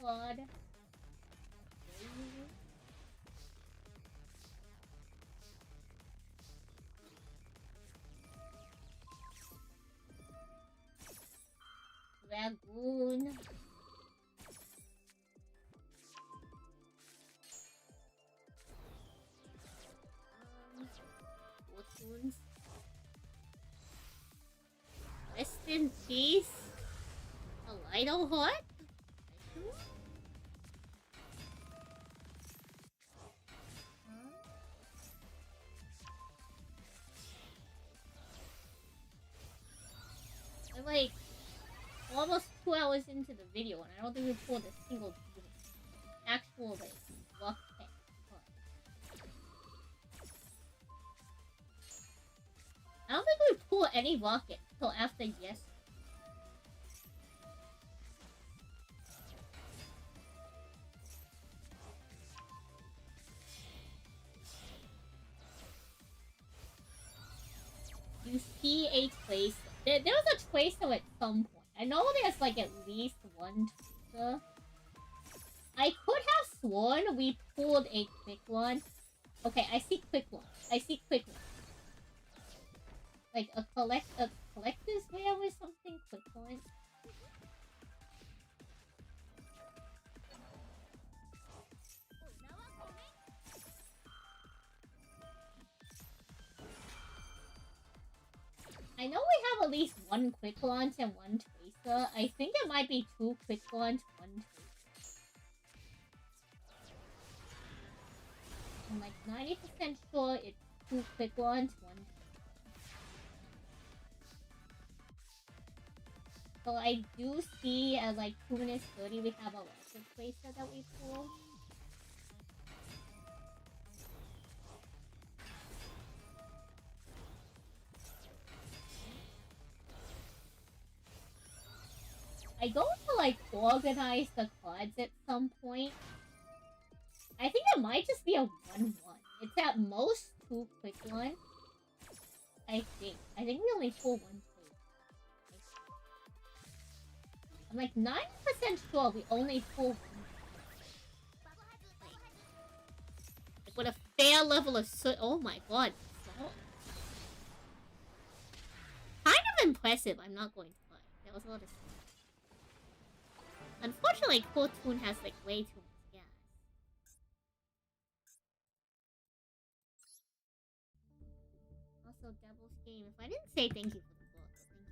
Claude. Dragoon. Fortunes. Rest in peace. A Lido Heart? I'm like almost 2 hours into the video and I don't think we pulled a single actual like luck pick. I don't think we pull any rocket until after yes. You see a place. There was a Tracer at some point. I know there's like at least one Tracer. I could have sworn we pulled a quick one. Okay, I see quick one. I see quick one. Like a collector's rare or something? Quick one. I know we have at least one quick launch and one Tracer. I think it might be 2 quick launch, 1 Tracer. I'm like 90% sure it's 2 quick launch, 1 Tracer. So I do see at like 2 minutes 30 we have a lesser Tracer that we pull. I go to like organize the cards at some point. I think it might just be a 1-1. It's at most 2 quick ones. I think. I think we only pull one toad. I'm like 90% sure we only pull one. Like with a fair level of oh my god. Kind of impressive, I'm not going to lie. There was a lot of stuff. Unfortunately, Kortoon has like way too much gas. Also, Devil's Game. If I didn't say thank you for the book, thank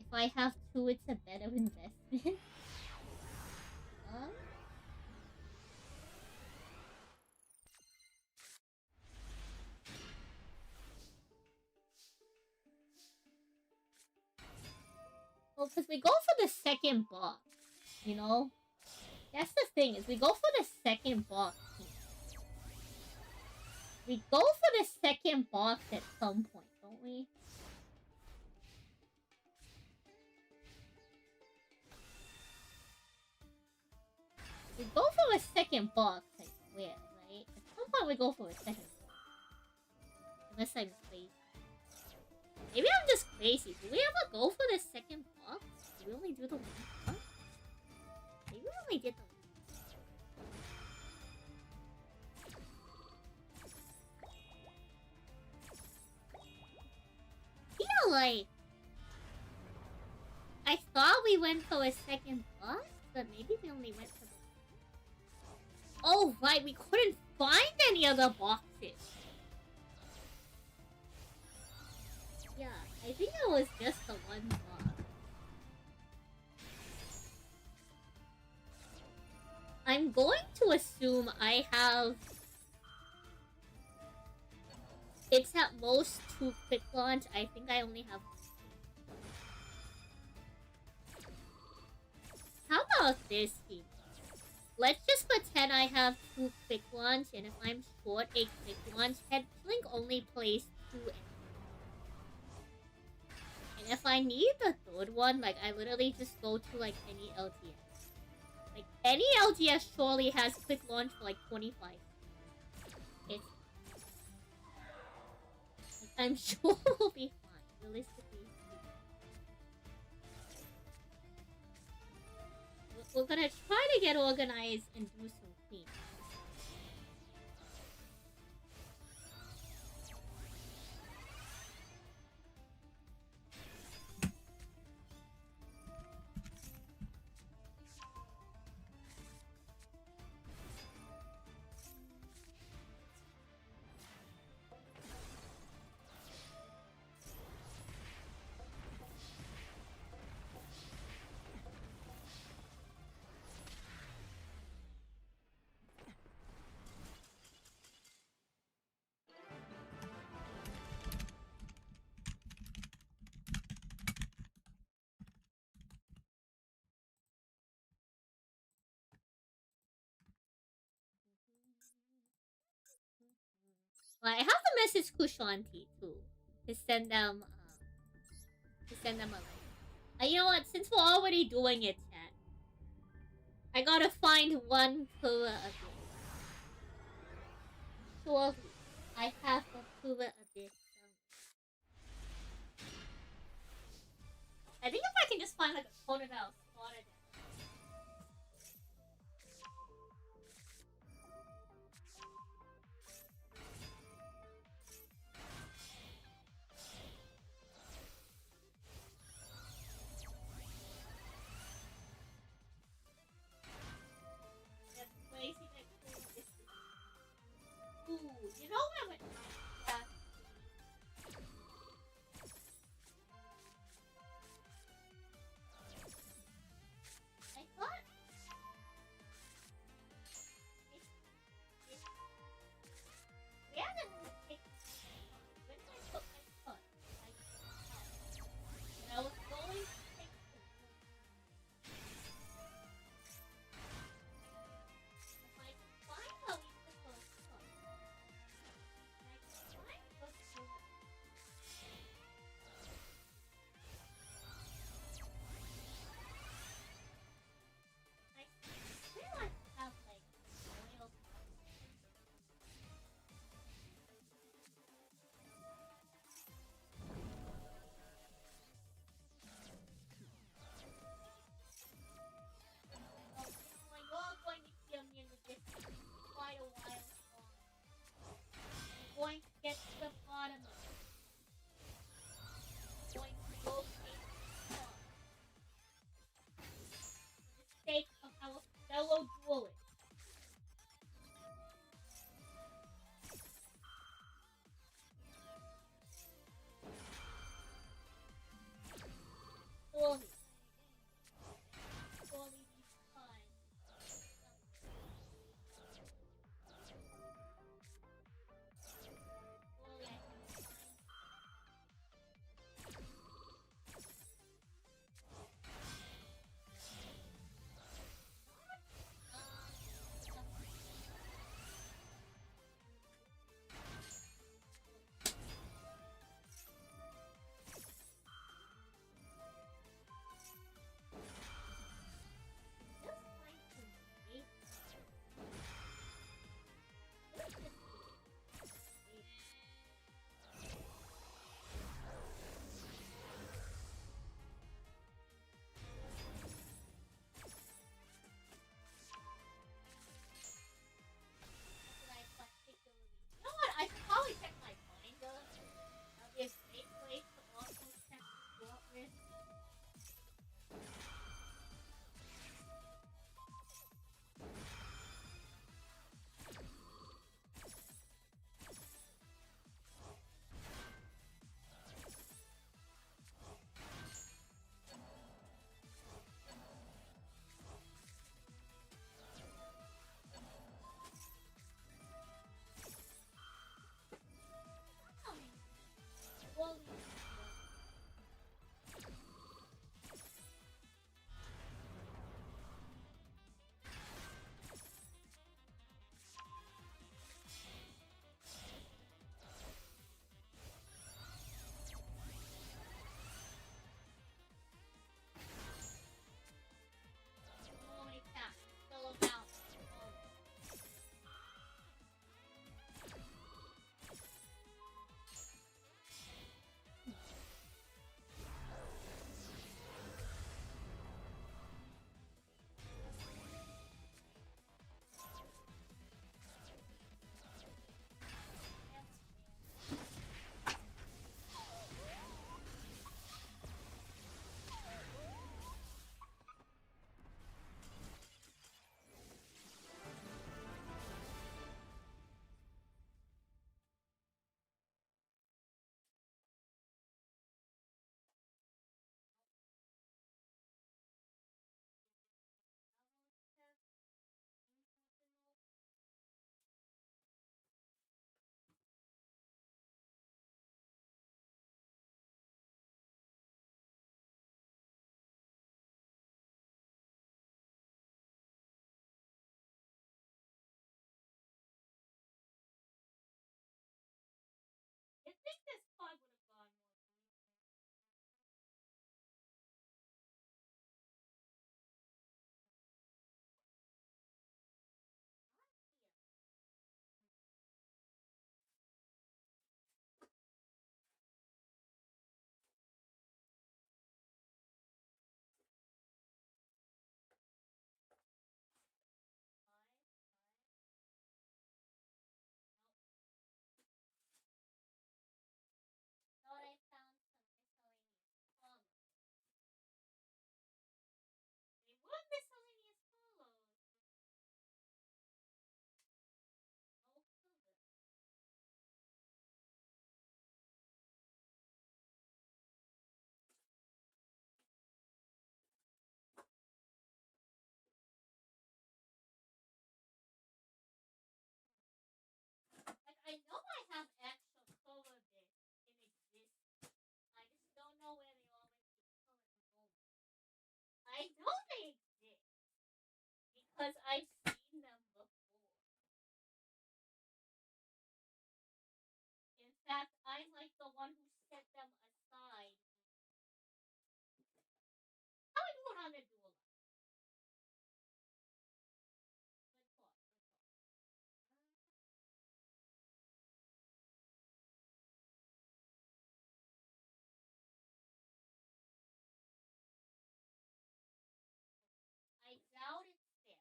you. If I have two, it's a better investment. Well, because we go for the second box, you know? That's the thing, is we go for the second box. We go for the second box at some point, don't we? We go for a second box, I swear, right? At some point we go for a second box. Unless I'm crazy. Maybe I'm just crazy. Do we ever go for the second box? Do we only do the one box? Maybe we only did the one. Feel like I thought we went for a second box, but maybe we only went for the one. Oh right, we couldn't find any other boxes. Yeah, I think it was just the one box. I'm going to assume I have... It's at most 2 quick launch. I think I only have... How about this, team? Let's just pretend I have 2 quick launch, and if I'm short a quick launch, Headlink only plays 2 and if I need the third one, like, I literally just go to, like, any LTS. Like, any LTS surely has quick launch for, like, 25. It's... Like, I'm sure we'll be fine, realistically. We're gonna try to get organized and do some cleaning. Well, I have to message Kushanti too to send them a like. You know what? Since we're already doing it, chat, I gotta find one Kura Abyss. So I have a Kura Abyss. I think if I can just find like a corner that I'll slaughter them. Ooh, you know what I went? Yeah. I know I have extra color bits in existence. I just don't know where they always become at the moment. I know they exist because I've seen them before. In fact, I'm like the one who set them aside. How are we doing on the duel? Good talk, good talk. I doubt it's there,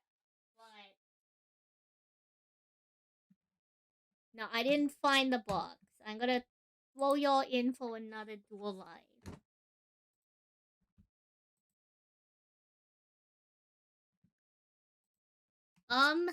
but no, I didn't find the box. I'm gonna throw y'all in for another duel live. Um,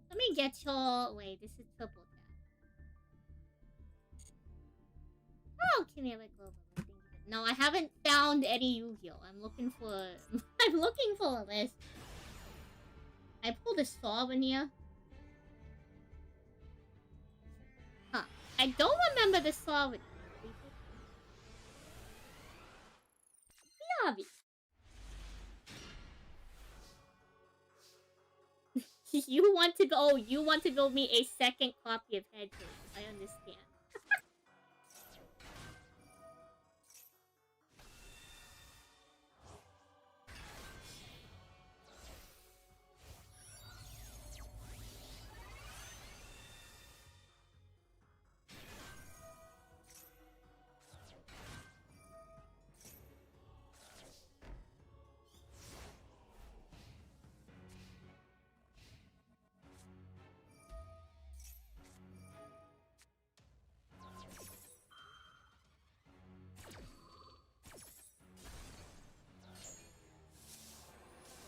let me get your. Wait, this is triple tap. Oh, can you let go of it? No, I haven't found any Yu-Gi-Oh. I'm looking for. I'm looking for a list. I pulled a souvenir. Huh. I don't remember the souvenir. Yabi. You want to go? You want to go me a second copy of Head Case. I understand.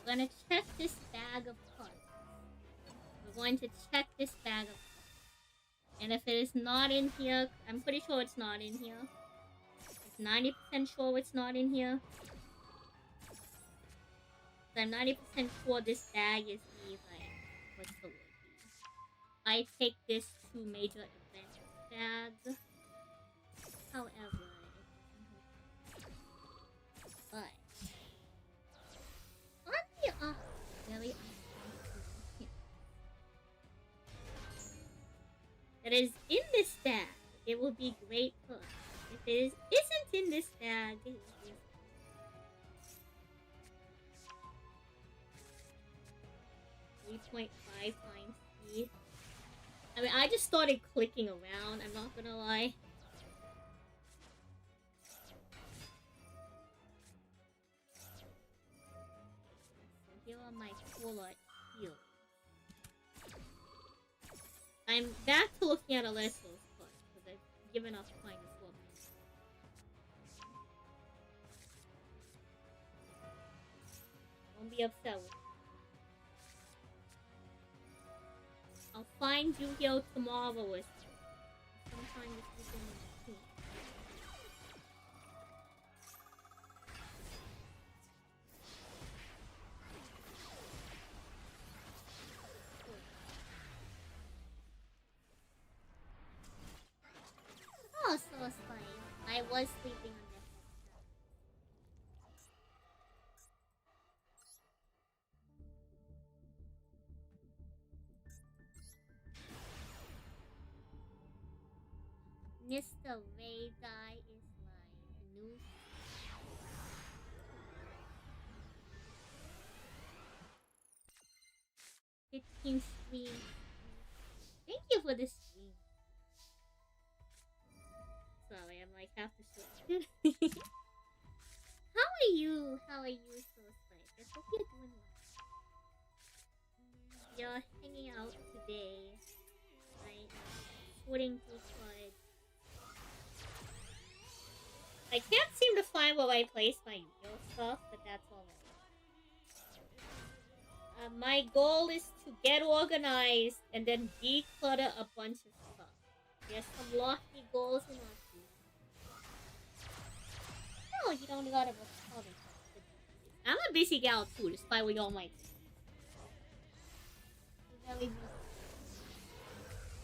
We're gonna check this bag of cards. We're going to check this bag of cards. And if it is not in here, I'm pretty sure it's not in here. It's 90% sure it's not in here. So I'm 90% sure this bag is the, like, what's the word? I take this to major event bag. However, but on the really that is in this bag, it will be great for us. If it isn't in this bag, it is 3.5 times speed. I mean, I just started clicking around, I'm not gonna lie. So here are my full art heals. I'm back to looking at Alesso's cards, because I've given up trying to swap them. Don't be upset with me. I'll find Yu-Gi-Oh! Tomorrow or sometime this weekend. Oh, so funny. I was sleeping on this. Mr. Ray guy is like new. 15 streams. Thank you for the stream. Sorry, I'm like half asleep. How are you? How are you, so Spike? I hope you're doing well. You're hanging out today, right? Sorting through cards. I can't seem to find where I place my Yu-Gi-Oh stuff, but that's alright. My goal is to get organized and then declutter a bunch of stuff. There's some lofty goals in our team. No, you don't gotta respond. I'm a busy gal too, despite what y'all might think. Very busy.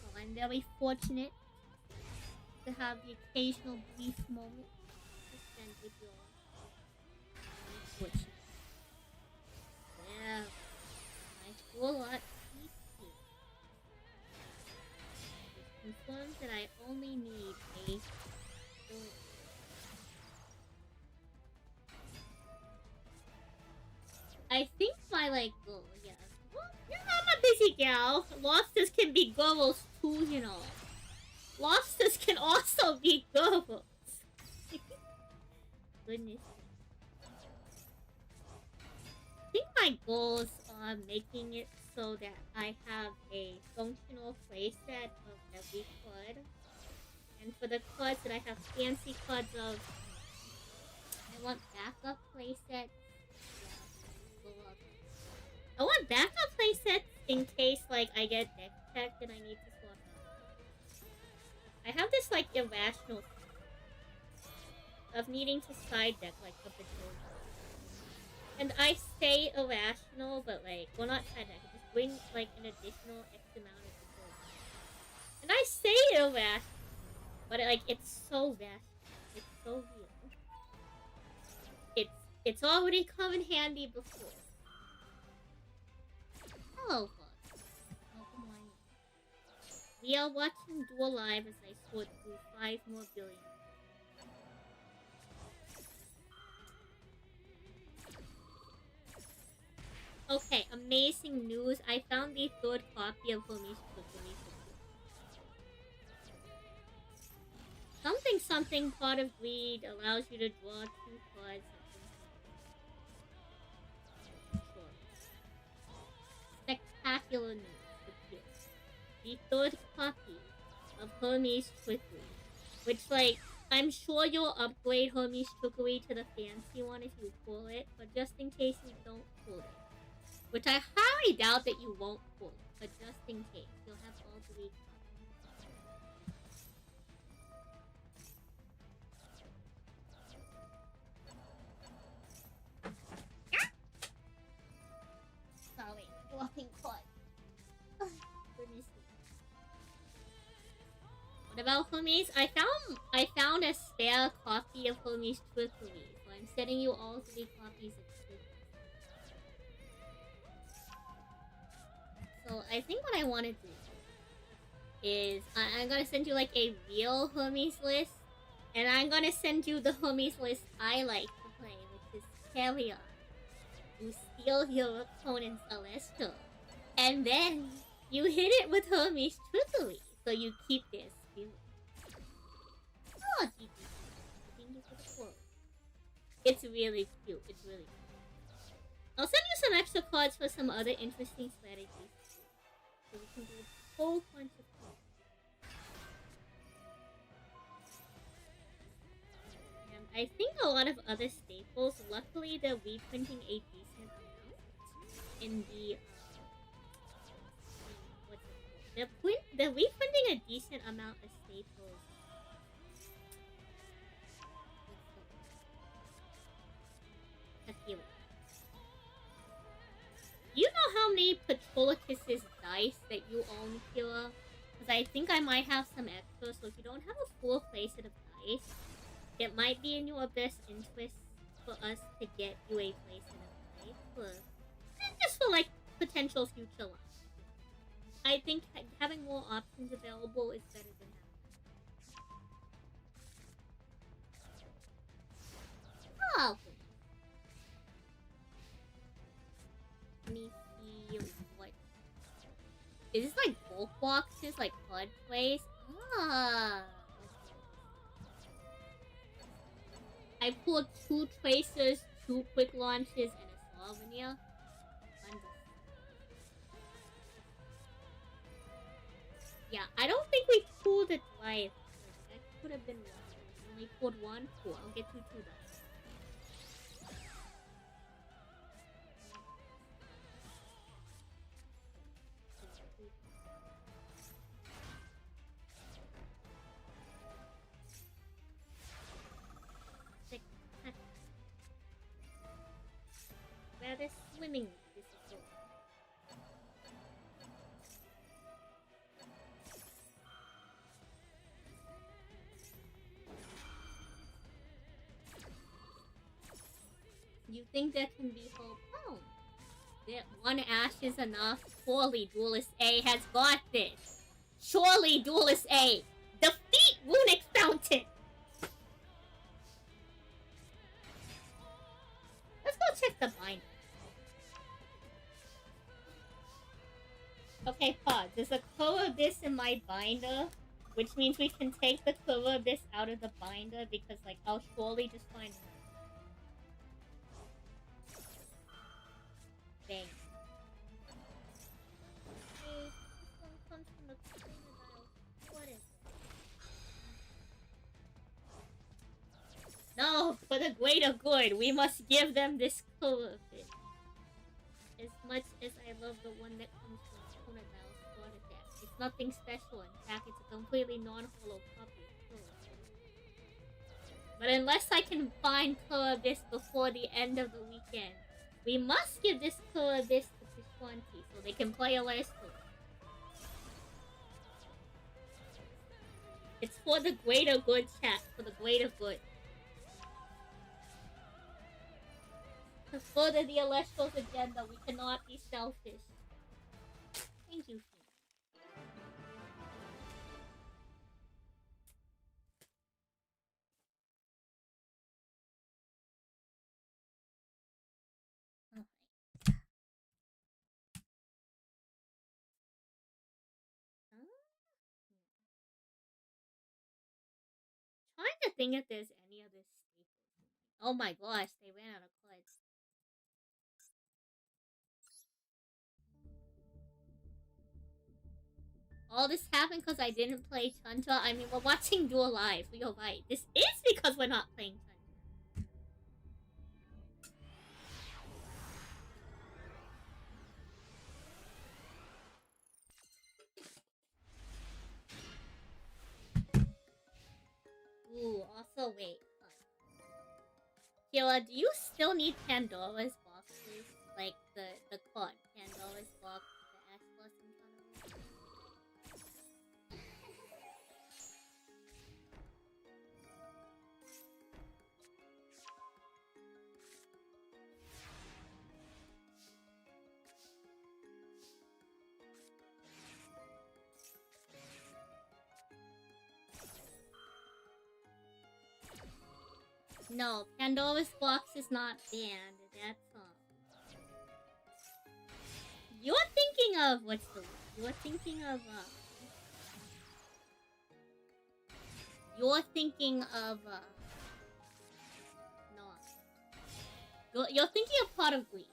Well, I'm very fortunate to have the occasional brief moment to spend with y'all. Very fortunate. Yeah. I feel a lot peaceful. It confirms that I only need a goal. I think my goal, yeah. Well, yeah, I'm a busy gal. Lobsters can be girls too, you know. Lobsters can also be girls. Goodness. I think my goals are making it so that I have a functional playset of every card. And for the cards that I have fancy cards of, I want backup playsets. I want backup playsets in case, I get deck checked and I need to swap out. I have this, irrational of needing to side deck, a bajillion. And I say irrational, but, well, not side deck. It just brings, an additional X amount of bajillion. And I say irrational, but, it's so rational. It's so real. It's already come in handy before. Hello, folks. Welcome on in. We are watching Duel Live as I sort through 5 more billion. Okay, amazing news. I found the 3rd copy of Hermes Trickery. Something Pot of Greed allows you to draw 2 cards. Spectacular news. The 3rd copy of Hermes Trickery. Which, I'm sure you'll upgrade Hermes Trickery to the fancy one if you pull it, but just in case you don't pull it. Which I highly doubt that you won't pull it, but just in case, you'll have all 3 copies. Sorry, walking caught. What about Hermes? I found a spare copy of Hermes Trickery, so I'm sending you all 3 copies of Trickery. So I think what I want to do is I'm gonna send you a real Hermes list, and I'm gonna send you the Hermes list I like to play, which is Carrion. You steal your opponent's Celestial, and then you hit it with Hermes Trickery, so you keep their spirit. Oh, GG. Thank you for the quote. It's really cute. It's really cute. I'll send you some extra cards for some other interesting strategies. So we can do a whole bunch of cards. And I think a lot of other staples, luckily they're reprinting a decent amount in the they're reprinting a decent amount of staples. Akira. Do you know how many Patrollicus's dice that you own, Kira? Because I think I might have some extra, so if you don't have a full playset of dice, it might be in your best interest for us to get you a playset of dice. Just for, potential future luck. I think having more options available is better than having. Oh! Let me see what... Is this bulk boxes, HUD plays? Ah! I pulled 2 Tracers, 2 Quick Launches, and a Slovenia. Yeah, I don't think we pulled it live. That could have been one. We only pulled 1. Cool, I'll get you 2 dice. You think there can be hope? No. That one ash is enough. Surely Duelist A has got this. Surely Duelist A. Defeat Runic Fountain! Let's go check the binder. Okay, pause. There's a Quill Abyss in my binder, which means we can take the Quill Abyss out of the binder because, like, I'll surely just find one. Dang. This one comes from the crocodile. What is it? No, for the greater good, we must give them this Quill Abyss. As much as I love the one that comes from Crocodile's Sword Attack, it's nothing special. In fact, it's a completely non-hollow copy of Quill Abyss. But unless I can find Quill Abyss before the end of the weekend, we must give this Quill Abyss to Kishwanti so they can play a last one. It's for the greater good, chat. For the greater good. To further the Alestro's agenda, we cannot be selfish. Thank you, Finn. Trying to think if there's any other staples. Oh my gosh, they ran out of cards. All this happened because I didn't play Chandra. I mean, we're watching Duel Live. You're right. This is because we're not playing Chandra. Ooh, also wait. Kira, do you still need Pandora's boxes? Like the card, Pandora's box, the Ash Blossom Tournament? No, Pandora's box is not banned. That's You're thinking of what's the? You're thinking of You're thinking of No. You're thinking of Pot of Greed.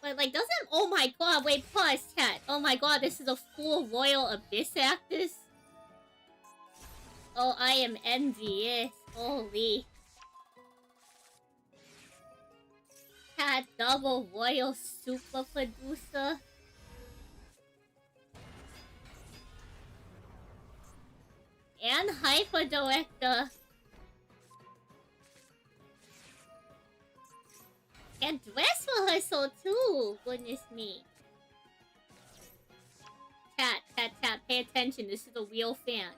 But like, doesn't? Oh my god! Wait, pause, chat. Oh my god, this is a full Royal Abyss Actus. Oh, I am envious. Holy. Cat double Royal Super Producer. And Hyper Director. And dress rehearsal too. Goodness me. Chat, pay attention. This is a real fan.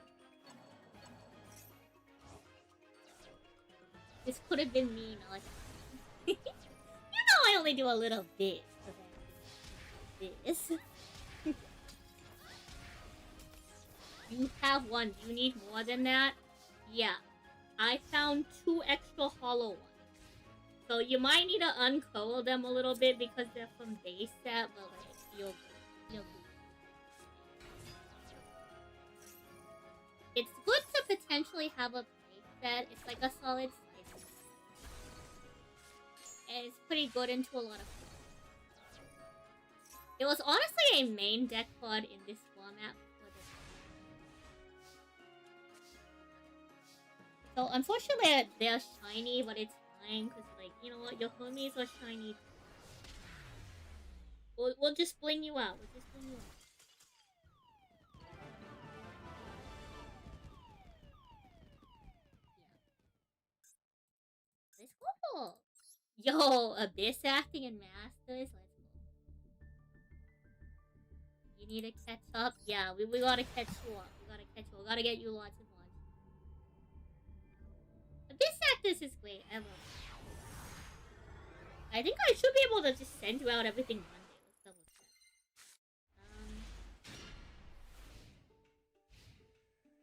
This could have been me, not you know I only do a little bit of this. You have one. Do you need more than that? Yeah. I found 2 extra hollow ones. So you might need to uncoil them a little bit because they're from base set, but like, you'll do. It's good to potentially have a base set. It's like a solid side. And it's pretty good into a lot of things. It was honestly a main deck card in this format. So unfortunately they're shiny, but it's fine because like, you know what, your homies are shiny. We'll just bling you out. We'll just bling you out. Yeah. Let's go. Yo, Abyss acting and Masters. Let's go. You need to catch up. Yeah, we gotta catch you up. We gotta catch you up. We gotta get you lots of. Abyss Cactus is great. I love it. I think I should be able to just send you out everything Monday. Let's double check.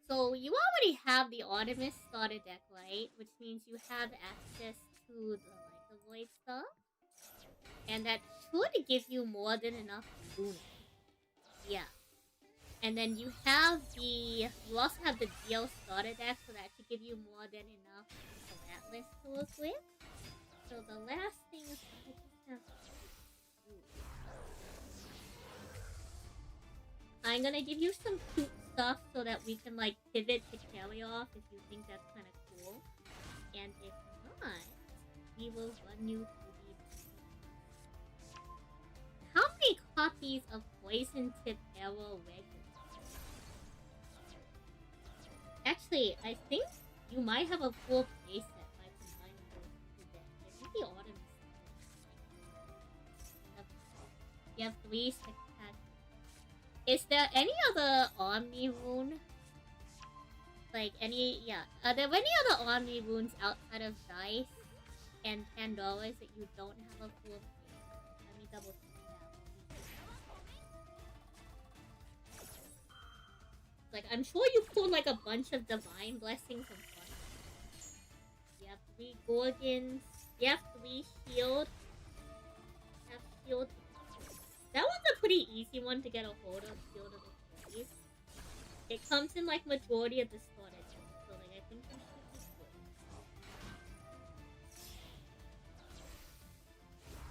So you already have the Artemis starter deck, right? Which means you have access to the Void stuff. And that should give you more than enough Luna. Yeah. And then you also have the DL starter deck, so that should give you more than enough of that list to work with. So the last thing is I just have to do. I'm gonna give you some cute stuff so that we can like pivot to carry off if you think that's kind of cool. And if not, we will run you through the. How many copies of Poison Tip Arrow regular? Actually, I think you might have a full playset by combining those two decks. I think the Autumn is you have 3 spectacular. Is there any other Omni rune? Like any, yeah. Are there any other Omni runes outside of Dice and Pandora's that you don't have a full playset? Let me double check. Like, I'm sure you pulled like a bunch of Divine Blessings and stuff. You have 3 Gorgons. You have 3 Shield. You have Shield. That one's a pretty easy one to get a hold of, Shield of the Fairies. It comes in like majority of the starter decks, so like I think you should be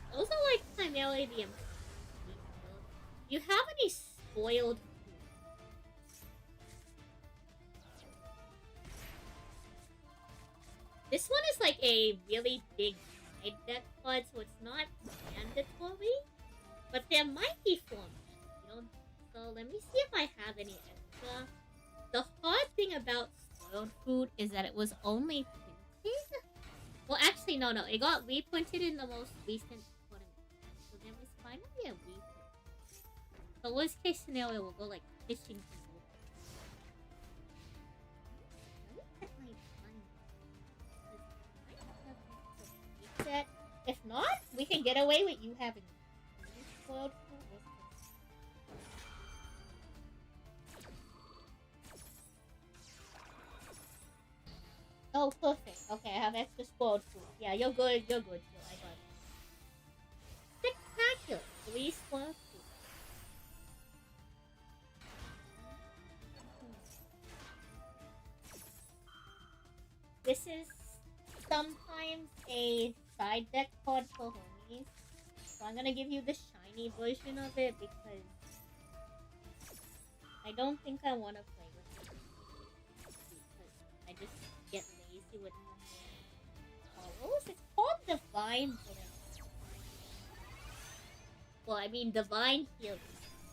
good. Those are like primarily the important. Do you have any spoiled? This one is like a really big side deck card, so it's not mandatory. But there might be formats, you know? So let me see if I have any extra. The hard thing about spoiled food is that it was only printed. Well, actually, no. It got reprinted in the most recent tournament. So there was finally a reprint. So worst case scenario, we'll go like fishing for more. Let me check my set. If not, we can get away with you having spoiled food. Oh, perfect. Okay, I have extra spoiled food. Yeah, you're good. You're good. I got it. Spectacular. 3 spoiled food. This is sometimes a side deck card for homies. So I'm gonna give you the shiny version of it because I don't think I want to play with it. Because I just get lazy with follows. It's called Divine Blessing. Well, I mean Divine Healing.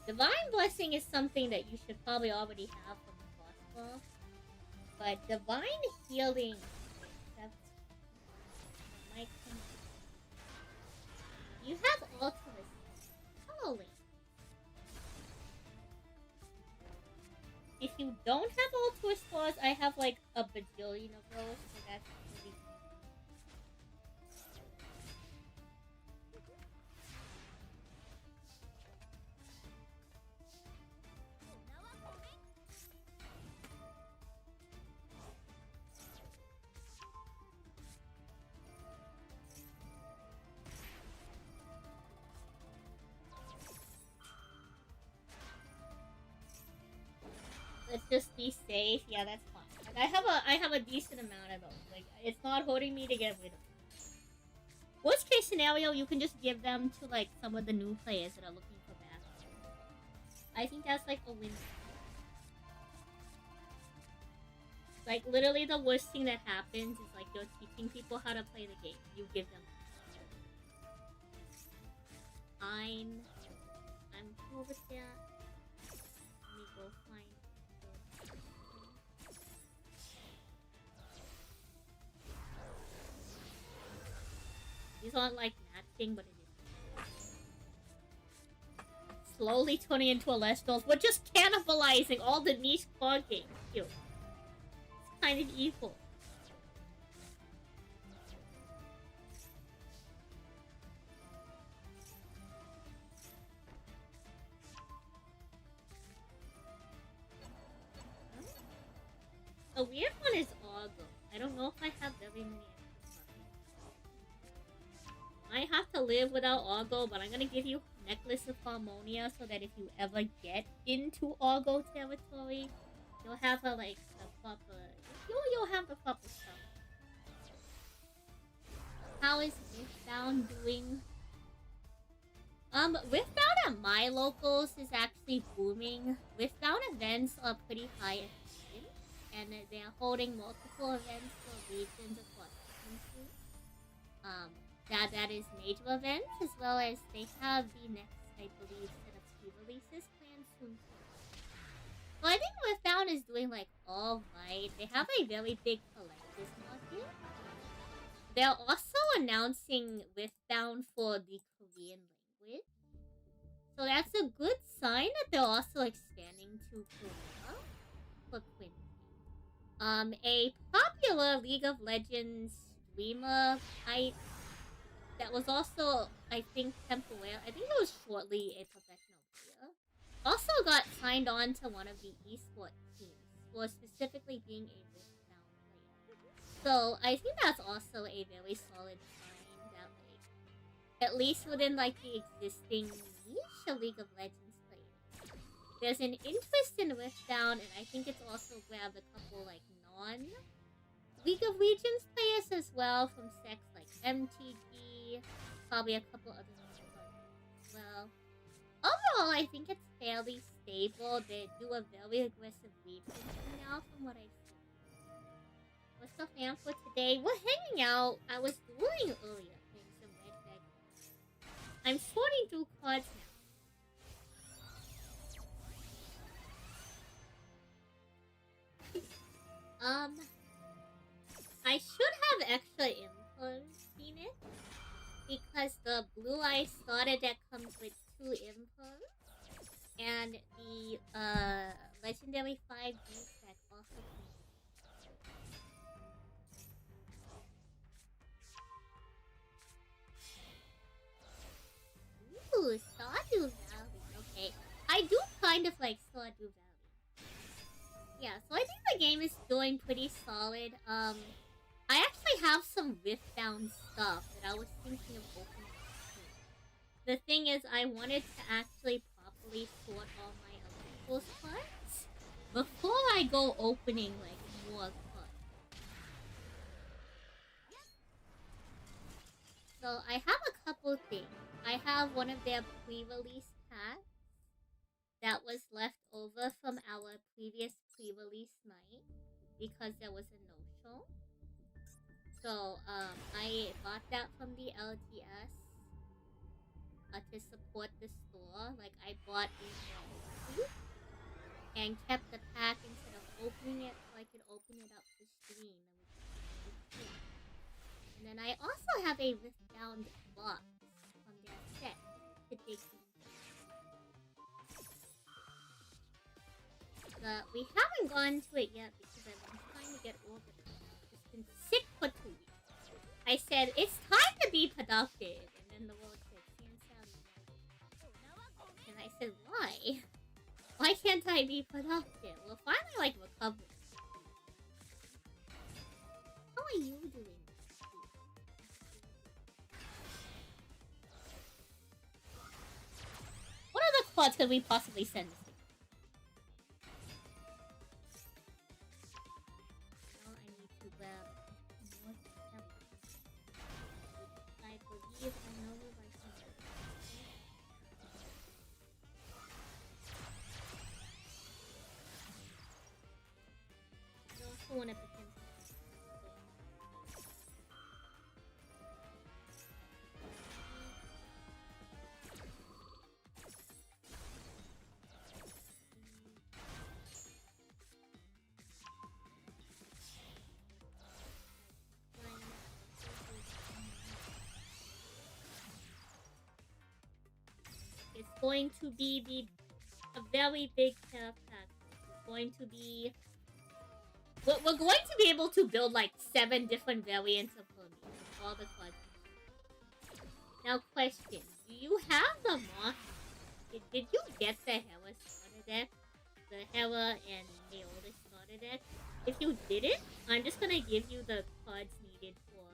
Divine Blessing is something that you should probably already have from the boss boss. But Divine Healing, you have Ultimate. Holy. If you don't have Ultimate Stars, I have like a bajillion of those, so that's really cool. Let's just be safe. Yeah, that's fine. Like, I have a decent amount of those. Like, it's not hurting me to get rid of them. Worst case scenario, you can just give them to like some of the new players that are looking for battle. I think that's like a win. Like, literally the worst thing that happens is like you're teaching people how to play the game. You give them. I'm cool with that. Let me go find. These aren't like matching, but it is. Slowly turning into Celestials. We're just cannibalizing all the niche card games, too. It's kind of evil. A weird one is Augo. I don't know if I have very many extra copies. I have to live without Augo, but I'm gonna give you Necklace of Harmonia so that if you ever get into Augo territory, you'll have a proper. You'll have the proper stuff. How is Riftbound doing? Riftbound at my locals is actually booming. Riftbound events are pretty high efficient, and they're holding multiple events for regions across the country. That is major events, as well as they have the next, I believe, set of pre-releases planned soon. So I think Riftbound is doing like alright. They have a very big collector's market. They're also announcing Riftbound for the Korean language. So that's a good sign that they're also expanding to Korea for Quincy. A popular League of Legends streamer that was also, I think, temporary. I think it was shortly a professional player. Also got signed on to one of the esports teams for specifically being a Riftbound player. So I think that's also a very solid sign that, like, at least within like the existing niche of League of Legends players, there's an interest in Riftbound, and I think it's also grabbed a couple like non League of Legends players as well from sects like MTG, probably a couple other as well. Overall, I think it's fairly stable. They do a very aggressive region now, from what I've seen. What's the plan for today? We're hanging out. I was dueling earlier, playing some Red Dragon. I'm sorting through cards now. I should have extra imperms, Phoenix, because the Blue Eye starter deck comes with 2 imperms, and the Legendary 5D deck also comes with. Ooh, Stardew Valley. Okay, I do kind of like Stardew Valley. Yeah, so I think the game is doing pretty solid. I actually have some Riftbound stuff that I was thinking of opening up. The thing is, I wanted to actually properly sort all my electrical cards before I go opening like more cards. So I have a couple things. I have one of their pre-release packs that was left over from our previous pre-release night because there was a no-show. So, I bought that from the LTS to support the store. Like, I bought it and kept the pack instead of opening it so I could open it up to stream. And then I also have a Riftbound box from their set to dig into. But we haven't gone to it yet because I've been trying to get organized. Been sick for 2 weeks. I said, it's time to be productive. And then the world said, and I said, why? Why can't I be productive? Well, finally, like, recover. How are you doing? What other quads could we possibly send this to? Want to pretend. It's going to be a very big care pack. It's going to be. We're going to be able to build like 7 different variants of Hermes. All the cards. Now, question: do you have the Moth? Did you get the Hera starter deck? The Hera and Aeolus starter starter deck. If you didn't, I'm just gonna give you the cards needed for...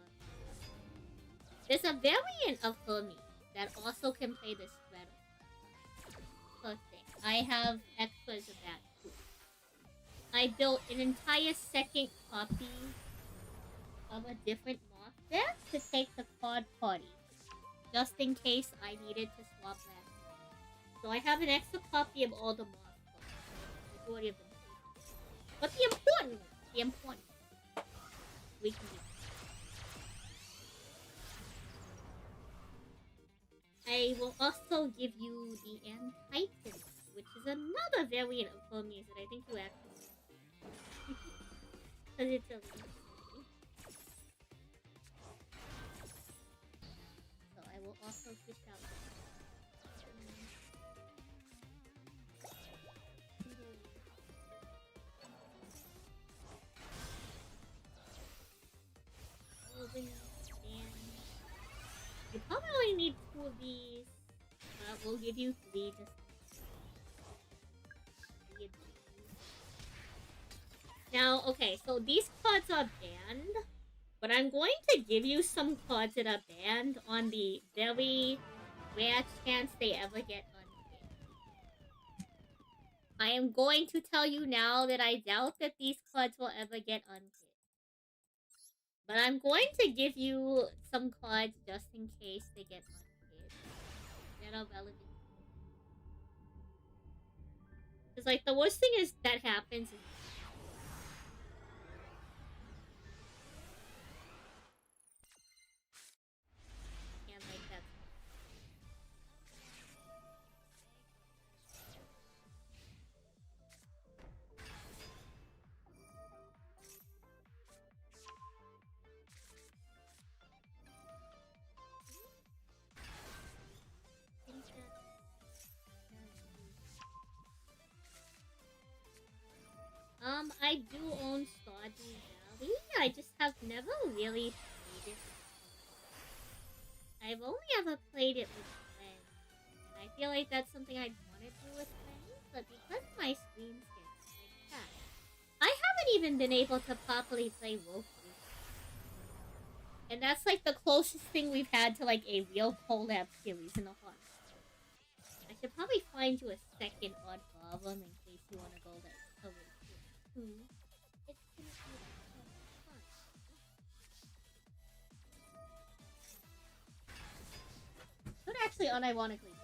There's a variant of Hermes that also can play the spread. Perfect. I have extras of that too. I built an entire second copy of a different moth deck to take the card party, just in case I needed to swap that. So I have an extra copy of all the moth cards. Majority of them. But the important we can do. I will also give you the Titan, which is another variant of Hermes that I think you actually because it's a little. So I will also fish out. You probably only need 2 of these. We'll give you 3 just. Now, okay, so these cards are banned, but I'm going to give you some cards that are banned on the very rare chance they ever get unbanned. I am going to tell you now that I doubt that these cards will ever get unbanned. But I'm going to give you some cards just in case they get unhit that are relevant. Because, like, the worst thing is that happens is... And, like, that's... I do own Stardew Valley. I just have never really played it. I've only ever played it with friends. And I feel like that's something I'd want to do with friends, but because my screens get like that, I haven't even been able to properly play Wolf Roost. And that's like the closest thing we've had to like a real collab series in a hot. I should probably find you a second odd problem in case you want to go like a little too. It's gonna be fun. Could actually unironically do that.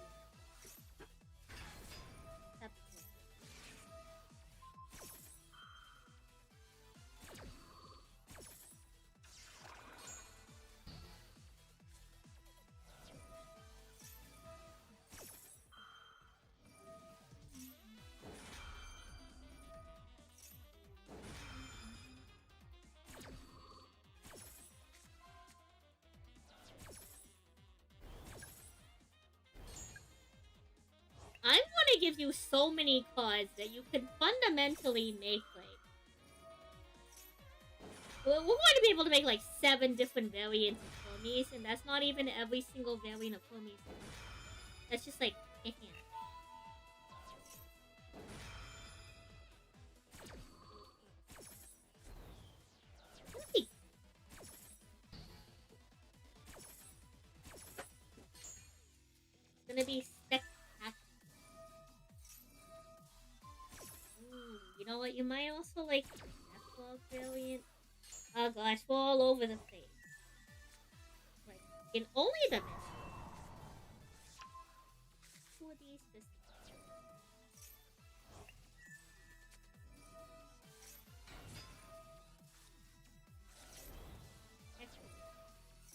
I'm gonna give you so many cards that you could fundamentally make, like... We're going to be able to make, like, 7 different variants of Hermes, and that's not even every single variant of Hermes. That's just, like, a hand. It's gonna be spectacular. Ooh, you know what? You might also like Deathlog variant. Oh gosh, we're all over the place. Like, in only the mist. Who are these?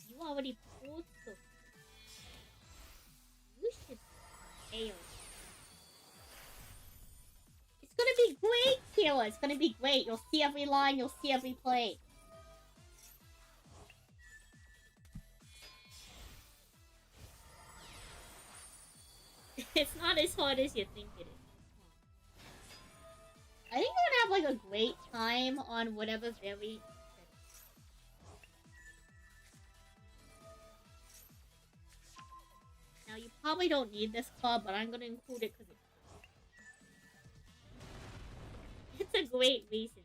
You already pulled so. You should fail. It's gonna be great, Kayla. It's gonna be great. You'll see every line. You'll see every play. It's not as hard as you think it is. I think we're gonna have like a great time on whatever very... Now you probably don't need this card, but I'm gonna include it because it's a great reason.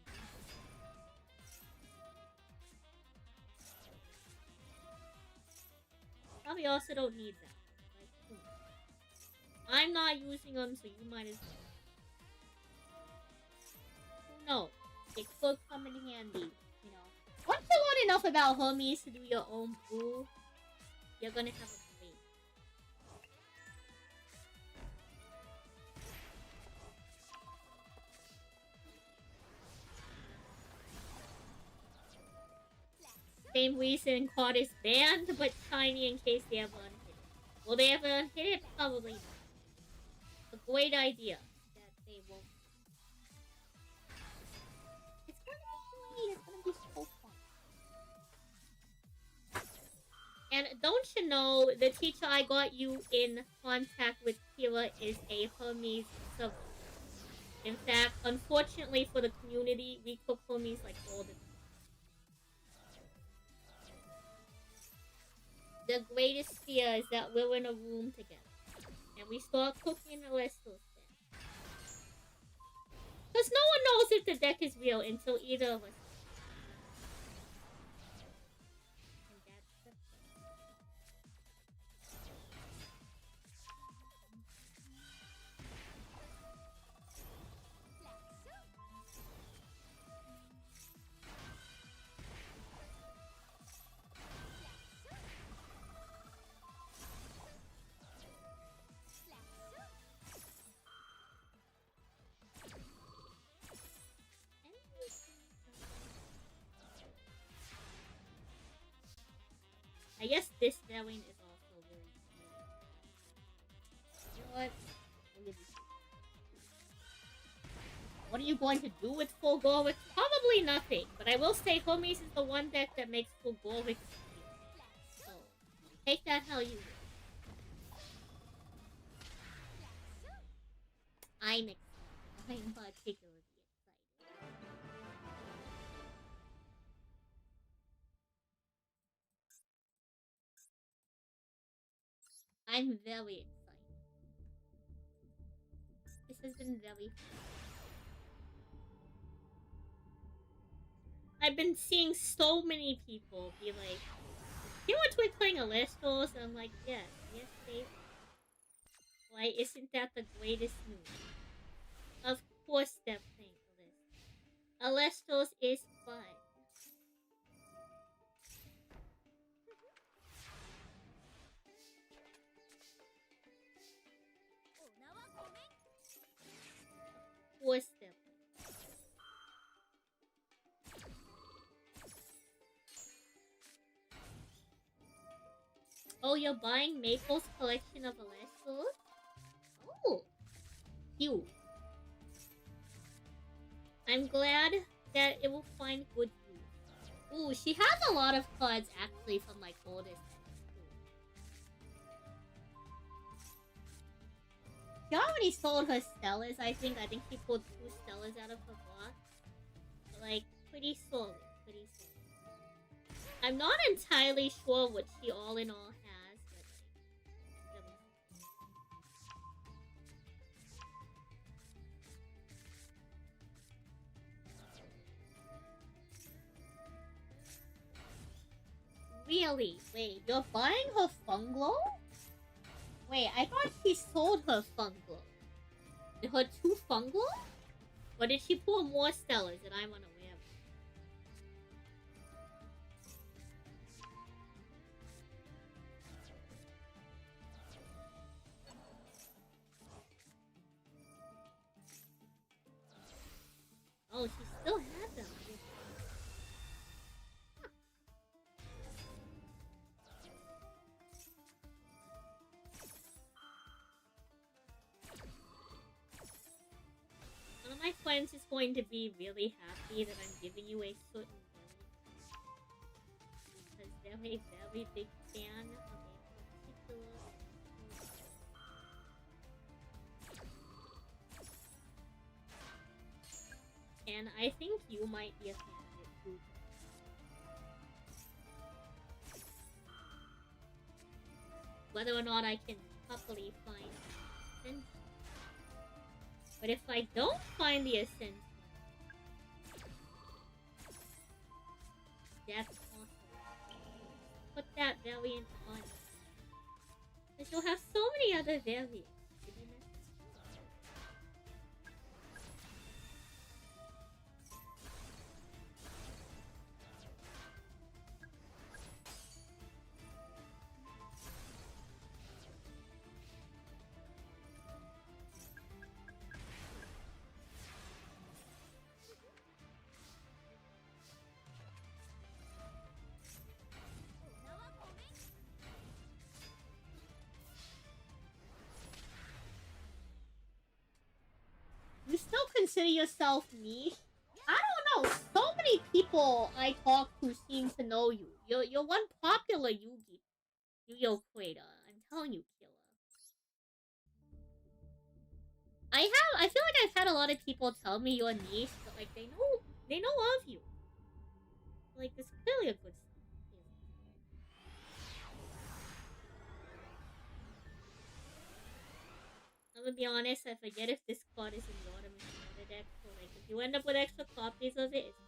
probably also don't need that. Like, I'm not using them, so you might as well. Who knows? It could come in handy, you know. Once you learn enough about Hermes to do your own brew, you're gonna have a great. Same reason COD is banned, but shiny in case they ever unhit it. Will they ever unhit it? Probably not. A great idea that they won't. It's gonna be great. It's gonna be so fun. And don't you know, the teacher I got you in contact with, Kira, is a Hermes sub. In fact, unfortunately for the community, we cook Hermes like all the time. The greatest fear is that we're in a room together and we start cooking the Lestos deck. Because no one knows if the deck is real until either of us. And that's the I guess this variant is also very cool. You know what? What are you going to do with Fulgorix? Probably nothing, but I will say Hermes is the one deck that makes Fulgorix. So, take that how you will. I'm excited. I'm particularly excited. I'm very excited. This has been very fun. I've been seeing so many people be like, you want to be playing Alestos? And I'm like, yes, they. Why isn't that the greatest news? Of course they're playing Alestos. Alestos is fun. Of course they're playing. Oh, you're buying Maple's collection of Alestos? Oh, cute. I'm glad that it will find good use. Ooh, she has a lot of cards actually from like oldest sets. She already sold her Stellas, I think. I think she pulled 2 Stellas out of her box. But, like, pretty solid. Pretty solid. I'm not entirely sure what she all in all has, but like, really? Wait, you're buying her Funglo? Wait, I thought she sold her Funglo. Her 2 Funglo? Or did she pull more Stellas that I'm unaware of? Oh, she still had them. One of my friends is going to be really happy that I'm giving you a certain build. Because they're a very big fan of a particular... And I think you might be a fan of it too. Whether or not I can properly find Ascension. But if I don't find the Ascension, that's awesome. Put that variant on. still have so many other variants. You still consider yourself niche? I don't know. So many people I talk to seem to know you. You're one popular Yu-Gi-Oh creator. I'm telling you, killer. I feel like I've had a lot of people tell me you're niche, but like they know of you. Like it's clearly a good sign. I'm gonna be honest, I forget if this card is in the Autumn deck, so like if you end up with extra copies of it, it's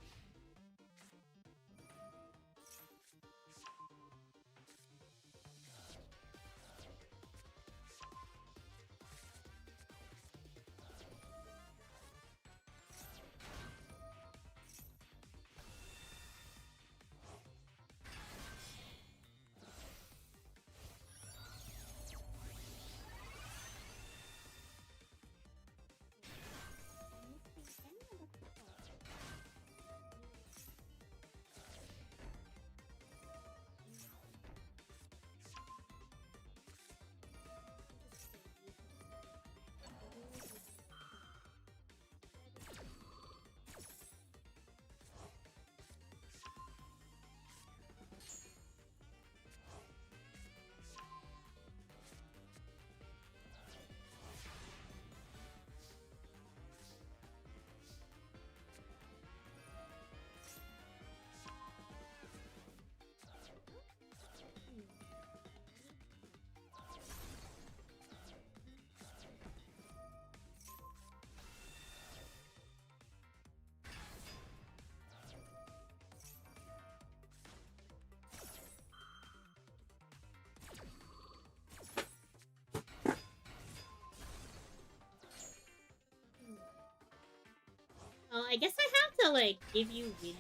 I guess I have to like give you wins.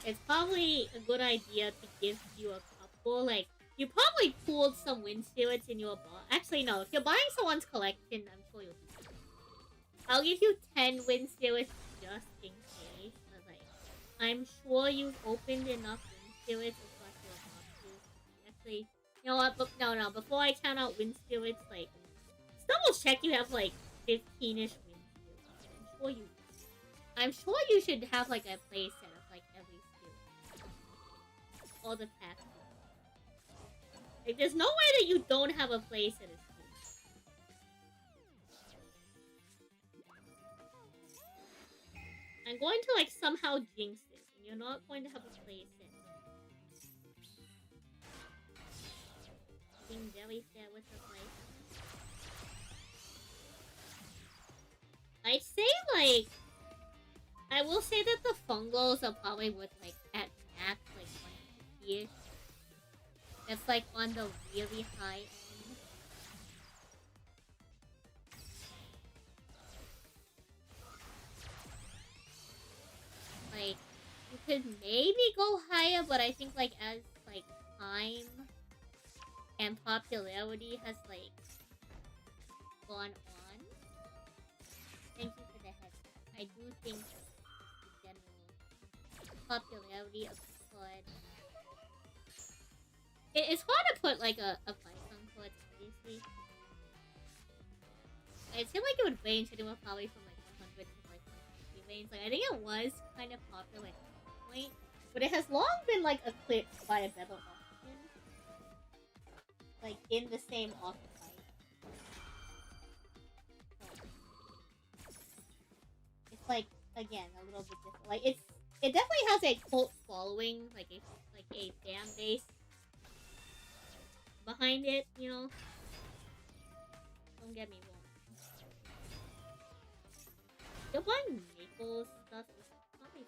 It's probably a good idea to give you a couple. Like you probably pulled some wind spirits in your box. Actually, no. If you're buying someone's collection, I'm sure you'll be fine. I'll give you 10 wind spirits just in case. But, like, I'm sure you've opened enough wind spirits across your boxes. Actually, you know what? But no. Before I count out wind spirits, like, just double check you have like 15-ish wind spirits. I'm sure you should have like a playset of like every spirit. All the packs. Like, there's no way that you don't have a playset of spirits. I'm going to like somehow jinx this, and you're not going to have a playset. Being very fair with the playset. I'd say like I will say that the fungos are probably worth like at max like 150-ish. That's like on the really high end. Like you could maybe go higher, but I think like as like time and popularity has like gone on. Thank you for the heads up. I do think the general popularity of the card. It's hard to put like a price on cards, obviously. It seemed like it would range anywhere probably from like 100 to like 150 range. Like I think it was kind of popular at one point, but it has long been like eclipsed by a better option. Like in the same archetype. It's like again a little bit different. Like it definitely has a cult following, like a fan base behind it, you know. Don't get me wrong. You're buying Maple stuff. It's probably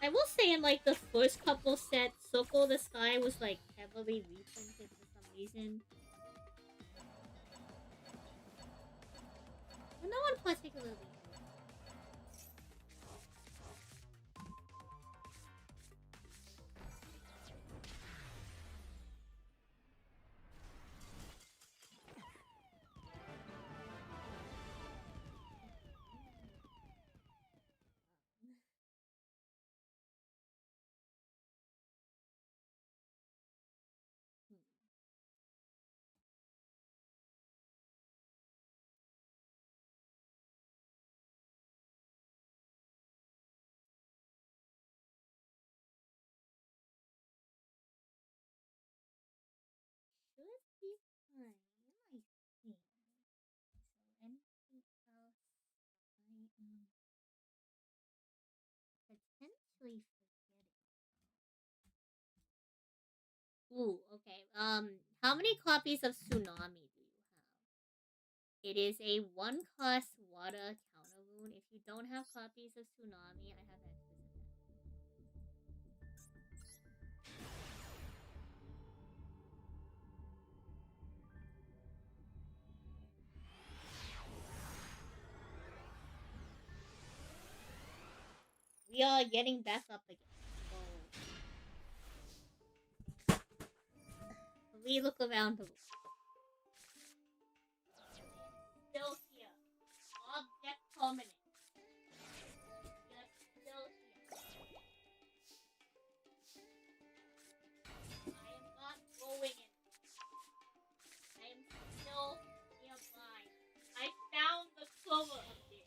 I will say in like the first couple sets, Circle the Sky was like heavily reprinted for some reason. But no one particularly. Should be fine, I think. So anything else I am potentially forgetting? Ooh, okay. How many copies of Tsunami do you have? It is a one cost water counter rune. If you don't have copies of Tsunami, I have extras of that. We are getting back up again. So we look around the room. Still here. Object permanent. Just still here. I am not going in. I am still nearby. I found the cover of this.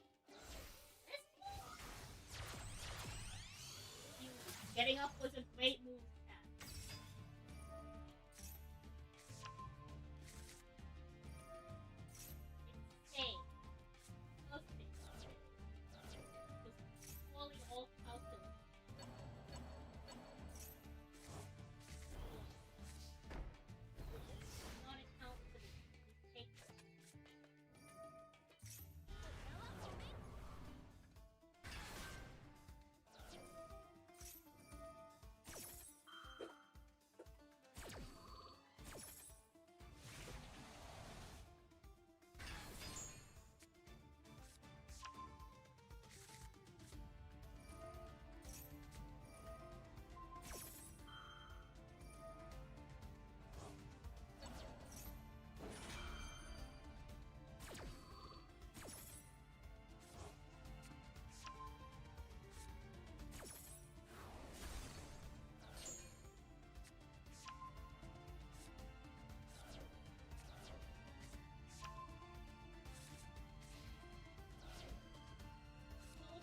Getting up was a great move, Cat. Insane. Perfect. Was fully all calculated. Not account for this. Take it.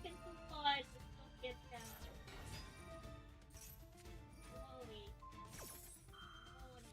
Looking too hard, but still get down. Slowly. No one in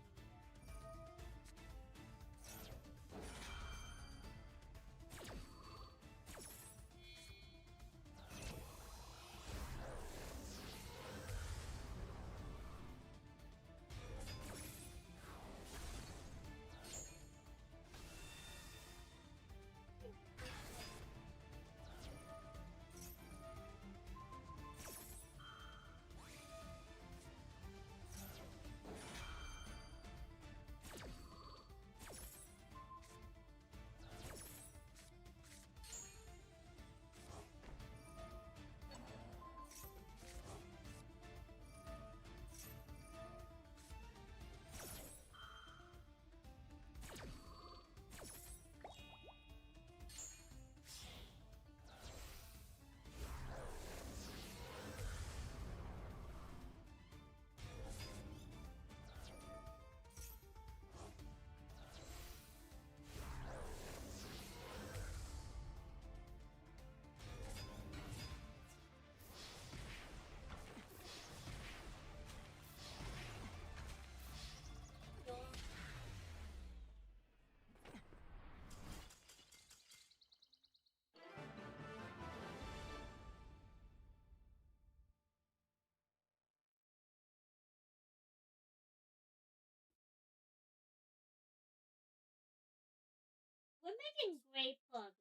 We're making great progress.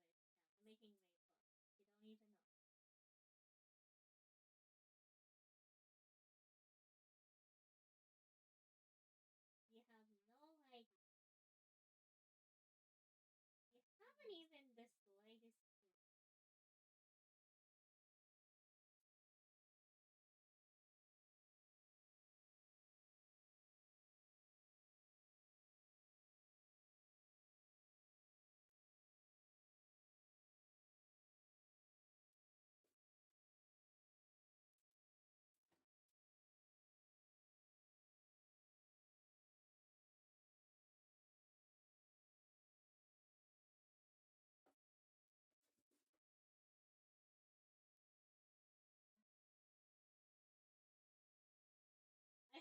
We're making great progress. You don't even know.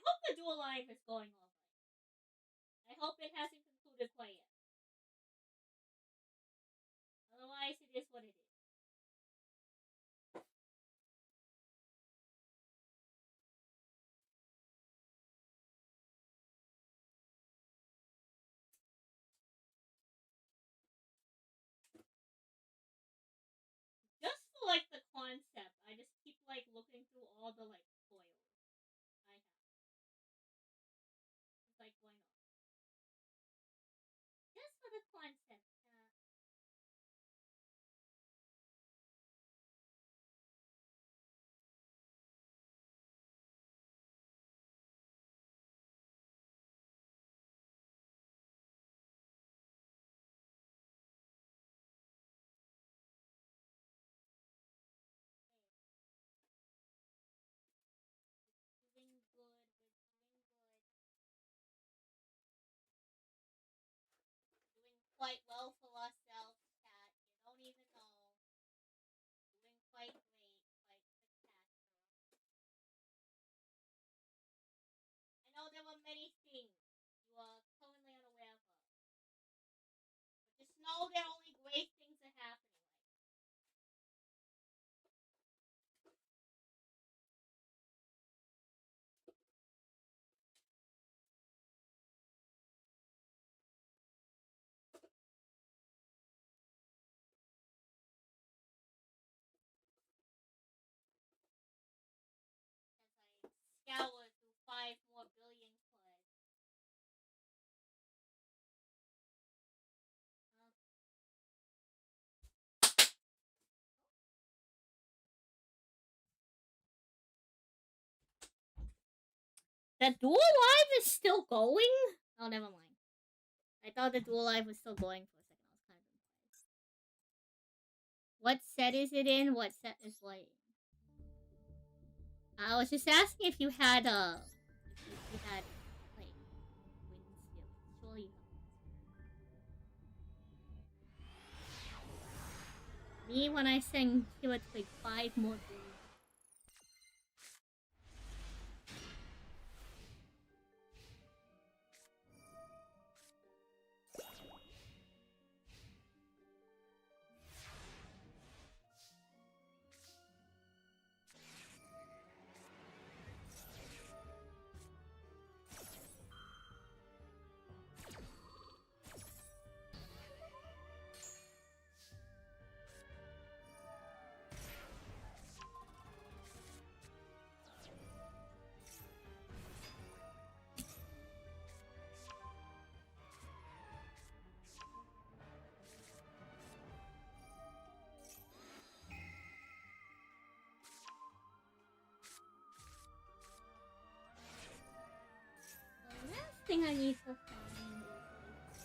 hope the dual life is going alright. I hope it hasn't concluded quite yet. Otherwise, it is what it is. Just for like the concept, I just keep like looking through all the like foils I have. It's like, why not? Just for the concept. We're doing good. We're doing good. Doing quite well for ourselves, chat. You don't even know. Doing quite great, quite spectacular. I know there were many things you are currently unaware of, but just know that only great things are happening as I scour through 5 more billion cards. Uh, the dual live is still going? Oh, never mind. I thought the dual live was still going for a second. I was kind of impressed. What set is it in? What set is what? I was just asking if you had if you had like wins still. Surely you have. Me when I sang Kira to like 5 more billion. The last thing I need to find is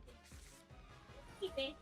like keep it.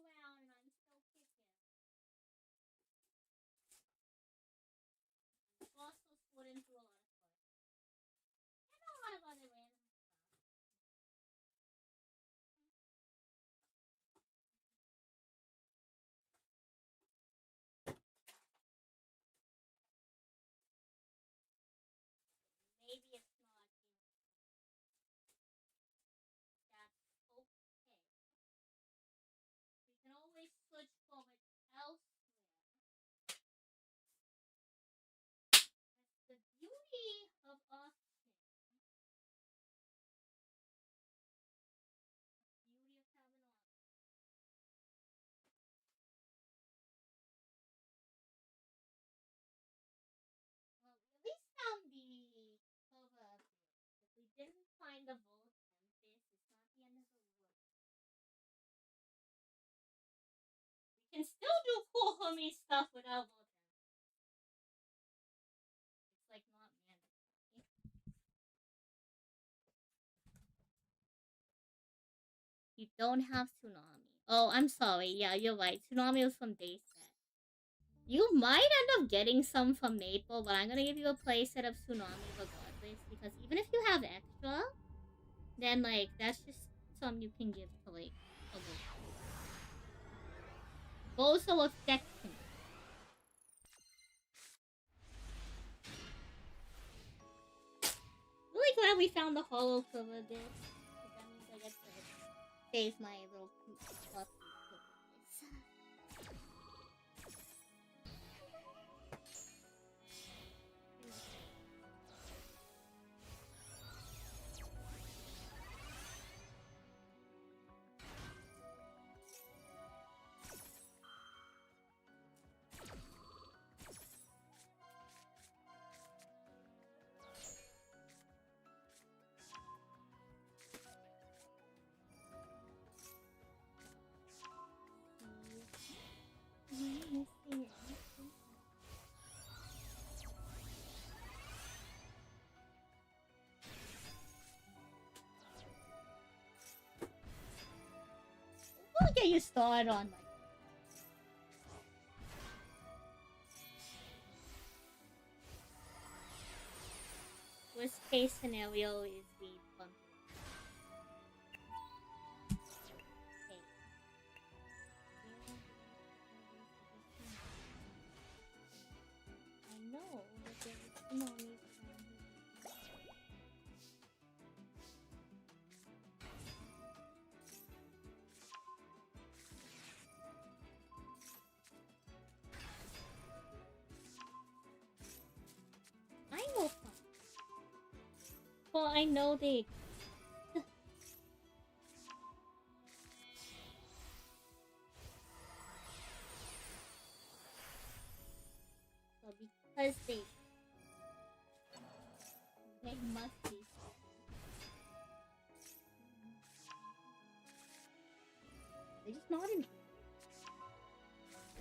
around and I'm still kicking. I've also sorted through a lot of stuff. And a lot of other random stuff. Maybe it's not, that's okay. We can always search for it elsewhere. That's the beauty of options. Beauty of having options. Well, we at least found the cover of it. If we didn't find the Volt Tempest, it's not the end of the world. We can still do cool homie stuff without Volt Tempest. It's like not mandatory. You don't have Tsunami. Oh, I'm sorry. Yeah, you're right. Tsunami was from base set. You might end up getting some from Maple, but I'm gonna give you a playset of Tsunami regardless, because even if you have extra, then like that's just some you can give to like a little. Also affecting. Really glad we found the holo cover bit. That means I get to save my little fluffy cover. We'll get you started on like worst case scenario is we bump. I know, but there's no need. I will find. Well, I know they. Well, because they must be. They just not in.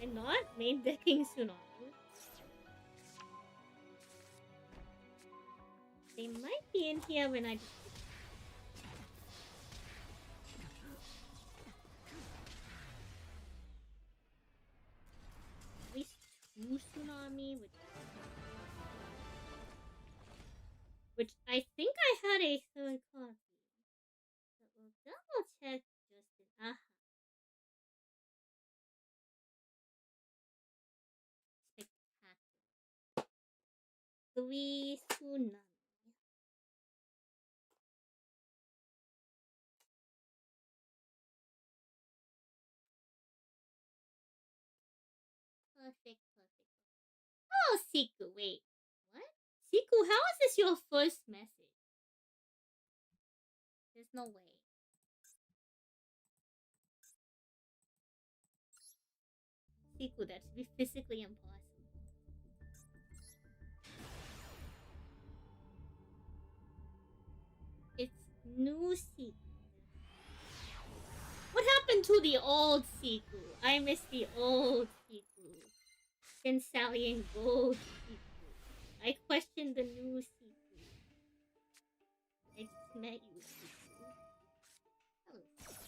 I'm not main decking Tsunami. They might be in here when I just. At least two Tsunami, which I think I had a third copy. But we'll double check just in. Aha. Spectacular. 3 Tsunami. Perfect. Oh, Siku, wait. What? Siku, how is this your first message? There's no way. Siku, that should be physically impossible. It's new Siku. What happened to the old Siku? I miss the old Siku. Then Sally and Gold Siku. I question the new Siku. I just met you, Siku. Hello, Siku.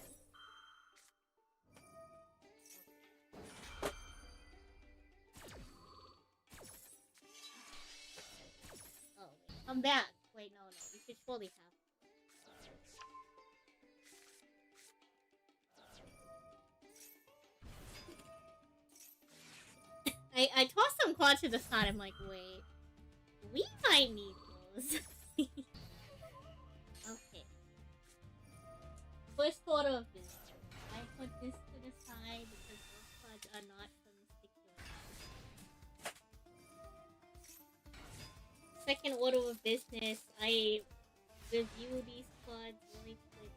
I'm back. Wait, no. We should surely have. I tossed some quads to the side. I'm like, wait. We might need those. Okay. First order of business. I put this to the side because those quads are not from Secure. Second order of business, I review these quads really quick.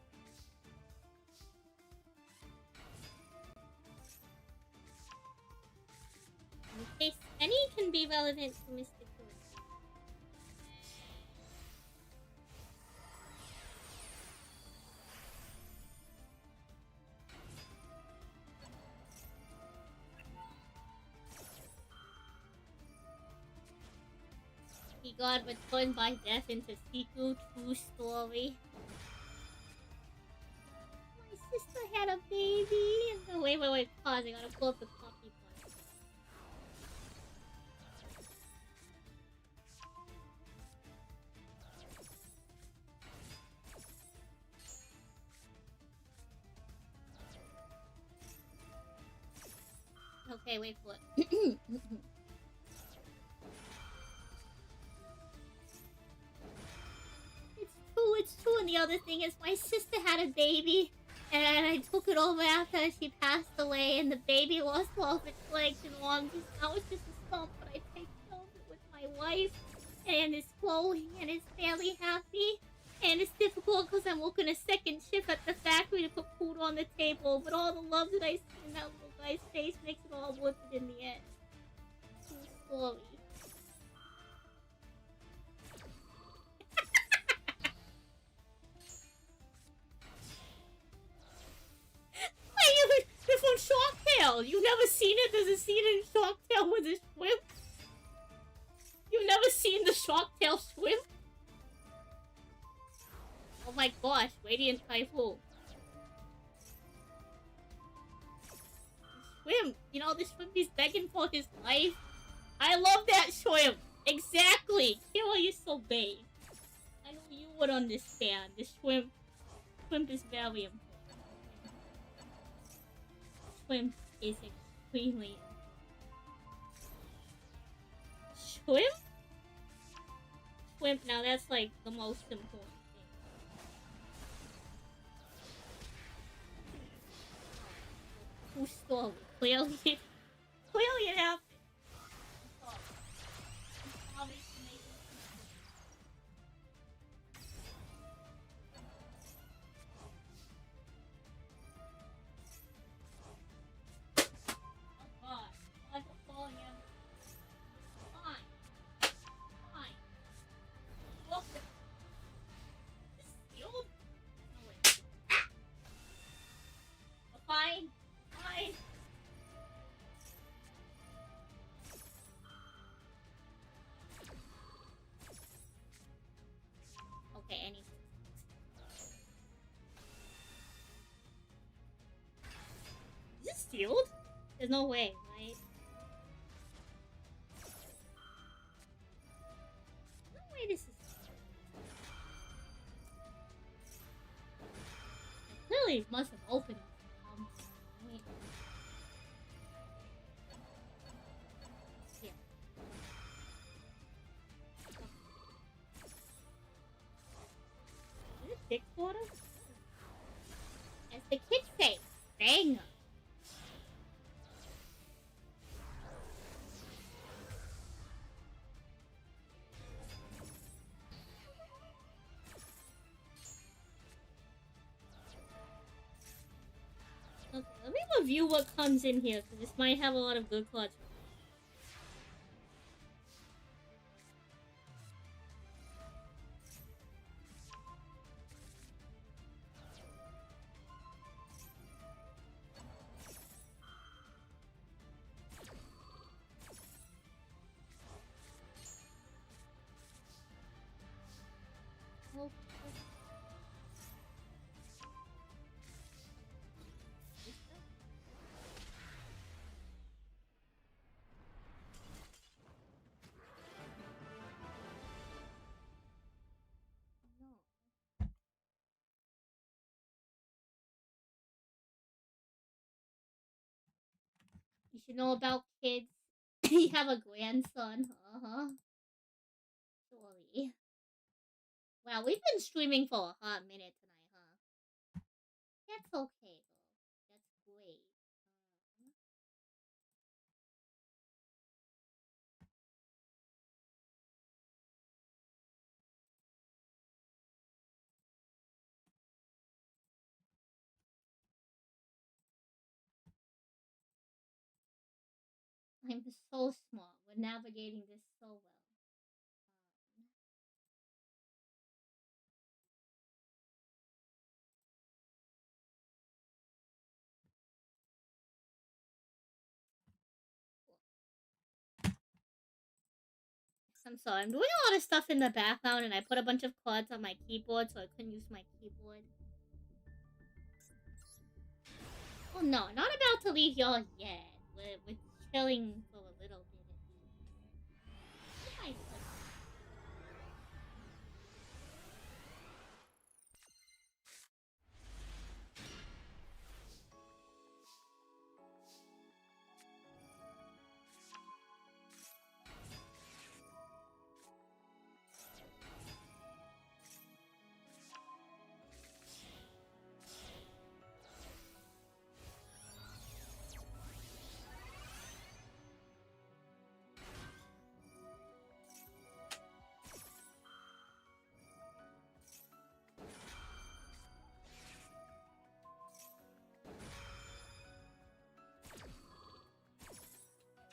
In case any can be relevant to Mystic Quest. He got returned by death into Siku, true story. My sister had a baby. Oh, wait, pause. I gotta pull up the copy part. Okay, wait for it. It's true, and the other thing is my sister had a baby, and I took it over after she passed away, and the baby lost all of its legs and arms. Now it's just a stump, but I take care of it with my wife, and it's growing, and it's fairly happy, and it's difficult because I'm working a second shift at the factory to put food on the table, but all the love that I see in that little guy's face makes it all worth it in the end. True story. You're from Shark Tale! You never seen it? There's a scene in Shark Tale with a shrimp? You've never seen the Shark Tale shrimp? Oh my gosh, Radiant Typhoon. Shrimp! You know, the shrimp is begging for his life. I love that shrimp! Exactly! Kira, you're so big. I know you would understand. The shrimp is very important. Shrimp is extremely important. Shrimp? Shrimp, now that's like the most important thing. Whose story? Clearly it happened. Fine. Okay, anything. Is this sealed? There's no way, right? No way this is sealed. I clearly must have opened it. Wait. Here. Is it thick water? As the kids say, banger. Okay, let me review what comes in here, because this might have a lot of good clutch. should know about kids. You have a grandson. Sorry. Wow, we've been streaming for a hot minute tonight, huh? That's okay, though. That's great. I'm so smart. We're navigating this so well. I'm sorry, I'm doing a lot of stuff in the background and I put a bunch of cards on my keyboard so I couldn't use my keyboard. Oh no, not about to leave y'all yet. We're chilling for a little bit at least. What am I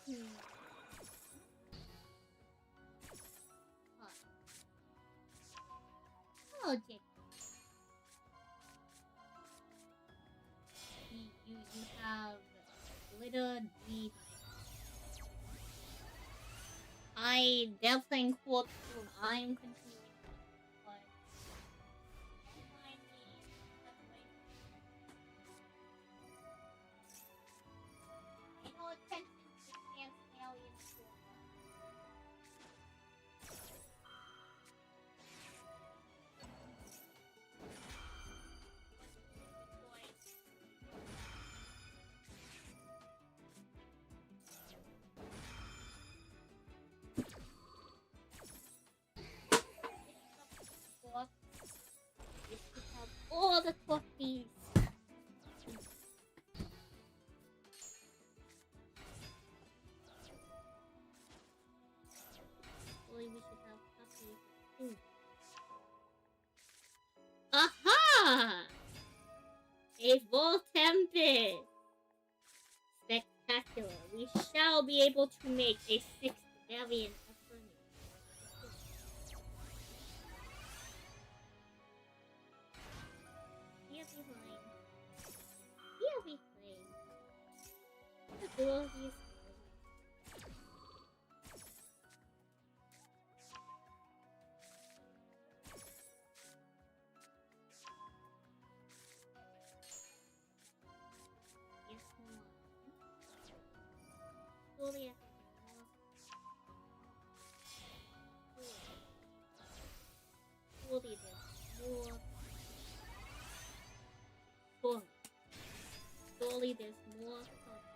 Hmm. Oh, Jack. You have glitter deep. I definitely quote soon. I'm continuing. But don't mind me. That's right. I know attention to dance aliens so much. This could have all the coffees. Only we should have coffee too. Aha! A Volt Tempest! Spectacular. We shall be able to make a sixth variant of Hermes. Here behind. Here behind. The glorious. Yes, more. Glorious. Glorious. More. Glorious. Surely there's more coming.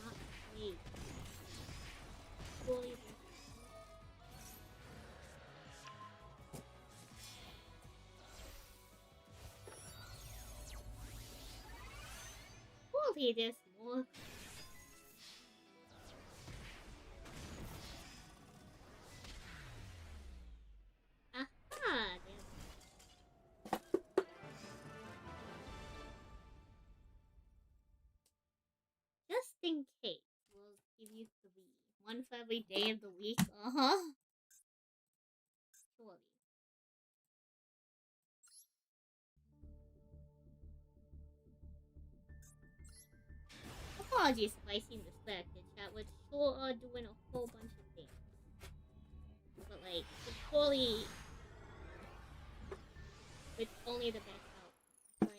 Not wait. Surely there's surely there's more. Aha! Just in case, we'll give you three. One for every day of the week. Surely. Apologies if I seem distracted, chat. We're sure are doing a whole bunch of things. But, like, it's fully with only the best outcome,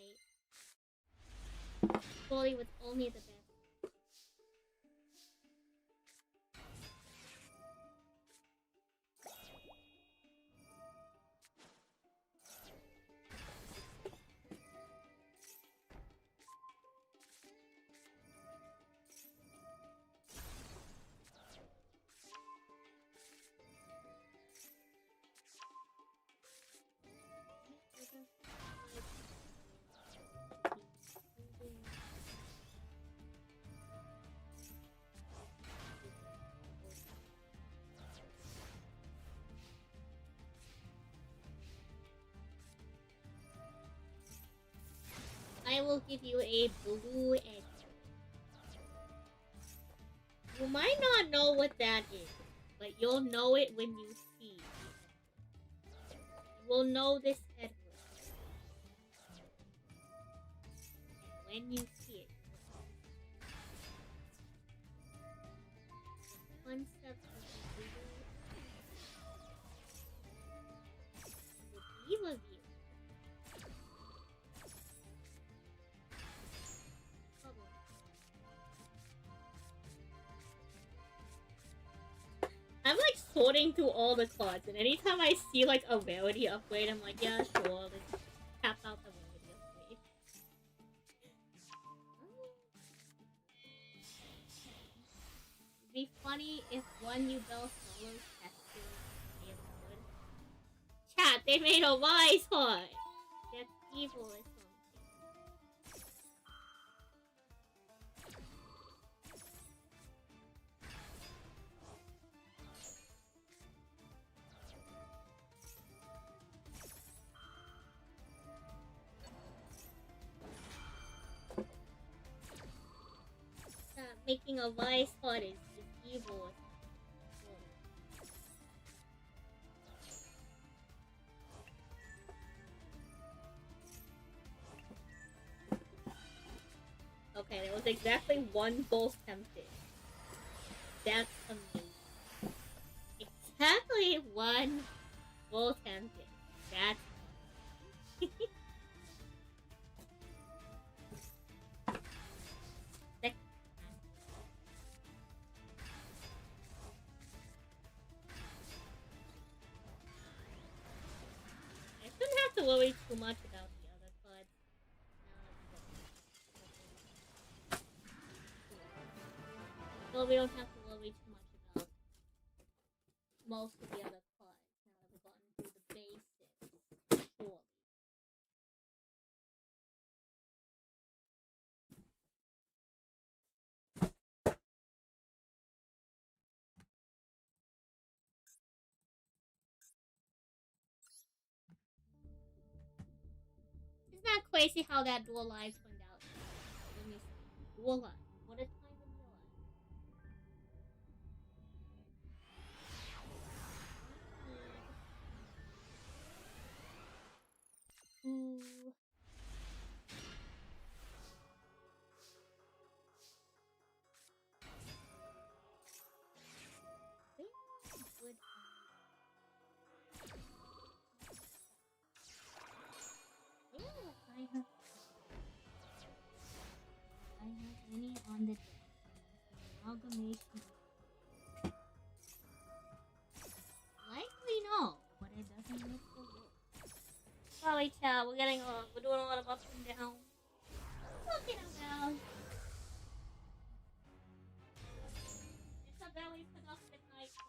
right? Fully with only the best. I will give you a blue edge. You might not know what that is, but you'll know it when you see it. You will know this Edward. And when you see it, concept of the diva view. I'm like sorting through all the cards, and anytime I see like a rarity upgrade, I'm like, yeah, sure, let's tap out the rarity upgrade. It'd be funny if one Yubel Solos tested good. Chat, they made a wise heart! That's evil or something. Making a wise heart is evil. Okay, there was exactly one bull tempted. That's amazing. Exactly one bull tempted. That's I shouldn't have to worry too much about the other cards. Well, we don't have to worry too much about most of the other cards now that we've gotten through the basics. Surely. Isn't that crazy how that dual live turned out? Let me see. Dual live. What is time in your life? Ooh. Good. I have any on the amalgamation. Likely no, but it doesn't look so good. Sorry, chat. We're doing a lot of ups and downs. Looking around. It's a very productive night for me.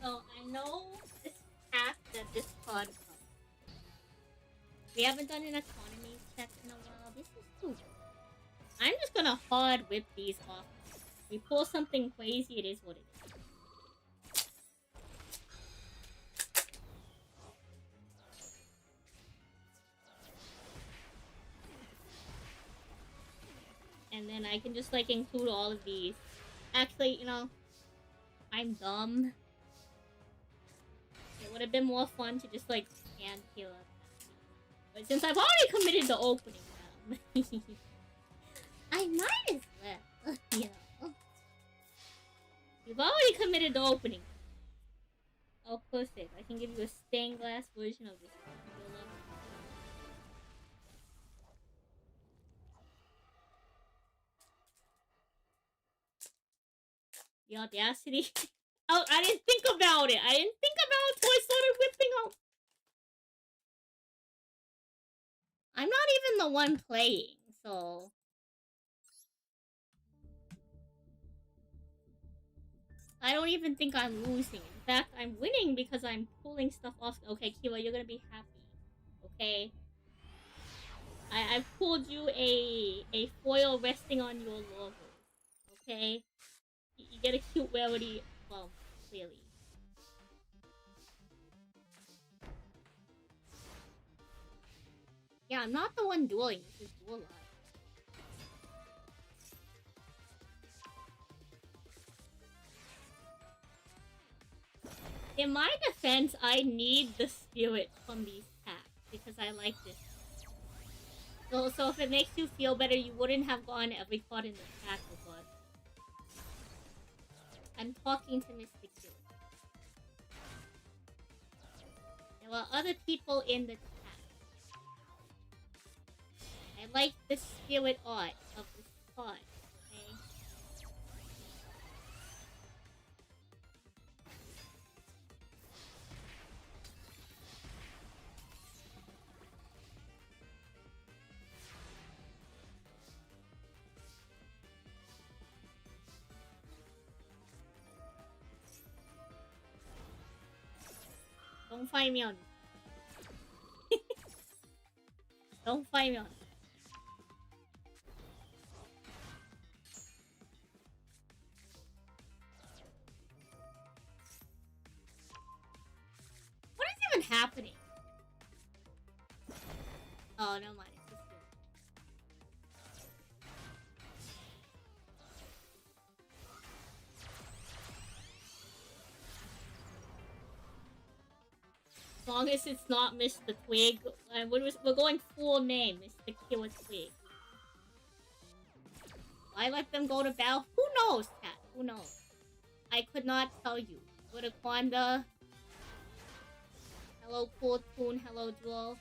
So I know this path that this card comes. We haven't done an economy check in a while. This is too good. I'm just gonna hard whip these off. If we pull something crazy, it is what it is. And then I can just like include all of these. Actually, you know, I'm dumb. It would have been more fun to just like hand heal up. But since I've already committed the opening them. fully committed to opening. I'll post it. I can give you a stained glass version of this. You'll love it. The audacity. Oh, I didn't think about it. I didn't think about it until I started whipping out. I'm not even the one playing, so... I don't even think I'm losing. In fact, I'm winning because I'm pulling stuff off. Okay, Kiwa, you're gonna be happy. Okay? I've pulled you a foil resting on your laurels. Okay? You get a cute rarity. Well, clearly. Yeah, I'm not the one dueling. This is Duel Live. In my defense, I need the spirit from these packs because I like this. So if it makes you feel better, you wouldn't have gotten every card in the pack before. I'm talking to Mystic Q. There are other people in the pack. I like the spirit art of this card. Okay? Don't find me on. Don't find me on. What is even happening? Oh, no mind. It's just good. As long as it's not Mr. Twig. We're going full name, Mr. Killer Twig. Why let them go to battle? Who knows, Cat? Who knows? I could not tell you. Go to Quanda. Hello, Cool Toon. Hello, Jewel.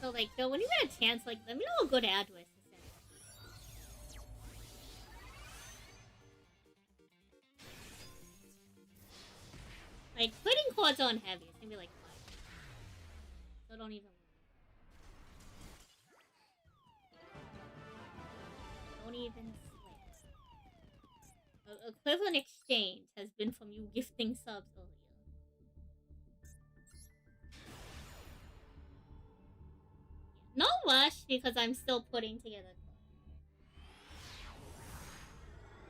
So, like, yo, when you get a chance, like, let me know a good address to send. Like, putting cards on heavy, it's gonna be like 5. So don't even worry. Don't even sweat. Equivalent exchange has been from you gifting subs earlier. No rush, because I'm still putting together.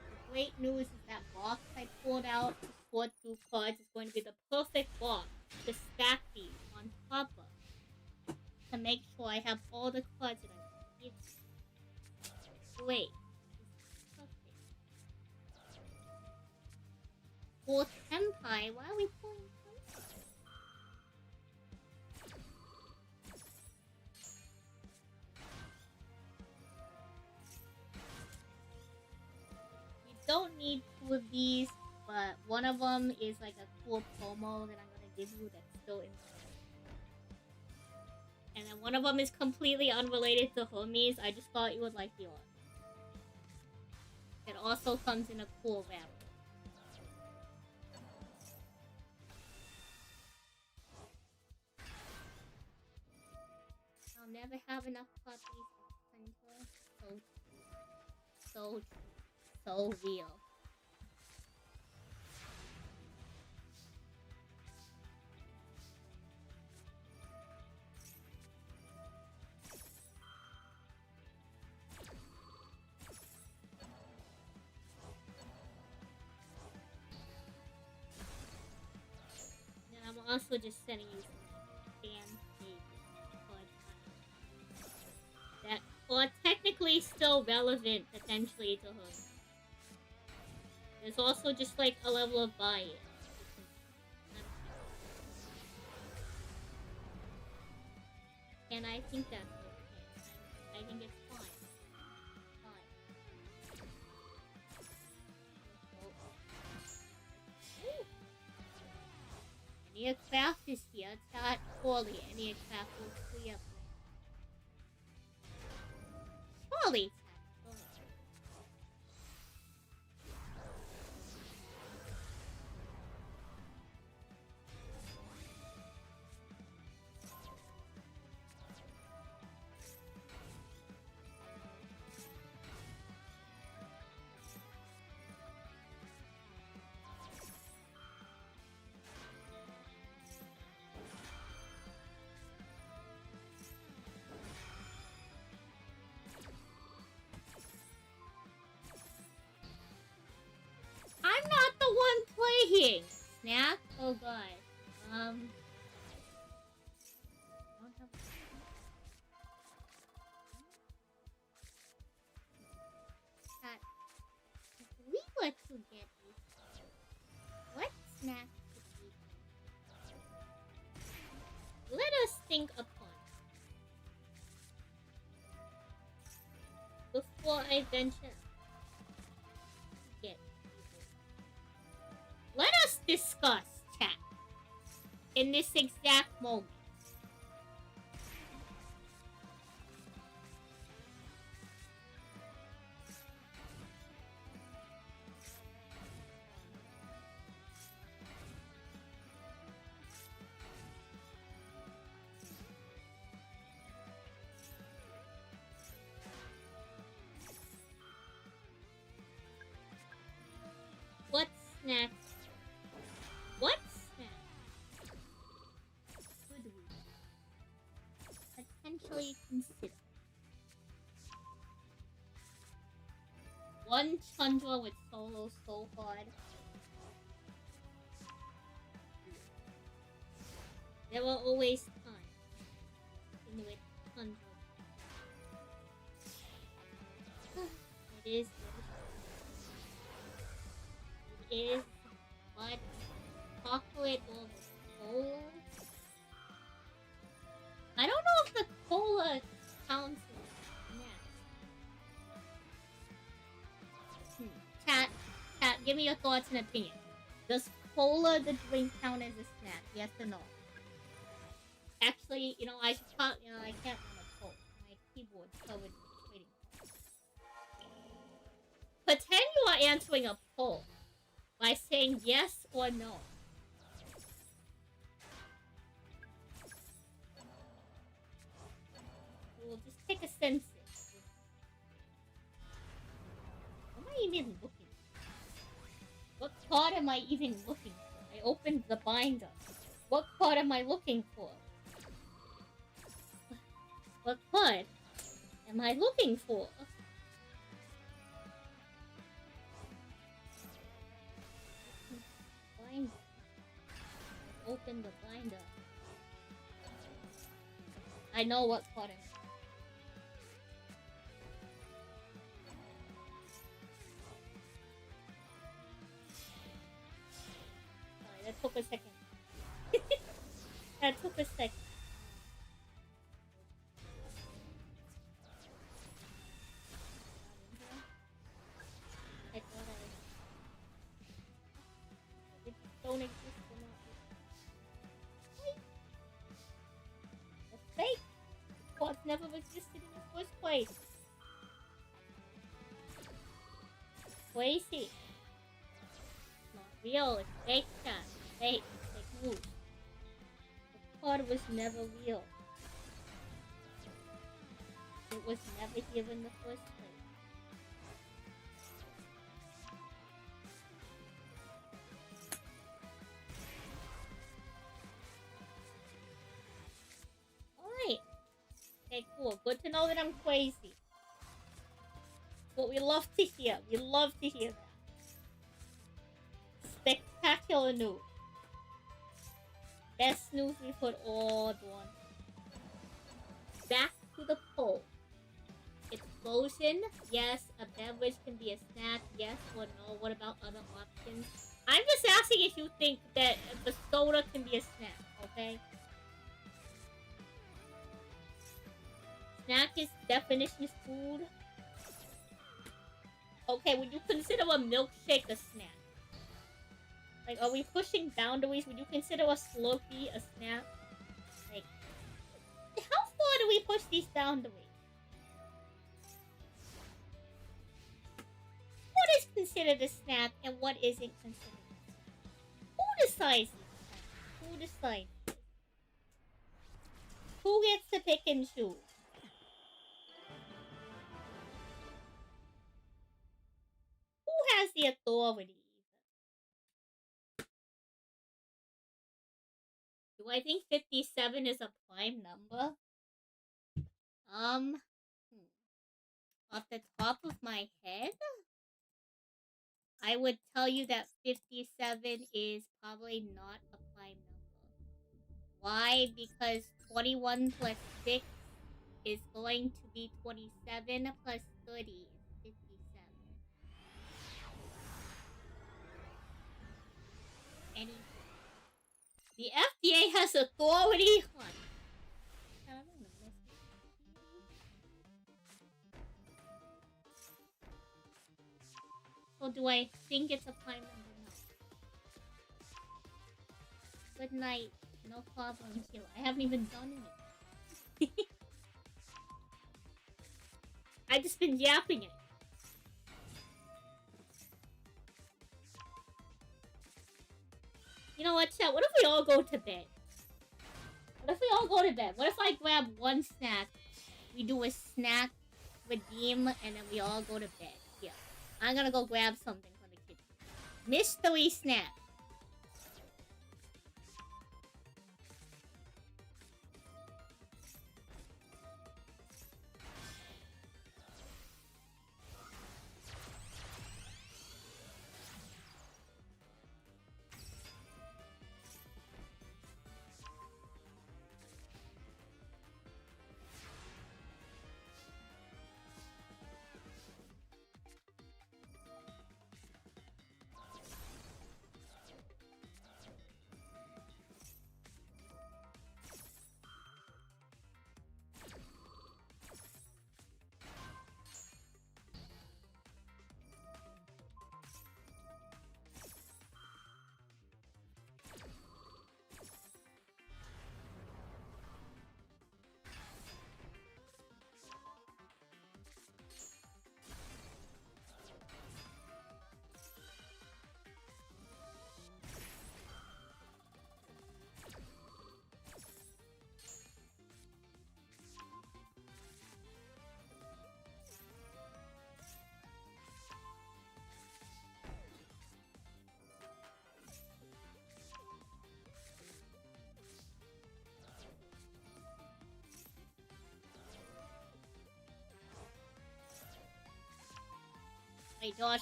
The great news is that box I pulled out to sort through cards is going to be the perfect box to stack these on top of. To make sure I have all the cards that I need. Great. For Senpai, why are we pulling Senpai? You don't need 2 of these, but one of them is like a cool promo that I'm gonna give you that's still in there. And then one of them is completely unrelated to Hermes. I just thought you would like the art. It also comes in a cool battle. I'll never have enough puppies. So real. And I'm also just sending you some fan pages. That, or technically definitely still relevant potentially to her. There's also just like a level of bias. And I think that's okay. I think it's fine. Any craft is here, chat poorly. Any craft will clear. Poorly, chat. I'm not the one playing. Snap? Oh god. Chat. If we were to get this, what snack could we get? Let us think upon before I venture. Let us discuss, chat, in this exact moment. What snack? What snack could we potentially consider? One Chandra with solo so hard. There were always times in which Chandra. It is. It is. But chocolate over cola. I don't know if the cola counts as a snack. Chat, give me your thoughts and opinions. Does cola the drink count as a snack? Yes or no? Actually, I should probably, I can't run a poll. My keyboard's covered with trading cards. Pretend you are answering a poll by saying yes or no. We'll just take a census. What am I even looking for? What card am I even looking for? I opened the binder. What card am I looking for? What card am I looking for? Binder. Open the binder. I know what card I'm. Sorry, that took a second. That took a second. I thought it don't exist or not. It's fake. Cards never existed in the first place. Crazy. It's not real. It's fake, chat. Fake. Fake news. The card was never real. It was never here in the first place. Alright. Okay, cool. Good to know that I'm crazy. But we love to hear. We love to hear that. Spectacular news. Best news we've heard all dawn. Back to the poll. It's slowly explosion? Yes. A beverage can be a snack? Yes or no? What about other options? I'm just asking if you think that the soda can be a snack, okay? Snack is definition is food. Okay, would you consider a milkshake a snack? Like, are we pushing boundaries? Would you consider a Slurpee a snack? Like, how far do we push these boundaries? What is considered a snack and what isn't considered a snack? Who decides this? Who decides? Who gets to pick and choose? Who has the authority? Do I think 57 is a prime number? Hmm. Off the top of my head, I would tell you that 57 is probably not a prime number. Why? Because 21 plus 6 is going to be 27 plus 30 is 57. Anyway, the FDA has authority on. So do I think it's a prime number? No. Good night. No problem, Sheila. I haven't even done it. I just been yapping it. You know what, chat? What if we all go to bed? What if we all go to bed? What if I grab one snack, we do a snack redeem, and then we all go to bed? Yeah. I'm gonna go grab something from the kitchen. Mystery snack. Hey, Josh.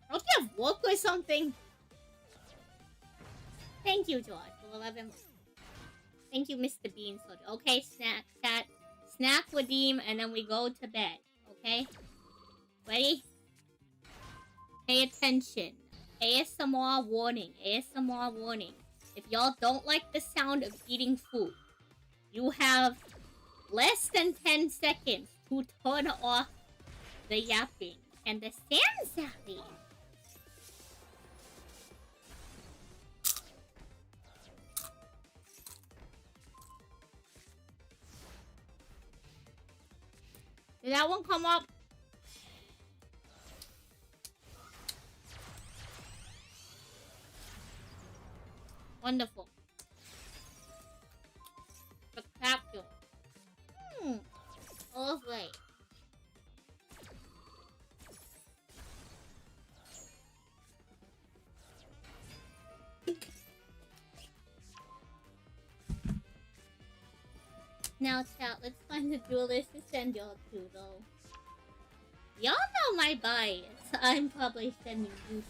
Don't you have work or something? Thank you, George, for 11 months. Thank you, Mr. Bean Soldier. Okay, snack, chat. Snack, redeem, and then we go to bed. Okay? Ready? Pay attention. ASMR warning. ASMR warning. If y'all don't like the sound of eating food, you have less than 10 seconds to turn off the yapping and the sand zapping. Did that one come up? Wonderful. Spectacular. Lovely. Now, chat, let's find the duelist to send y'all to, though. Y'all know my bias. I'm probably sending you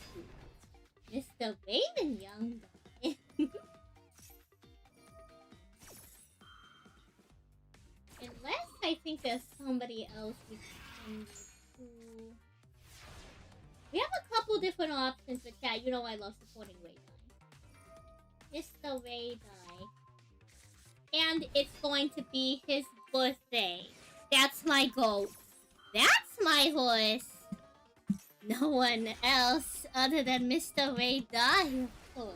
to Mr. Raven Young. Unless I think there's somebody else we can do. We have a couple different options, but yeah, you know I love supporting Ray Dai. Mr. Ray Dai. And it's going to be his birthday. That's my goal. That's my horse. No one else other than Mr. Ray Dai, of course.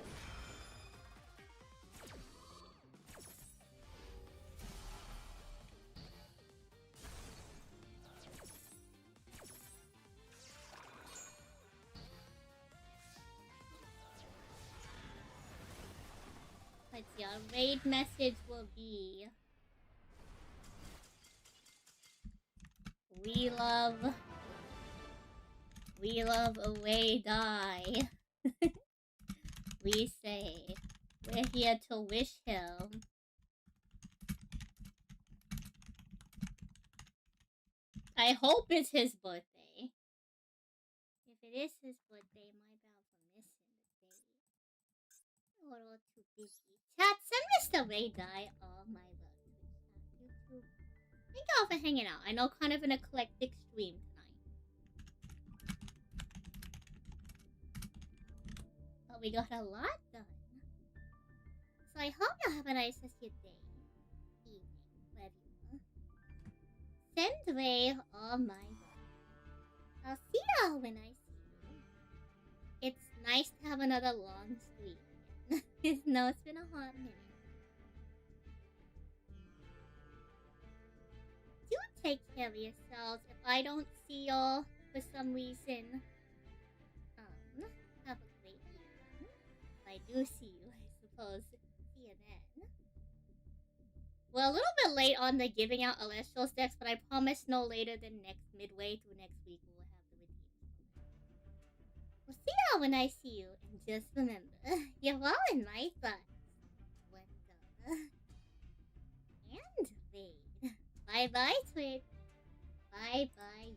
Let's see, our raid message will be... We love Away Die. We say, we're here to wish him. I hope it's his birthday. If it is his birthday, my bad for missing the day. A little too busy. Chat, send Mr. Ray Die all my love to chat, YouTube. Thank y'all for hanging out. I know kind of an eclectic stream tonight. But we got a lot done. So I hope y'all have a nice rest of your day, evening, wherever you are. Send Ray all my love. I'll see y'all when I see you. It's nice to have another long stream again. No, it's been a hot minute. Do take care of yourselves if I don't see y'all for some reason. Have a great evening. If I do see you, I suppose. See you then. We're a little bit late on the giving out Celestials decks, but I promise no later than midway through next week we'll have the redeems. We'll see y'all when I see you, and just remember, you're all in my thoughts. Wanda. And Vade. Bye-bye, Twitch. Bye-bye,